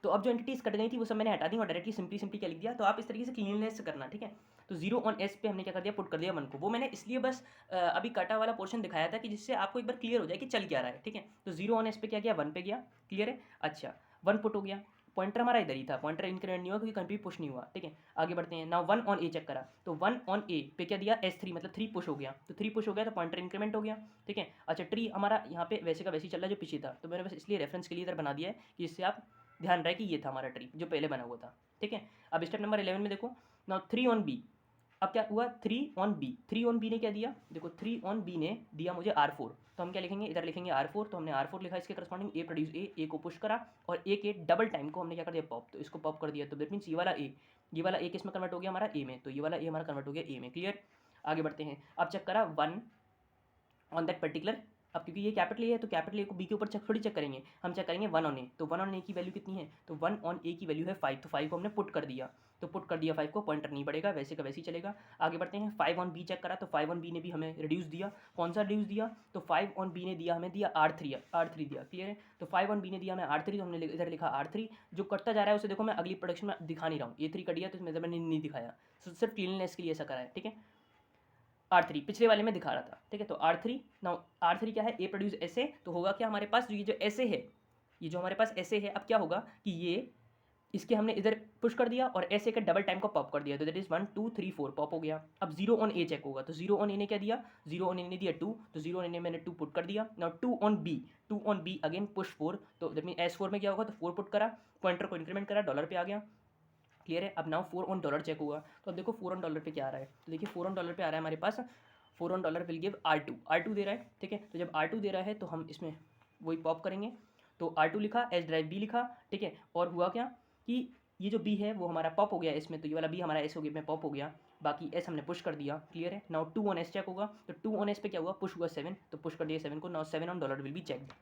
तो अब जो एंटिटीज कट गई थी वो सब मैंने हटा दी और डायरेक्टली सिंपली क्या लिख दिया, तो आप इस तरीके से क्लीननेस से करना। ठीक है, तो जीरो ऑन एस पे हमने क्या कर दिया, पुट कर दिया वन को। वो मैंने इसलिए बस अभी कटा वाला पोर्शन दिखाया था कि जिससे आपको एक बार क्लियर हो जाए कि चल क्या रहा है। ठीक है, तो जीरो ऑन एस पे क्या गया, वन पे गया। क्लियर है, अच्छा, वन पुट हो गया, पॉइंटर हमारा इधर ही था, पॉइंटर इंक्रीमेंट नहीं हुआ क्योंकि कहीं भी पुश नहीं हुआ। ठीक है, आगे बढ़ते हैं। Now one on A check करा, तो वन ऑन ए पे क्या दिया, एस थ्री, मतलब थ्री पुश हो गया, तो थ्री पुश हो गया, तो पॉइंटर इंक्रीमेंट हो गया। ठीक है, अच्छा, ट्री हमारा यहाँ पे वैसे का वैसे ही चल रहा है जो पीछे था, तो मैंने बस इसलिए रेफरेंस के लिए इधर बना दिया है कि इससे आप ध्यान रहे कि ये था हमारा ट्री जो पहले बना हुआ था। ठीक है, अब स्टेप नंबर 11 में देखो, नाउ थ्री ऑन बी। अब क्या हुआ, three on B, three on B ने क्या दिया, देखो थ्री ऑन बी ने दिया मुझे आर फोर, तो हम क्या लिखेंगे, इधर लिखेंगे R4, तो हमने R4 लिखा इसके करस्पॉन्डिंग, ए प्रोड्यूस ए को पुश करा और ए के डबल टाइम को हमने क्या कर दिया, पॉप, तो इसको पॉप कर दिया। तो दैट मीन्स ये वाला ए किस में कन्वर्ट हो गया हमारा, ए में, तो ये वाला ए हमारा कन्वर्ट हो गया ए में। क्लियर, आगे बढ़ते हैं। अब चेक करा 1 ऑन दैट पर्टिकुलर, अब क्योंकि ये कैपिटल ए है तो कैपिटल ए को बी के ऊपर चेक थोड़ी चेक करेंगे, हम चेक करेंगे 1 ऑन ए। तो 1 ऑन ए की वैल्यू कितनी है, तो 1 ऑन ए की वैल्यू है 5, तो 5 को हमने पुट कर दिया, तो पुट कर दिया 5 को, पॉइंटर नहीं बढ़ेगा, वैसे का वैसे ही चलेगा। आगे बढ़ते हैं, 5 ऑन बी चेक करा, तो 5 ऑन बी ने भी हमें रिड्यूस दिया, कौन सा रिड्यूस दिया, तो 5 ऑन बी ने दिया हमें दिया R3 दिया। क्लियर है, तो 5 ऑन बी ने दिया हमें R3, तो हमने इधर लिखा R3, जो कटता जा रहा है उसे देखो मैं अगली प्रोडक्शन में दिखा नहीं रहा हूँ, A3 कट दिया तो इसमें मैंने नहीं दिखाया, सिर्फ क्लीननेस के लिए ऐसा करा है, ठीक है। R3 पिछले वाले में दिखा रहा था, ठीक है। तो R3 नाउ R3 क्या है, ए प्रोड्यूस ऐसे, तो होगा क्या हमारे पास जो ये जो ऐसे है, ये जो हमारे पास ऐसे है, अब क्या होगा कि ये इसके हमने इधर पुश कर दिया और ऐसे का डबल टाइम को पॉप कर दिया, तो दैट इज 1 2 3 4 पॉप हो गया। अब 0 ऑन ए चेक होगा, तो 0 ऑन ए ने क्या दिया, 0 ऑन ए ने दिया 2, तो 0 ऑन ए ने मैंने 2 पुट कर दिया। Now 2 on B again push 4, तो दैट मीन S4 में क्या होगा, तो 4 पुट करा, पॉइंटर को इंक्रीमेंट करा, डॉलर पे आ गया। क्लियर है, अब नाउ 4 ऑन डॉलर चेक होगा, तो अब देखो 4 ऑन डॉलर पे क्या आ रहा है, तो देखिए 4 ऑन डॉलर पे आ रहा है हमारे पास 4 on dollar will give R2 दे रहा है, ठीक है। तो जब R2 दे रहा है तो हम इसमें वही पॉप करेंगे, तो R2 लिखा, एस ड्राइव बी लिखा, ठीक है। और हुआ क्या कि ये जो बी है वो हमारा पॉप हो गया इसमें, तो ये वाला बी हमारा एस हो गया में पॉप हो गया, बाकी एस हमने पुश कर दिया। क्लियर है, नाउ 2 ऑन एस चेक होगा, तो 2 ऑन एस पे क्या हुआ, पुश हुआ 7, तो पुश कर दिया 7 को। Now 7 on dollar will be checked.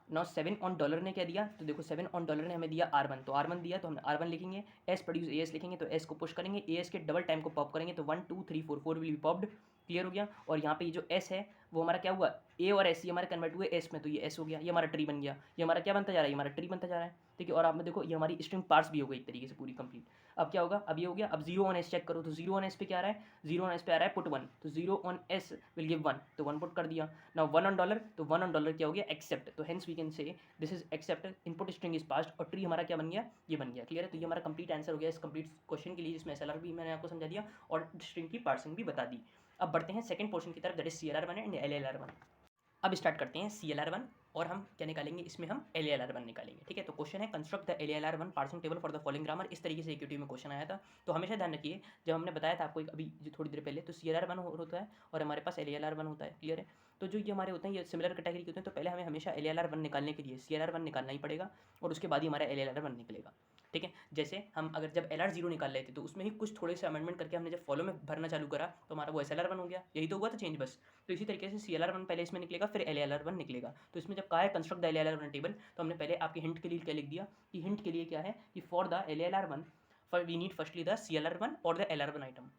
Now 7 on dollar ने क्या दिया, तो देखो 7 ऑन डॉलर ने हमें दिया R1, तो R1 दिया तो हम R1 लिखेंगे, एस प्रोड्यूस एस लिखेंगे, तो एस को पुश करेंगे, एस के डबल टाइम को पॉप करेंगे, तो 1 2 3 4 4 विल बी पॉप्ड। क्लियर हो गया, और यहाँ पे ये जो एस है वो हमारा क्या हुआ, ए और एस ये हमारे कन्वर्ट हुए एस में, तो ये एस हो गया, ये हमारा ट्री बन गया, ये हमारा क्या बनता जा रहा है, ये हमारा ट्री बनता जा रहा है, ठीक है। और आप में देखो ये हमारी स्ट्रिंग पार्ट्स भी हो गई एक तरीके से पूरी कंप्लीट। अब क्या होगा, अब ये हो गया, अब 0 ऑन एस चेक करो, तो 0 ऑन एस पे क्या आ रहा है, 0 ऑन एस पे आ रहा है पुट 1, तो 0 ऑन एस विल गिव 1, तो 1 पुट कर दिया। नाउ 1 ऑन डॉलर, तो 1 ऑन डॉलर क्या हो गया, एक्सेप्ट, तो hence we can say this is accept, input string is passed, और ट्री हमारा क्या बन गया, ये बन गया। क्लियर है, तो ये हमारा कंप्लीट आंसर हो गया इस कंप्लीट क्वेश्चन के लिए, जिसमें SLR भी मैंने आपको समझा दिया और स्ट्रिंग की पार्सिंग भी बता दी। अब बढ़ते हैं सेकंड पोर्शन की तरफ, that is CLR1 and LLR1। अब स्टार्ट करते हैं CLR1 और हम क्या निकालेंगे, इसमें हम LLR1 निकालेंगे, ठीक है। तो क्वेश्चन है construct the LLR1 parsing table for the following grammar, इस तरीके से EQT में क्वेश्चन आया था। तो हमेशा ध्यान रखिए, जब हमने बताया था आपको अभी जो थोड़ी देर पहले, तो CLR1 होता है और हमारे पास LLR1 होता है। क्लियर है, तो जो ये हमारे होते हैं ये सिमिलर कैटेगरी के होते हैं, तो पहले हमें हमेशा LLR1 निकालने के लिए CLR1 निकालना ही पड़ेगा और उसके बाद ही हमारा LLR1 निकलेगा, ठीक है। जैसे हम अगर जब LR0 निकाल रहे थे तो उसमें ही कुछ थोड़े से अमेंडमेंट करके हमने जब फॉलो में भरना चालू करा तो हमारा वो SLR1 हो गया, यही तो हुआ था चेंज बस। तो इसी तरीके से CLR1 पहले इसमें निकलेगा, फिर LLR1 निकलेगा। तो इसमें जब कहा है कंस्ट्रक्ट द LLR1 टेबल, तो हमने पहले आपके हिंट के लिए क्या लिख दिया कि हिंट के लिए क्या है कि for the LLR1 we need firstly the CLR1 और द LR1 आइटम।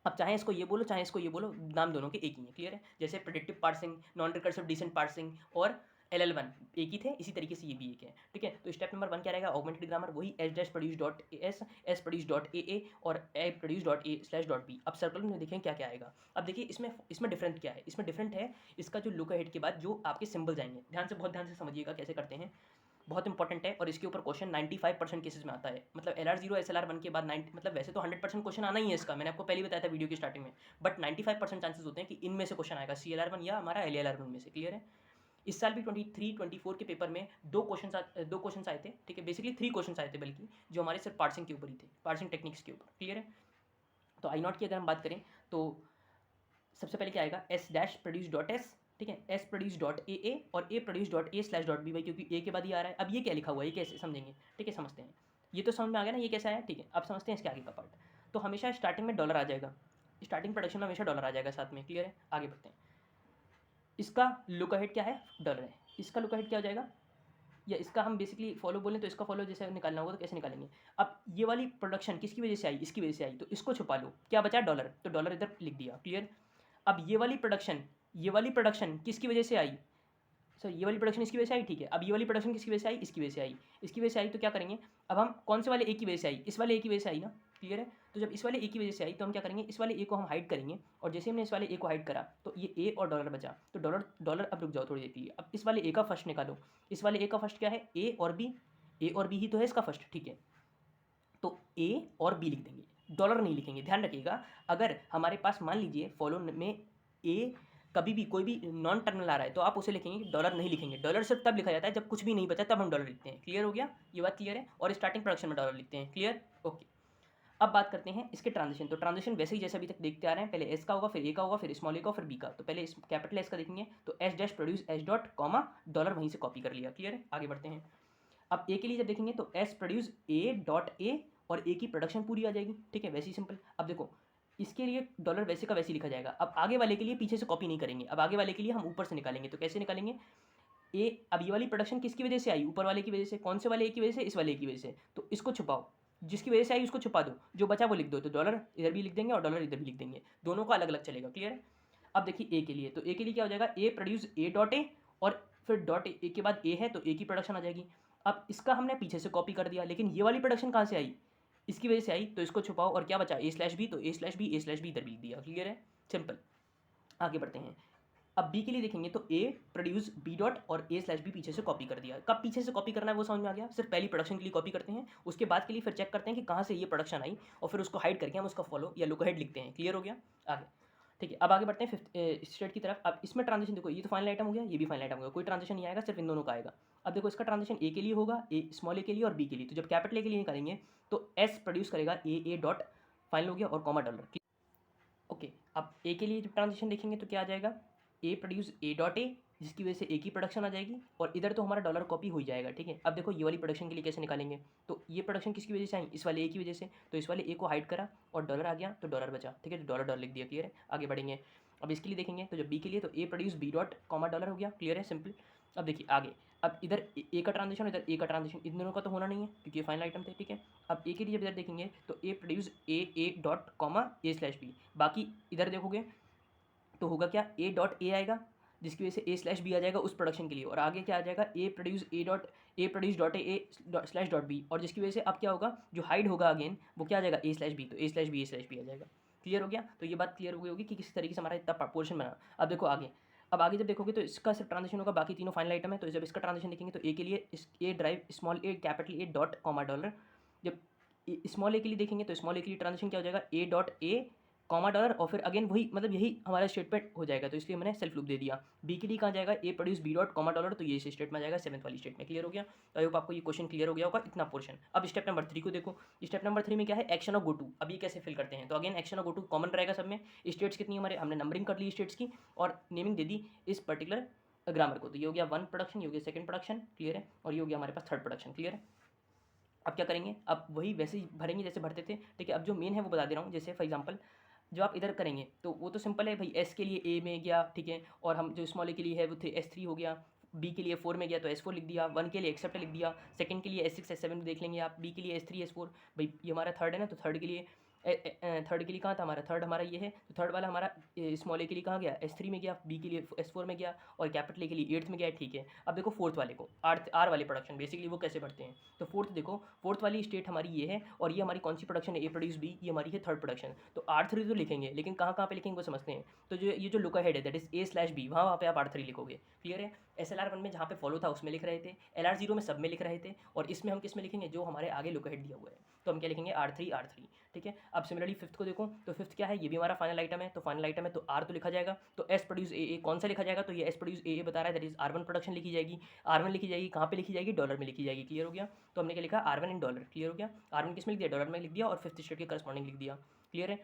अब चाहे इसको ये बोलो चाहे इसको ये बोलो, नाम दोनों के एक ही है। क्लियर है, जैसे predictive parsing, non recursive descent parsing और LL1 एक ही थे, इसी तरीके से ये भी एक है, ठीक है। तो स्टेप नंबर 1 क्या रहेगा, ऑगमेंटेड ग्रामर, वही s-produce.as, s-produce.aa और a-produce.a/b। अब सर्कल में देखें क्या क्या आएगा। अब देखिए इसमें डिफरेंट क्या है, इसमें डिफरेंट है इसका जो लुक अहेड के बाद जो आपके सिंबल्स आएंगे, बहुत ध्यान से समझिएगा कैसे करते हैं, बहुत इंपॉर्टेंट है। और इसके ऊपर क्वेश्चन 95% केसेस में आता है, मतलब LR0 SLR1 के बाद 90, मतलब वैसे तो 100% क्वेश्चन आना ही है इसका, मैंने आपको पहले बताया था वीडियो की स्टार्टिंग में, बट 95% चांसेस होते हैं कि इनमें से क्वेश्चन आएगा, CLR1 या हमारा LLR1 में से। क्लियर है, इस साल भी 23-24 के पेपर में दो क्वेश्चन आए थे, ठीक है। बेसिकली 3 क्वेश्चन आए थे बल्कि, जो हमारे सिर्फ पार्सिंग के ऊपर ही थे, पार्सिंग टेक्निक्स के ऊपर। क्लियर है, तो आई नॉट की अगर हम बात करें तो सबसे पहले क्या आएगा, s-produce.s, ठीक है, s-produce.aa और a-produce.a/.by, क्योंकि a के बाद ही आ रहा है। अब ये क्या लिखा हुआ है, ये कैसे समझेंगे, ठीक है, समझते हैं। ये तो समझ में आ गया ना ये कैसा है, ठीक है। अब समझते हैं इसके आगे का पार्ट। तो हमेशा स्टार्टिंग में डॉलर आ जाएगा, स्टार्टिंग प्रोडक्शन में हमेशा डॉलर आ जाएगा साथ में। क्लियर है, आगे बढ़ते हैं। इसका लुक अहेड क्या है, डॉलर है, इसका लुक अहेड क्या हो जाएगा, या इसका हम बेसिकली फॉलो बोलें तो इसका फॉलो जैसे निकालना होगा तो कैसे निकालेंगे। अब ये वाली प्रोडक्शन किसकी वजह से आई, इसकी वजह से आई, तो इसको छुपा लो, क्या बचा डॉलर, तो डॉलर इधर लिख दिया। क्लियर, अब ये वाली प्रोडक्शन किसकी वजह से आई, सर ये वाली प्रोडक्शन इसकी वजह से आई, ठीक है। अब ये वाली प्रोडक्शन किसकी वजह से आई, इसकी वजह से आई, इसकी वजह से आई, तो क्या करेंगे, अब हम कौन से वाले ए की वजह से आई, इस वाले ए की वजह से आई ना। क्लियर है, तो जब इस वाले ए की वजह से आई तो हम क्या करेंगे, इस वाले ए को हम हाइड करेंगे, और जैसे हमने इस वाले ए को हाइड करा तो ये ए और डॉलर बचा, तो डॉलर अब रुक जाओ थोड़ी देर के लिए। अब इस वाले ए का फर्स्ट निकालो, इस वाले ए का फर्स्ट क्या है, ए और बी ही तो है इसका फर्स्ट, ठीक है। तो ए और बी लिख देंगे, डॉलर नहीं लिखेंगे। ध्यान रखिएगा, अगर हमारे पास मान लीजिए फॉलो में ए कभी भी कोई भी नॉन टर्मिनल आ रहा है तो आप उसे लिखेंगे, डॉलर नहीं लिखेंगे। डॉलर सिर्फ तब लिखा जाता है जब कुछ भी नहीं बचा, तब हम डॉलर लिखते हैं। क्लियर हो गया, ये बात क्लियर है, और स्टार्टिंग प्रोडक्शन में डॉलर लिखते हैं। Clear, okay. अब बात करते हैं इसके ट्रांजिशन। तो ट्रांजिशन वैसे ही जैसे अभी तक देखते आ रहे हैं, पहले एस का होगा, फिर ए का होगा, फिर स्मॉल ए का, फिर बी का। तो पहले इस कैपिटल एस का देखेंगे तो S dash produce S dot comma dollar वहीं से कॉपी कर लिया। क्लियर है, आगे बढ़ते हैं। अब ए के लिए जब देखेंगे तो एस प्रोड्यूस ए डॉट ए और ए की प्रोडक्शन पूरी आ जाएगी। ठीक है, वैसे ही सिंपल। अब देखो इसके लिए डॉलर वैसे का वैसे ही लिखा जाएगा। अब आगे वाले के लिए पीछे से कॉपी नहीं करेंगे, अब आगे वाले के लिए हम ऊपर से निकालेंगे। तो कैसे निकालेंगे? ए, अब ये वाली प्रोडक्शन किसकी वजह से आई? ऊपर वाले की वजह से। कौन से वाले ए की वजह से? इस वाले की वजह से। तो इसको छुपाओ, जिसकी वजह से आई उसको छुपा दो, जो बचा वो लिख दो। तो डॉलर इधर भी लिख देंगे और डॉलर इधर भी लिख देंगे, दोनों का अलग अलग चलेगा। क्लियर है। अब देखिए ए के लिए, तो ए के लिए क्या हो जाएगा? ए प्रोड्यूस ए डॉट ए और फिर डॉट ए के बाद ए है तो ए की प्रोडक्शन आ जाएगी। अब इसका हमने पीछे से कॉपी कर दिया, लेकिन ये वाली प्रोडक्शन कहाँ से आई? इसकी वजह से आई, तो इसको छुपाओ और क्या बचा? ए स्लैश बी, तो A slash B, A slash B इधर भी लिख दिया। क्लियर है, सिंपल। आगे बढ़ते हैं। अब बी के लिए देखेंगे तो ए प्रोड्यूस बी डॉट और ए स्लैश बी पीछे से कॉपी कर दिया। कब पीछे से कॉपी करना है वो समझ में आ गया। सिर्फ पहली प्रोडक्शन के लिए कॉपी करते हैं, उसके बाद के लिए फिर चेक करते हैं कि कहाँ से ये प्रोडक्शन आई और फिर उसको हाइड करके हम उसका फॉलो या लुक हेड लिखते हैं। क्लियर हो गया, आगे। ठीक है, अब आगे बढ़ते हैं फिफ्थ स्टेट की तरफ। अब इसमें ट्रांजिशन देखो, ये तो फाइनल आइटम हो गया, ये भी फाइनल आइटम हो गया, कोई ट्रांजिशन नहीं आएगा, सिर्फ इन दोनों का आएगा। अब देखो इसका ट्रांजिशन ए के लिए होगा, ए स्मॉल ए के लिए और बी के लिए। तो जब कैपिटल ए के लिए निकालेंगे तो एस प्रोड्यूस करेगा ए डॉट, फाइनल हो गया, और कॉमा डॉलर। ओके, अब ए के लिए जब ट्रांजिशन देखेंगे तो क्या आ जाएगा? ए प्रोड्यूस ए डॉट ए, जिसकी वजह से ए की प्रोडक्शन आ जाएगी और इधर तो हमारा डॉलर कॉपी हो ही जाएगा। ठीक है, अब देखो ये वाली प्रोडक्शन के लिए कैसे निकालेंगे? तो ये प्रोडक्शन किसकी वजह से आई? इस वाले ए की वजह से। तो इस वाले ए को हाइड करा और डॉलर आ गया तो डॉलर बचा। ठीक है, तो डॉलर डॉलर लिख दिया। क्लियर है, आगे बढ़ेंगे। अब इसके लिए देखेंगे तो जब बी के लिए तो A produce B dot comma dollar हो गया। क्लियर है, सिंपल। अब देखिए आगे, अब इधर ए का ट्रांजिशन, इधर ए का ट्रांजिशन, इन दोनों का तो होना नहीं है क्योंकि ये फाइनल आइटम थे। ठीक है, अब ए के लिए जब इधर देखेंगे तो A produce A dot comma A slash B. बाकी इधर देखोगे तो होगा क्या? ए डॉट ए आएगा, जिसकी वजह से ए स्लैश बी आ जाएगा उस प्रोडक्शन के लिए, और आगे क्या आ जाएगा? A produce dot A slash dot B, और जिसकी वजह से अब क्या होगा? जो हाइड होगा अगेन वो क्या आ जाएगा? ए स्लैश बी, तो ए स्लैश बी आ जाएगा। क्लियर हो गया, तो ये बात क्लियर हो गई होगी कि किस तरीके से हमारा इतना पोर्शन बना। अब देखो आगे, अब आगे जब देखोगे तो इसका सिर्फ ट्रांजिशन होगा, बाकी तीनों फाइनल आइटम है। तो जब इसका ट्रांजिशन देखेंगे तो ए के लिए A drive small a capital A dot comma dollar. जब स्मॉल ए के लिए देखेंगे तो स्मॉल ए के लिए ट्रांजिशन क्या हो जाएगा? ए डॉट ए कॉमा डॉलर, और फिर अगेन वही, मतलब यही हमारा स्टेटमेंट हो जाएगा, तो इसलिए मैंने सेल्फ लूप दे दिया। बी के लिए कहाँ जाएगा? A produce B dot comma dollar, तो ये इस स्टेट में आ जाएगा, सेवंथ वाली स्टेट में। क्लियर हो गया, तो आई होप आपको ये क्वेश्चन क्लियर हो गया होगा, इतना पोर्शन। अब स्टेप नंबर 3 को देखो। स्टेप नंबर 3 में क्या है? Action of go to. अब ये कैसे फिल करते हैं? तो again action of go to common रहेगा सब में। स्टेट्स कितनी हमारे, हमने नंबरिंग कर ली स्टेट्स की और नेमिंग दे दी इस पर्टिकुलर ग्रामर को। तो ये हो गया 1 प्रोडक्शन, ये हो गया 2nd प्रोडक्शन। क्लियर है, और ये हो गया हमारे पास 3rd प्रोडक्शन। क्लियर है, अब क्या करेंगे? अब वही वैसे ही भरेंगे जैसे भरते थे। ठीक है, अब जो मेन है वो बता दे रहा हूँ। जैसे फॉर एग्जांपल जो आप इधर करेंगे तो वो तो सिंपल है भाई, एस के लिए ए में गया। ठीक है, और हम जो स्मॉल ए के लिए है वो S3 हो गया। बी के लिए 4 में गया तो S4 लिख दिया। 1 के लिए एक्सेप्ट लिख दिया। सेकंड के लिए S6 S7 देख लेंगे आप। बी के लिए S3 S4, भाई ये हमारा 3rd है ना, तो 3rd के लिए 3rd के लिए कहाँ था हमारा? 3rd हमारा ये है, तो 3rd वाला हमारा स्मॉल ए के लिए कहाँ गया? S3 में गया। बी के लिए S4 में गया और कैपिटल ए के लिए 8th में गया। ठीक है, अब देखो 4th वाले को, आर वाले प्रोडक्शन बेसिकली वो कैसे बढ़ते हैं। तो 4th देखो, 4th वाली स्टेट हमारी ये है और ये हमारी कौन सी प्रोडक्शन है? ए प्रोड्यूस बी, ये हमारी है 3rd प्रोडक्शन। तो R3 तो लिखेंगे, लेकिन कहाँ कहाँ पे लिखेंगे वो समझते हैं। तो जो ये जो लुक हेड है that is A slash B, वहाँ पे आप R3 लिखोगे। क्लियर है, SLR1 में जहाँ पे फॉलो था उसमें लिख रहे थे, LR0 में सब में लिख रहे थे, और इसमें हम किस में लिखेंगे? जो हमारे आगे लुक हेड दिया हुआ है, तो हम क्या लिखेंगे? R3। ठीक है, अब सिमिलरली 5th को देखो, तो 5th क्या है? ये भी हमारा फाइनल आइटम है, तो फाइनल आइटम है तो R तो लिखा जाएगा। तो एस प्रोड्यूस ए, कौन सा लिखा जाएगा? तो ये एस प्रोड्यूस ए बता रहा है, दैट इज R1 प्रोडक्शन लिखी जाएगी। R1 लिखी जाएगी, कहाँ पे लिखी जाएगी? डॉलर में लिखी जाएगी। क्लियर हो गया, तो हमने क्या लिखा? R1 in dollar. क्लियर हो गया, R1 किस में लिख दिया? डॉलर में लिख दिया, और 5th स्टेट के करस्पॉन्डिंग लिख दिया। क्लियर है,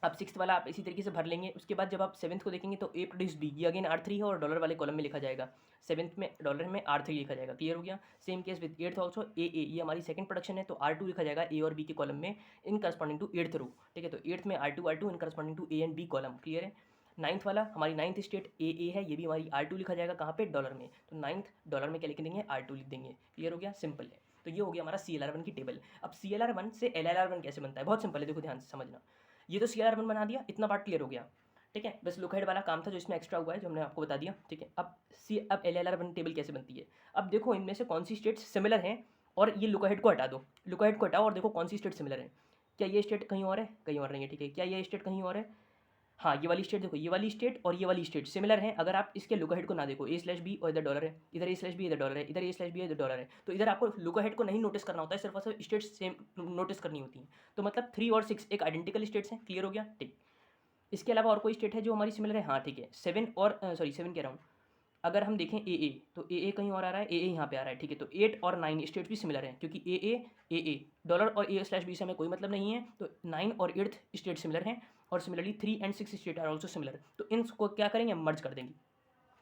अब 6th वाला आप इसी तरीके से भर लेंगे। उसके बाद जब आप 7th को देखेंगे तो ए प्रोड्यूस बी, ये अगेन R3 है और डॉलर वाले कॉलम में लिखा जाएगा। 7th में डॉलर में R3 लिखा जाएगा। क्लियर हो गया, same case with 8th also. ये हमारी 2nd प्रोडक्शन है तो R2 लिखा जाएगा ए और बी के कॉलम में इन करस्पॉन्डिंग टू 8th रो। ठीक है, तो 8th में R2 in corresponding to A and B column. Clear है, 9th वाला हमारी 9th स्टेट ए है, ये भी हमारी R2 लिखा जाएगा, कहाँ पे? डॉलर में। तो 9th डॉलर में क्या लिख देंगे? R2 लिख देंगे। क्लियर हो गया, सिंपल है। तो ये हो गया हमारा CLR1 की टेबल। अब CLR1 से LLR1 कैसे बनता है? बहुत सिंपल है, देखो ध्यान से समझना। ये तो CLR1 बना दिया, इतना पार्ट क्लियर हो गया। ठीक है, बस लुक हेड वाला काम था जो इसमें एक्स्ट्रा हुआ है, जो हमने आपको बता दिया। ठीक है, अब LLR1 टेबल कैसे बनती है? अब देखो इनमें से कौन सी स्टेट्स सिमिलर हैं, और ये लुक हेड को हटा दो, लुक हेड को हटाओ और देखो कौन सी स्टेट सिमिलर है। क्या ये स्टेट कहीं और है? कहीं और नहीं है। ठीक है, क्या ये स्टेट कहीं और है? हाँ, ये वाली स्टेट देखो, ये वाली स्टेट और ये वाली स्टेट सिमिलर है। अगर आप इसके लुक हेड को ना देखो, ए स्लैश बी और इधर डॉलर है, इधर ए स्लैश बी इधर डॉलर है, इधर ए स्लैश बी इधर डॉलर है, तो इधर आपको लुक हेड को नहीं नोटिस करना होता है, सिर्फ और सिर्फ स्टेट सेम नोटिस करनी होती है। तो मतलब 3 और 6 एक आइडेंटिकल स्टेट्स हैं। क्लियर हो गया, ठीक। इसके अलावा और कोई स्टेट है जो हमारी सिमिलर है? हाँ ठीक है, 7 और 7 कह रहा हूँ, अगर हम देखें ए तो ए कहीं और आ रहा है, ए यहाँ पे आ रहा है, ठीक है। तो 8 और 9 स्टेट्स भी सिमिलर हैं क्योंकि ए डॉलर और ए स्लैश बी से हमें कोई मतलब नहीं है, तो 9 और 8th स्टेट सिमिलर हैं और similarly 3 and 6 state are also similar. तो इनको क्या करेंगे, मर्ज कर देंगे।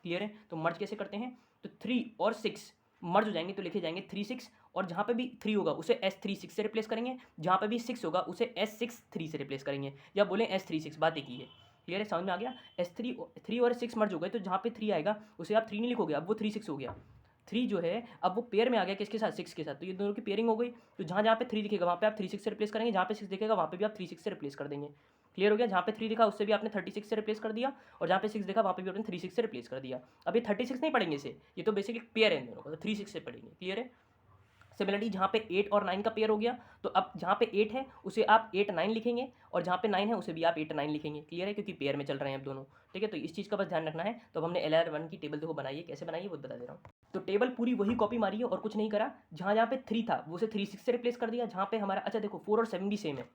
क्लियर है? तो मर्ज कैसे करते हैं, तो 3 और 6 मर्ज हो जाएंगे तो लिखे जाएंगे 3 6, और जहाँ पे भी 3 होगा उसे S3 6 से रिप्लेस करेंगे, जहाँ पे भी 6 होगा उसे S6 3 से रिप्लेस करेंगे, या बोले S3 6, बात एक ही है। क्लियर है, समझ में आ गया? S3 और 6 मर्ज हो गए तो जहाँ पे 3 आएगा उसे आप 3 नहीं लिखोगे, अब वो 3 6 हो गया। 3 जो है अब वो पेयर में आ गया किसके साथ, 6 के साथ, तो ये दोनों की पेयरिंग हो गई। तो जहाँ जहाँ पे 3 दिखेगा वहाँ पे आप 3 6 से रिप्लेस करेंगे, जहाँ पे 6 दिखेगा वहाँ पे भी आप 3 6 से रिप्लेस कर देंगे। क्लियर हो गया? जहाँ पे 3 दिखा उससे भी आपने 36 से रिप्लेस कर दिया, और जहाँ पे 6 देखा वहाँ पे भी आपने 3 6 से रिप्लेस कर दिया। अब ये 36 नहीं पढ़ेंगे इसे, ये तो बेसिकली पेयर है इन दोनों का, तो 3 6 से पढ़ेंगे। क्लियर है? सिमिलरली जहाँ पे 8 और 9 का पेयर हो गया, तो अब जहाँ पे 8 है उसे आप 8 9 लिखेंगे, और जहाँ पे 9 है उसे भी आप 8 9 लिखेंगे। क्लियर है? क्योंकि पेयर में चल रहे हैं अब दोनों। ठीक है, तो इस चीज़ का बस ध्यान रखना है। तो अब हमने LR1 की टेबल देखो बनाई है, कैसे बनाई है वो बता दे रहा हूँ। तो टेबल पूरी वही कॉपी मारी है और कुछ नहीं करा। जहाँ जहाँ पे 3 था वो उसे 3 6 से रिप्लेस कर दिया। जहाँ पे हमारा, अच्छा देखो 4 और 7 भी सेम है।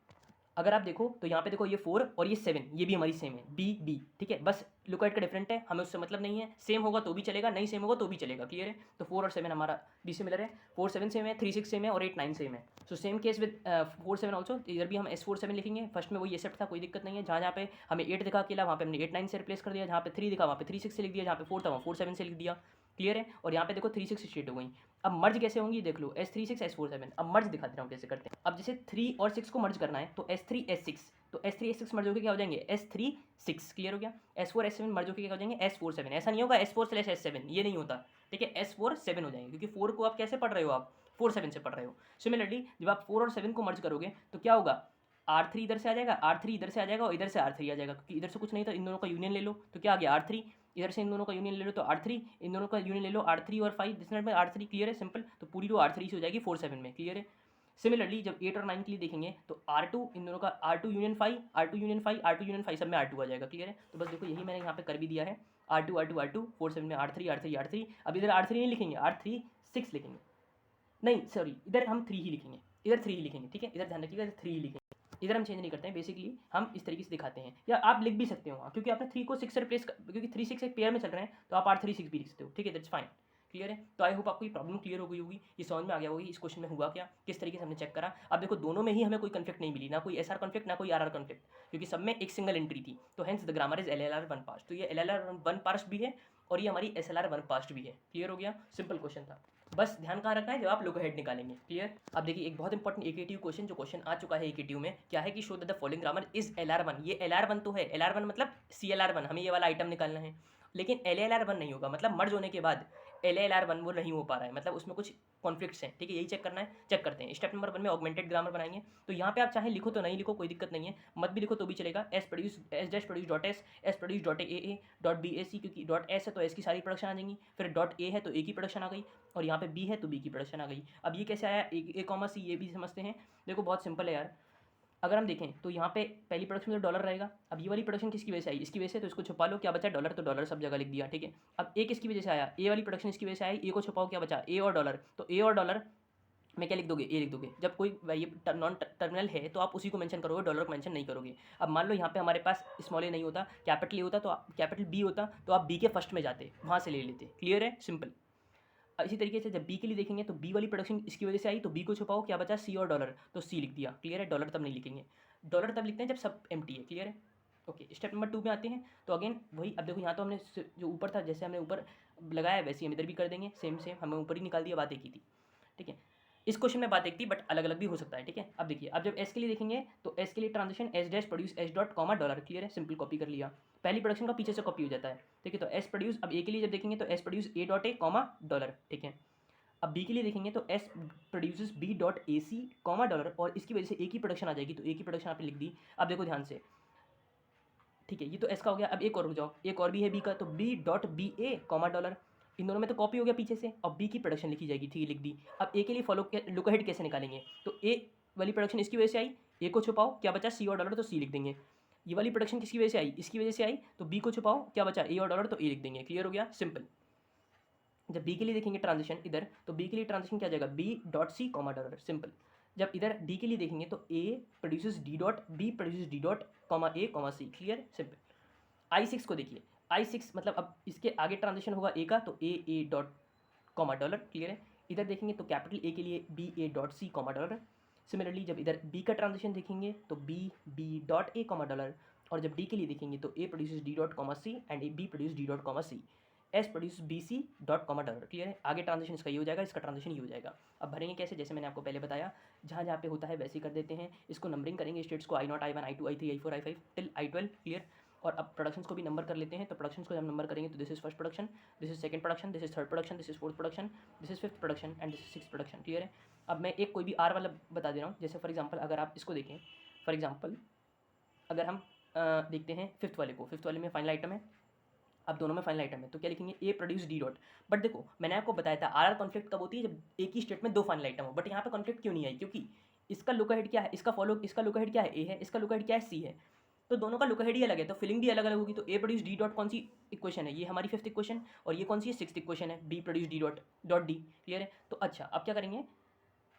अगर आप देखो तो यहाँ पे देखो ये 4 और ये 7 ये भी हमारी सेम है, बी, ठीक है। बस लुकआउट का डिफरेंट है, हमें उससे मतलब नहीं है। सेम होगा तो भी चलेगा, नहीं सेम होगा तो भी चलेगा। क्लियर है? तो 4 और 7 हमारा भी सिमिलर है, 4 7 सेम है, 3 6 सेम है और 8 9 सेम है। So same case with 4 7 also, इधर भी हम S4 7 लिखेंगे। फर्स्ट में वही एसेप्ट था, कोई दिक्कत नहीं है। जहाँ जहाँ पे हमें 8 दिखा अकेला वहाँ पे हमने 8 9 से रिप्लेस कर दिया, जहाँ पे 3 दिखा वहाँ पे 3 6 से लिख दिया, जहाँ पे 4 था वहाँ 4 7 से लिख दिया। क्लियर है? और यहाँ पे देखो 3 6 स्टेट हो गई। अब मर्ज कैसे होंगी देख लो, S3 6 S4 7। अब मर्ज दिखा दे रहा हूँ कैसे करते हैं। अब जैसे 3 और 6 को मर्ज करना है तो S3 S6, तो S3 S6 मर्ज होकर क्या हो जाएंगे, S3 6। क्लियर हो गया? S4 S7 मर्ज होकर क्या हो जाएंगे, S4 7। ऐसा नहीं होगा S4/S7, ये नहीं होता। ठीक है, S4 7 हो जाएंगे, क्योंकि 4 को आप कैसे पढ़ रहे हो, आप 4 7 से पढ़ रहे हो। सिमिलरली जब आप 4 और 7 को मर्ज करोगे तो क्या होगा, R3 इधर से आ जाएगा, R3 इधर से आ जाएगा और इधर से R3 आ जाएगा, क्योंकि इधर से कुछ नहीं था, इन दोनों का यूनियन ले लो तो क्या आ गया R3। इधर से इन दोनों का यूनियन ले लो तो R3, इन दोनों का यूनियन ले लो R3 और 5, दिस मिनट में R3। क्लियर है? सिंपल। तो पूरी रो R3 से हो जाएगी 4 7 में। क्लियर है? सिमिलरली जब 8 और 9 के लिए देखेंगे तो R2 इन दोनों का R2 union 5, R2 union 5, R2 union 5 सब में R2 आ जाएगा। क्लियर है? तो बस देखो यही मैंने यहाँ पे कर भी दिया है, R2 R2 R2 4 7 में R3 R3 R3। अब इधर R3 नहीं लिखेंगे, R3 6 लिखेंगे, नहीं सॉरी, इधर हम 3 ही लिखेंगे, इधर 3 ही लिखेंगे। ठीक है, इधर ध्यान रखिएगा, इधर 3 ही लिखेंगे, इधर हम चेंज नहीं करते हैं। बेसिकली हम इस तरीके से दिखाते हैं, या आप लिख भी सकते हो क्योंकि आपने 3 को 6 से रिप्लेस क्योंकि 3 6 एक पेयर में चल रहे हैं तो आप R3 6 भी लिख सकते हो। ठीक है, दैट्स फाइन। क्लियर है? तो आई होप आपको ये प्रॉब्लम क्लियर हो गई होगी, ये समझ में आ गया होगी इस क्वेश्चन में हुआ क्या, किस तरीके से हमने चेक करा। अब देखो दोनों में ही हमें कोई कन्फ्लिक्ट नहीं मिली, ना कोई SR कन्फ्लिक्ट ना कोई RR कन्फ्लिक्ट, क्योंकि सब में एक सिंगल एंट्री थी। तो hence the grammar is LLR 1 past. तो ये LLR 1 पास्ट भी है और ये हमारी SLR 1 पास्ट भी है। क्लियर हो गया? सिंपल क्वेश्चन था, बस ध्यान कहाँ रखना है जब आप लुक अहेड निकालेंगे। क्लियर? अब देखिए एक बहुत इंपॉर्टेंट AKTU क्वेश्चन जो क्वेश्चन आ चुका है AKTU में, क्या है कि show that the following grammar is LR1। ये LR1 तो है, LR1 मतलब CLR1, हमें ये वाला आइटम निकालना है, लेकिन LLR1 नहीं होगा, मतलब मर्ज होने के बाद LLR1 वो नहीं हो पा रहा है, मतलब उसमें कुछ कॉन्फ्लिक्ट्स हैं। ठीक है, यही चेक करना है, चेक करते हैं। स्टेप नंबर 1 में ऑगमेंटेड ग्रामर बनाएंगे, तो यहाँ पे आप चाहे लिखो तो नहीं लिखो कोई दिक्कत नहीं है, मत भी लिखो तो भी चलेगा। S प्रोड्यूस S-produce.s, S-produce.aa.bac, क्योंकि डॉट एस है तो एस की सारी प्रोडक्शन आ जाएंगी, फिर डॉट ए है तो ए की प्रोडक्शन आ गई, और यहाँ पे बी है तो बी की प्रोडक्शन आ गई। अब ये कैसे आया, ए कॉमा सी, ये भी समझते हैं। देखो बहुत सिंपल है यार, अगर हम देखें तो यहाँ पे पहली प्रोडक्शन में तो डॉलर रहेगा। अब ये वाली प्रोडक्शन किसकी वजह से आई, इसकी वजह से, तो इसको छुपा लो, क्या बचा डॉलर, तो डॉलर सब जगह लिख दिया। ठीक है, अब ए किसकी वजह से आया, ए वाली प्रोडक्शन इसकी वजह से आई, ए को छुपाओ, क्या बचा ए और डॉलर, तो ए और डॉलर में क्या लिख दोगे, ए लिख दोगे। जब कोई ये नॉन टर्मिनल है तो आप उसी को मेंशन करोगे, डॉलर को मेंशन नहीं करोगे। अब मान लो यहाँ पे हमारे पास स्मॉल ए नहीं होता, कैपिटल ए होता, तो कैपिटल बी होता, तो आप बी के फर्स्ट में जाते, वहाँ से ले लेते। क्लियर है? सिंपल। इसी तरीके से जब बी के लिए देखेंगे तो बी वाली प्रोडक्शन इसकी वजह से आई, तो बी को छुपाओ, क्या बचा सी और डॉलर, तो सी लिख दिया। क्लियर है? डॉलर तब नहीं लिखेंगे, डॉलर तब लिखते हैं जब सब एम्प्टी है। क्लियर है? ओके, स्टेप नंबर 2 में आते हैं। तो अगेन वही, अब देखो यहाँ तो हमने जो ऊपर था जैसे हमने ऊपर लगाया वैसे हम इधर भी कर देंगे, सेम सेम, हमें ऊपर ही निकाल दिया, बात एक ही थी। ठीक है, इस क्वेश्चन में बात एक थी बट अलग अलग भी हो सकता है। ठीक है, अब देखिए, अब जब एस के लिए देखेंगे तो एस के लिए transaction S dash produce S dot comma dollar. Clear है? सिंपल कॉपी कर लिया, पहली प्रोडक्शन का पीछे से कॉपी हो जाता है। ठीक है, तो एस प्रोड्यूस, अब ए के लिए जब देखेंगे तो S produce A dot A comma dollar. ठीक है, अब बी के लिए देखेंगे तो S produces B dot A C comma dollar, और इसकी वजह से ए की प्रोडक्शन आ जाएगी, तो ए की प्रोडक्शन आपने लिख दी। अब देखो ध्यान से, ठीक है, ये तो एस का हो गया। अब एक और रुक जाओ, एक और भी है बी का, तो बी डॉट बी ए कॉमा डॉलर, इन दोनों में तो कॉपी हो गया पीछे से, अब बी की प्रोडक्शन लिखी जाएगी। ठीक है, लिख दी। अब ए के लिए फॉलो लुक अहेड कैसे निकालेंगे, तो ए वाली प्रोडक्शन इसकी वजह से आई, ए को छुपाओ, क्या बचा सी और डॉलर, तो सी लिख देंगे। ये वाली प्रोडक्शन किसकी वजह से आई, इसकी वजह से आई, तो बी को छुपाओ, क्या बचा ए और डॉलर, तो ए लिख देंगे। क्लियर हो गया? सिंपल। जब बी के लिए देखेंगे ट्रांजिशन इधर, तो बी के लिए ट्रांजिशन क्या जाएगा, B dot C comma dollar. Simple. जब इधर डी के लिए देखेंगे तो A produces D dot B produces D dot comma A comma C. Clear? Simple. I6 को देखिए, I6 मतलब अब इसके आगे ट्रांजिशन होगा ए का, तो A dot comma dollar, clear है। इधर देखेंगे तो कैपिटल ए के लिए B A dot C comma dollar. Similarly जब इधर बी का ट्रांजिशन देखेंगे तो B dot A comma dollar, और जब डी के लिए देखेंगे तो A produce D dot comma C and B produce D dot comma C, S produce B C dot comma dollar, clear है। आगे ट्रांजिशन इसका ये हो जाएगा, इसका ट्रांजिशन ये हो जाएगा। अब भरेंगे कैसे, जैसे मैंने आपको पहले बताया, जहाँ जहाँ पे होता है वैसे ही कर देते हैं। इसको नंबरिंग करेंगे स्टेट्स को I0 I1 I2 I3 I4 I5 till I12, clear. और अब प्रोडक्शंस को भी नंबर कर लेते हैं। तो प्रोडक्शंस को जब नंबर करेंगे तो this is first production, this is second production, this is third production, this is fourth production, this is fifth production and this is six production, clear है। अब मैं एक कोई भी आर वाला बता दे रहा हूँ। जैसे फॉर एग्जांपल अगर आप इसको देखें, फॉर एग्जांपल अगर हम देखते हैं फिफ्थ वाले को, फिफ्थ वाले में फाइनल आइटम है, अब दोनों में फाइनल आइटम है, तो क्या लिखेंगे ए प्रोड्यूस डी डॉट। बट देखो मैंने आपको बताया था आर कॉन्फ्लिक्ट कब होती है, जब एक ही स्टेट में दो फाइनल आइटम हो। बट यहाँ पे कॉन्फ्लिक्ट क्यों नहीं आई, क्योंकि इसका लुक हेड क्या है, इसका लुक हेड क्या है, ए है, इसका लुक हेड क्या है, सी है। तो दोनों का लुक हेड ही अलग है, तो फिलिंग भी अलग अलग होगी। तो ए प्रोड्यूस डी डॉट कौन सी इक्वेशन है, ये हमारी फिफ्थ इक्वेशन, और ये कौन सी है, सिक्स्थ इक्वेशन है, D produce D dot dot D, clear है। तो अच्छा अब क्या करेंगे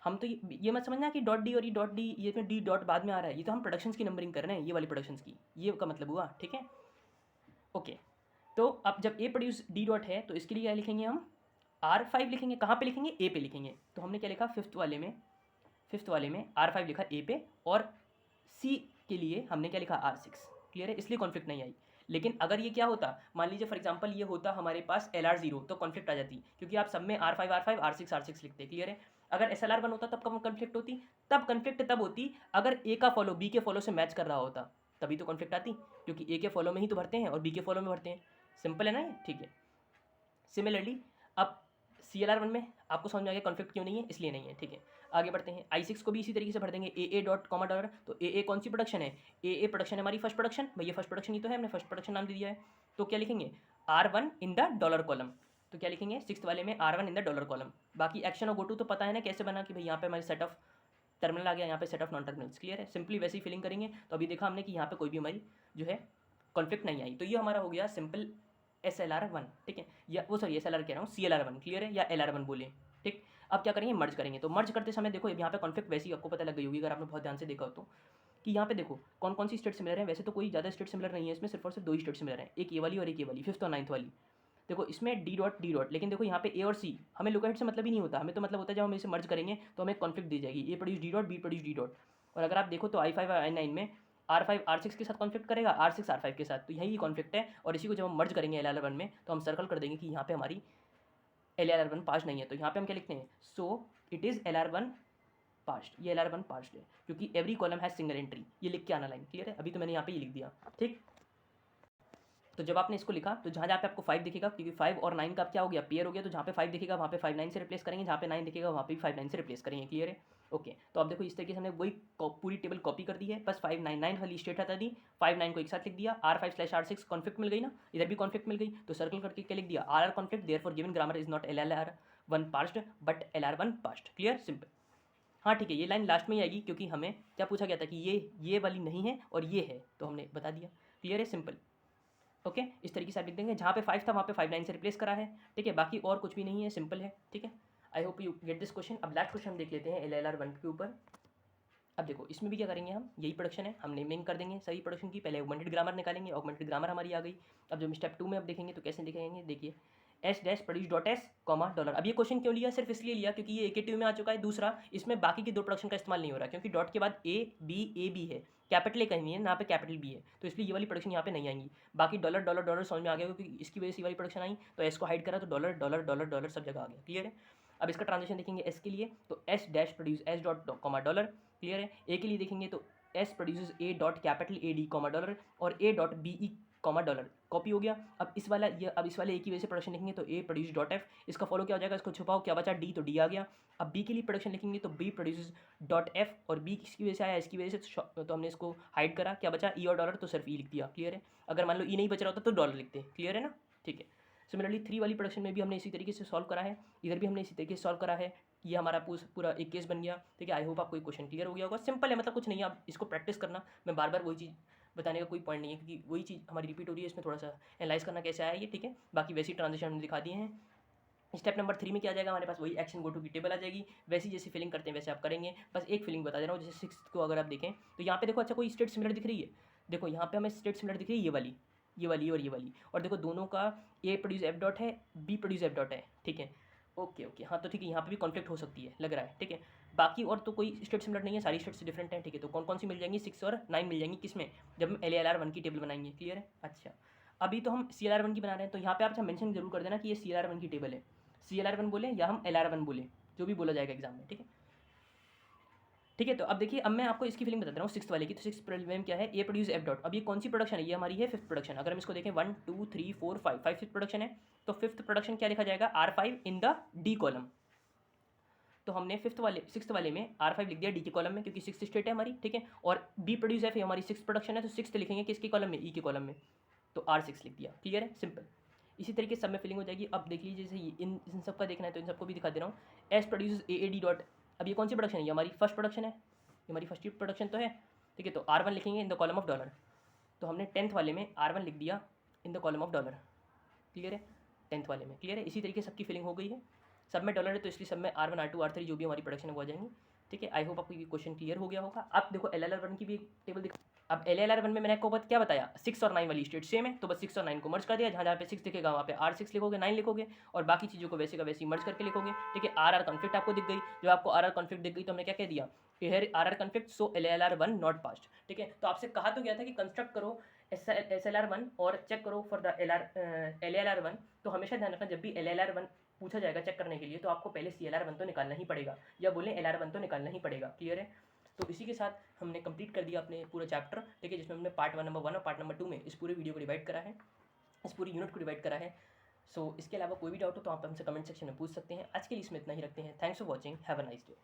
हम, तो ये मत समझना कि डॉट डी और ये डॉट डी, ये में डी डॉट बाद में आ रहा है, ये तो हम प्रोडक्शंस की नंबरिंग कर रहे हैं, ये वाली प्रोडक्शंस की, ये का मतलब हुआ, ठीक है, ओके। तो अब जब ए प्रोड्यूस डी डॉट है तो इसके लिए क्या लिखेंगे हम, R5 लिखेंगे। कहाँ पे लिखेंगे, ए पे लिखेंगे। तो हमने क्या लिखा फिफ्थ वाले में R5 लिखा ए पे, और सी के लिए हमने क्या लिखा R6, क्लियर है, इसलिए कॉन्फ्लिक्ट नहीं आई। लेकिन अगर ये क्या होता, मान लीजिए फॉर एग्जांपल ये होता हमारे पास LR0, तो कॉन्फ्लिक्ट आ जाती, क्योंकि आप सब में R5 R6 लिखते, क्लियर है। अगर SLR1 होता तब कब कॉन्फ्लिक्ट होती, तब कॉन्फ्लिक्ट तब होती अगर ए का फॉलो बी के फॉलो से मैच कर रहा होता, तभी तो कॉन्फ्लिक्ट आती, क्योंकि ए के फॉलो में ही तो भरते हैं और बी के फॉलो में भरते हैं। सिंपल है ना ये, ठीक है। सिमिलरली अब CLR1 में आपको समझ में आ गया कॉन्फ्लिक्ट क्यों नहीं है, इसलिए नहीं है, ठीक है। आगे बढ़ते हैं, I6 को भी इसी तरीके से भर देंगे, ए डॉट कॉमा डॉलर। तो ए कौन सी प्रोडक्शन है, ए प्रोडक्शन है हमारी फर्स्ट प्रोडक्शन, भैया फर्स्ट प्रोडक्शन ही तो है, हमने फर्स्ट प्रोडक्शन नाम दे दिया है। तो क्या लिखेंगे, R1 in the dollar column. तो क्या लिखेंगे सिक्स्थ वाले में R1 in the dollar column. बाकी एक्शन और गो टू तो पता है ना कैसे बना, कि भाई यहाँ पे हमारे सेट ऑफ टर्मिनल आ गया, यहाँ पे set of non terminals, clear है। सिंपली वैसे ही फिलिंग करेंगे। तो अभी देखा हमने कि यहाँ पे कोई भी हमारी जो है कॉन्फ्लिक्ट नहीं आई। तो ये हमारा हो गया सिंपल SLR1, ठीक है, या वो सॉरी SLR कह रहा हूँ, CLR1, क्लियर है, या LR1 बोलिए, ठीक। अब क्या करेंगे, मर्ज करेंगे। तो मर्ज करते समय देखो यहाँ पे कॉन्फ्लिक्ट वैसे ही आपको पता लग गई होगी, अगर आपने बहुत ध्यान से देखा हो तो, कि यहाँ पे देखो कौन कौन सी स्टेट सिमिलर है। वैसे तो कोई ज़्यादा स्टेट सिमिलर नहीं है इसमें, सिर्फ और सिर्फ दो ही स्टेट सिमिलर है, एक ए वाली और एक ए वाली, फिफ्थ और नाइन्थ वाली। देखो इसमें डी डॉट, लेकिन देखो यहाँ पे ए और सी, हमें लुक हेड से मतलब ही नहीं होता, हमें तो मतलब होता है जब हम इसे मर्ज करेंगे तो हमें कॉन्फ्लिक्ट दी जाएगी, A produce D dot, B produce D dot. और अगर आप देखो तो I5 और I9 में R5 R6 के साथ कॉन्फ्लिक्ट करेगा, R6 R5 के साथ, तो यही कॉन्फ्लिक्ट है। और इसी को जब हम मर्ज करेंगे LLR1 में, तो हम सर्कल कर देंगे कि यहाँ पे हमारी LLR1 पास नहीं है। तो यहाँ पे हम क्या लिखते हैं, so it is LR1 past, ये LR1 पास्ट है, क्योंकि every column has single entry, ये लिख के आना लाइन, क्लियर है। अभी तो मैंने यहाँ पे ये लिख दिया, ठीक। तो जब आपने इसको लिखा तो जहाँ जहाँ पे आपको 5 दिखेगा, क्योंकि 5 और 9 का क्या हो गया, पेयर हो गया, तो जहाँ पे 5 दिखेगा वहाँ पे 5 9 से रिप्लेस करेंगे, जहाँ पे 9 दिखेगा वहाँ पे भी 5 9 से रिप्लेस करेंगे, क्लियर है, ओके। तो अब देखो इस तरीके से हमने वही पूरी टेबल कॉपी कर दी है, बस 5 9 9 वाली स्टेट हटा दी, 5 9 को एक साथ लिख दिया, R5/R6 कॉन्फ्लिक्ट मिल गई ना, इधर भी कॉन्फ्लिक्ट मिल गई, तो सर्कल करके क्या लिख दिया, RR conflict, therefore given grammar is not LLR1 past but LR1 past, clear, simple. हाँ ठीक है, ये लाइन लास्ट में ही आएगी, क्योंकि हमें क्या पूछा गया था कि ये वाली नहीं है और ये है, तो हमने बता दिया, क्लियर है, सिंपल, ओके। इस तरीके से आप लिख देंगे, जहाँ पे 5 था वहाँ पे 5 9 से रिप्लेस करा है, ठीक है, बाकी और कुछ भी नहीं है, सिंपल है, ठीक है। I hope you get this question. अब लास्ट क्वेश्चन हम देख लेते हैं LLR1 के ऊपर। अब देखो इसमें भी क्या करेंगे हम, यही प्रोडक्शन है, हम नेमिंग कर देंगे सही प्रोडक्शन की। पहले ऑगमेंटेड ग्रामर निकालेंगे, ऑगमेंटेड ग्रामर हमारी आ गई। अब जब स्टेप 2 में अब देखेंगे तो कैसे दिखाएंगे, देखिए S produce dot S comma dollar. अब ये क्वेश्चन क्यों लिया, सिर्फ इसलिए लिया क्योंकि ये AKTU में आ चुका है। दूसरा, इसमें बाकी की दो प्रोडक्शन का इस्तेमाल नहीं हो रहा, क्योंकि डॉट के बाद A B है, कैपिटल ए कहीं नहीं है, यहाँ पे कैपिटल B है, तो इसलिए ये वाली प्रोडक्शन यहाँ पे नहीं आएंगी। बाकी डॉलर डॉलर डॉलर समझ में आ गया, क्योंकि इसकी वजह से ये वाली प्रोडक्शन आई, तो S को हाइड करा तो डॉलर डॉलर डॉलर डॉलर सब जगह आ गया, क्लियर है। अब इसका ट्रांजेक्शन देखेंगे S के लिए, तो S dash produce S dot comma dollar, clear है। ए के लिए देखेंगे तो S produce A dot capital AD comma dollar, और A dot BE comma dollar, copy हो गया। अब इस वाले ए की वजह से प्रोडक्शन लिखेंगे तो A प्रोड्यूस डॉट F, इसका फॉलो क्या हो जाएगा, इसको छुपाओ, क्या बचा D, तो D आ गया। अब B के लिए प्रोडक्शन लिखेंगे तो B प्रोड्यूस डॉट F, और B किसकी वजह से आया, इसकी वजह से, तो हमने इसको हाइड करा, क्या बचा E और डॉलर, तो सिर्फ E लिख दिया, क्लियर है। अगर मान लो E नहीं बच रहा होता तो डॉलर लिखते, क्लियर है ना, ठीक है। सिमिलरली 3 वाली प्रोडक्शन में भी हमने इसी तरीके से सॉल्व करा है, इधर भी हमने इसी तरीके से सॉल्व करा है। ये हमारा पूरा एक केस बन गया, ठीक है। आई होप आपको क्वेश्चन क्लियर हो गया होगा, सिंपल है, मतलब कुछ नहीं है, आप इसको प्रैक्टिस करना। मैं बार बार वही चीज़ बताने का कोई पॉइंट नहीं है, क्योंकि वही चीज़ हमारी रिपीट हो रही है, इसमें थोड़ा सा एनालाइज करना कैसे आया ये, ठीक है। बाकी वैसी ट्रांजिशन हमने दिखा दिए हैं। स्टेप नंबर 3 में क्या आ जाएगा हमारे पास, वही एक्शन गो टू की टेबल आ जाएगी, वैसी जैसी फिलिंग करते हैं वैसे आप करेंगे। बस एक फिलिंग बता दे रहा हूँ, जैसे 6 को अगर आप देखें तो यहाँ पे देखो, अच्छा कोई स्टेट सिमिलर दिख रही है, देखो यहाँ पे हमें स्टेट सिमिलर दिख रही है, ये वाली, ये वाली और ये वाली, और देखो दोनों का ए प्रोड्यूस एफ डॉट है, बी प्रोड्यूस एफ डॉट है, ठीक है। ओके ओके, हाँ तो ठीक है, यहाँ पे भी कॉन्फ्लिक्ट हो सकती है लग रहा है, ठीक है। बाकी और तो कोई स्टेट सिमिलर नहीं है, सारी स्टेट से डिफरेंट है, ठीक है। तो कौन कौन सी मिल जाएंगी, 6 और 9 मिल जाएंगी, किसमें, जब हम LALR 1 की टेबल बनाएंगे, क्लियर है। अच्छा, अभी तो हम CLR 1 की बना रहे हैं, तो यहाँ पे आप मेंशन जरूर कर देना कि ये CLR 1 की टेबल है। CLR 1 बोले या हम LR 1 बोले, जो भी बोला जाएगा एग्जाम में, ठीक है। ठीक है, तो अब देखिए, अब मैं आपको इसकी फीलिंग बताता हूँ सिक्स वाले की। तो सिक्स प्रॉब्लम क्या है, ए प्रोड्यूस एफ डॉट। अब ये कौन सी प्रोडक्शन है, ये हमारी है फिफ्थ प्रोडक्शन। अगर हम इसको देखें 1 2 3 4 5, 5 फिफ्थ प्रोडक्शन है, तो फिफ्थ प्रोडक्शन क्या लिखा जाएगा, R5 in the D column. तो हमने सिक्स वाले में R5 लिख दिया डी के कॉलम में, क्योंकि सिक्स स्टेट है हमारी, ठीक है। और बी प्रोड्यूस एफ हमारी सिक्स प्रोडक्शन है, तो सिक्स लिखेंगे किसके कॉलम में, ई के कॉलम में, तो R6 लिख दिया, क्लियर है, सिंपल। इसी तरीके सब में फिलिंग हो जाएगी। अब देख लीजिए, जैसे इन सब का देखना है तो इन सबको भी दिखा दे रहा हूँ। S produce AAD dot. अब ये कौन सी प्रोडक्शन है, ये हमारी फर्स्ट प्रोडक्शन है, ये हमारी फर्स्ट प्रोडक्शन तो है, ठीक है। तो R1 लिखेंगे in the column of dollar. तो हमने 10th वाले में R1 लिख दिया in the column of dollar, clear है, 10th वाले में, क्लियर है। इसी तरीके सबकी फिलिंग हो गई है, सब में डॉलर है, तो इसलिए सब में R1 R2 R3 जो भी हमारी प्रोडक्शन है वो आ जाएंगी, ठीक है। आई होप आपको ये क्वेश्चन क्लियर हो गया होगा। अब देखो LLR1 की भी टेबल दिखा। अब LLR1 में मैंने आपको क्या बताया, 6 और 9 वाली स्टेट सेम है, तो बस 6 और 9 को मर्ज कर दिया, जहाँ जहाँ पे 6 दिखेगा वहाँ पे R6 लिखोगे, 9 लिखोगे, और बाकी चीज़ों को वैसे का वैसे मर्ज करके लिखोगे, ठीक है। RR कॉन्फ्लिक्ट आपको दिख गई, जब आपको RR कॉन्फ्लिक्ट दिख गई तो हमने क्या कह दिया, here RR conflict, so LLR1 not passed, ठीक है। तो आपसे कहा तो गया था कि कंस्ट्रक्ट करो SLR1 और चेक करो फॉर द LLR1। तो हमेशा ध्यान रखना, जब भी LLR1 पूछा जाएगा चेक करने के लिए, तो आपको पहले CLR1 तो निकालना ही पड़ेगा, या बोले LR1 तो निकालना ही पड़ेगा, क्लियर है। तो इसी के साथ हमने कंप्लीट कर दिया अपने पूरा चैप्टर, ठीक है, जिसमें हमने पार्ट 1 नंबर 1 और पार्ट नंबर 2 में इस पूरे वीडियो को डिवाइड करा है, इस पूरी यूनिट को डिवाइड करा है। सो इसके अलावा कोई भी डाउट हो तो आप हमसे कमेंट सेक्शन में पूछ सकते हैं। आज के लिए इसमें इतना ही रखते हैं। Thanks for watching, have a nice day.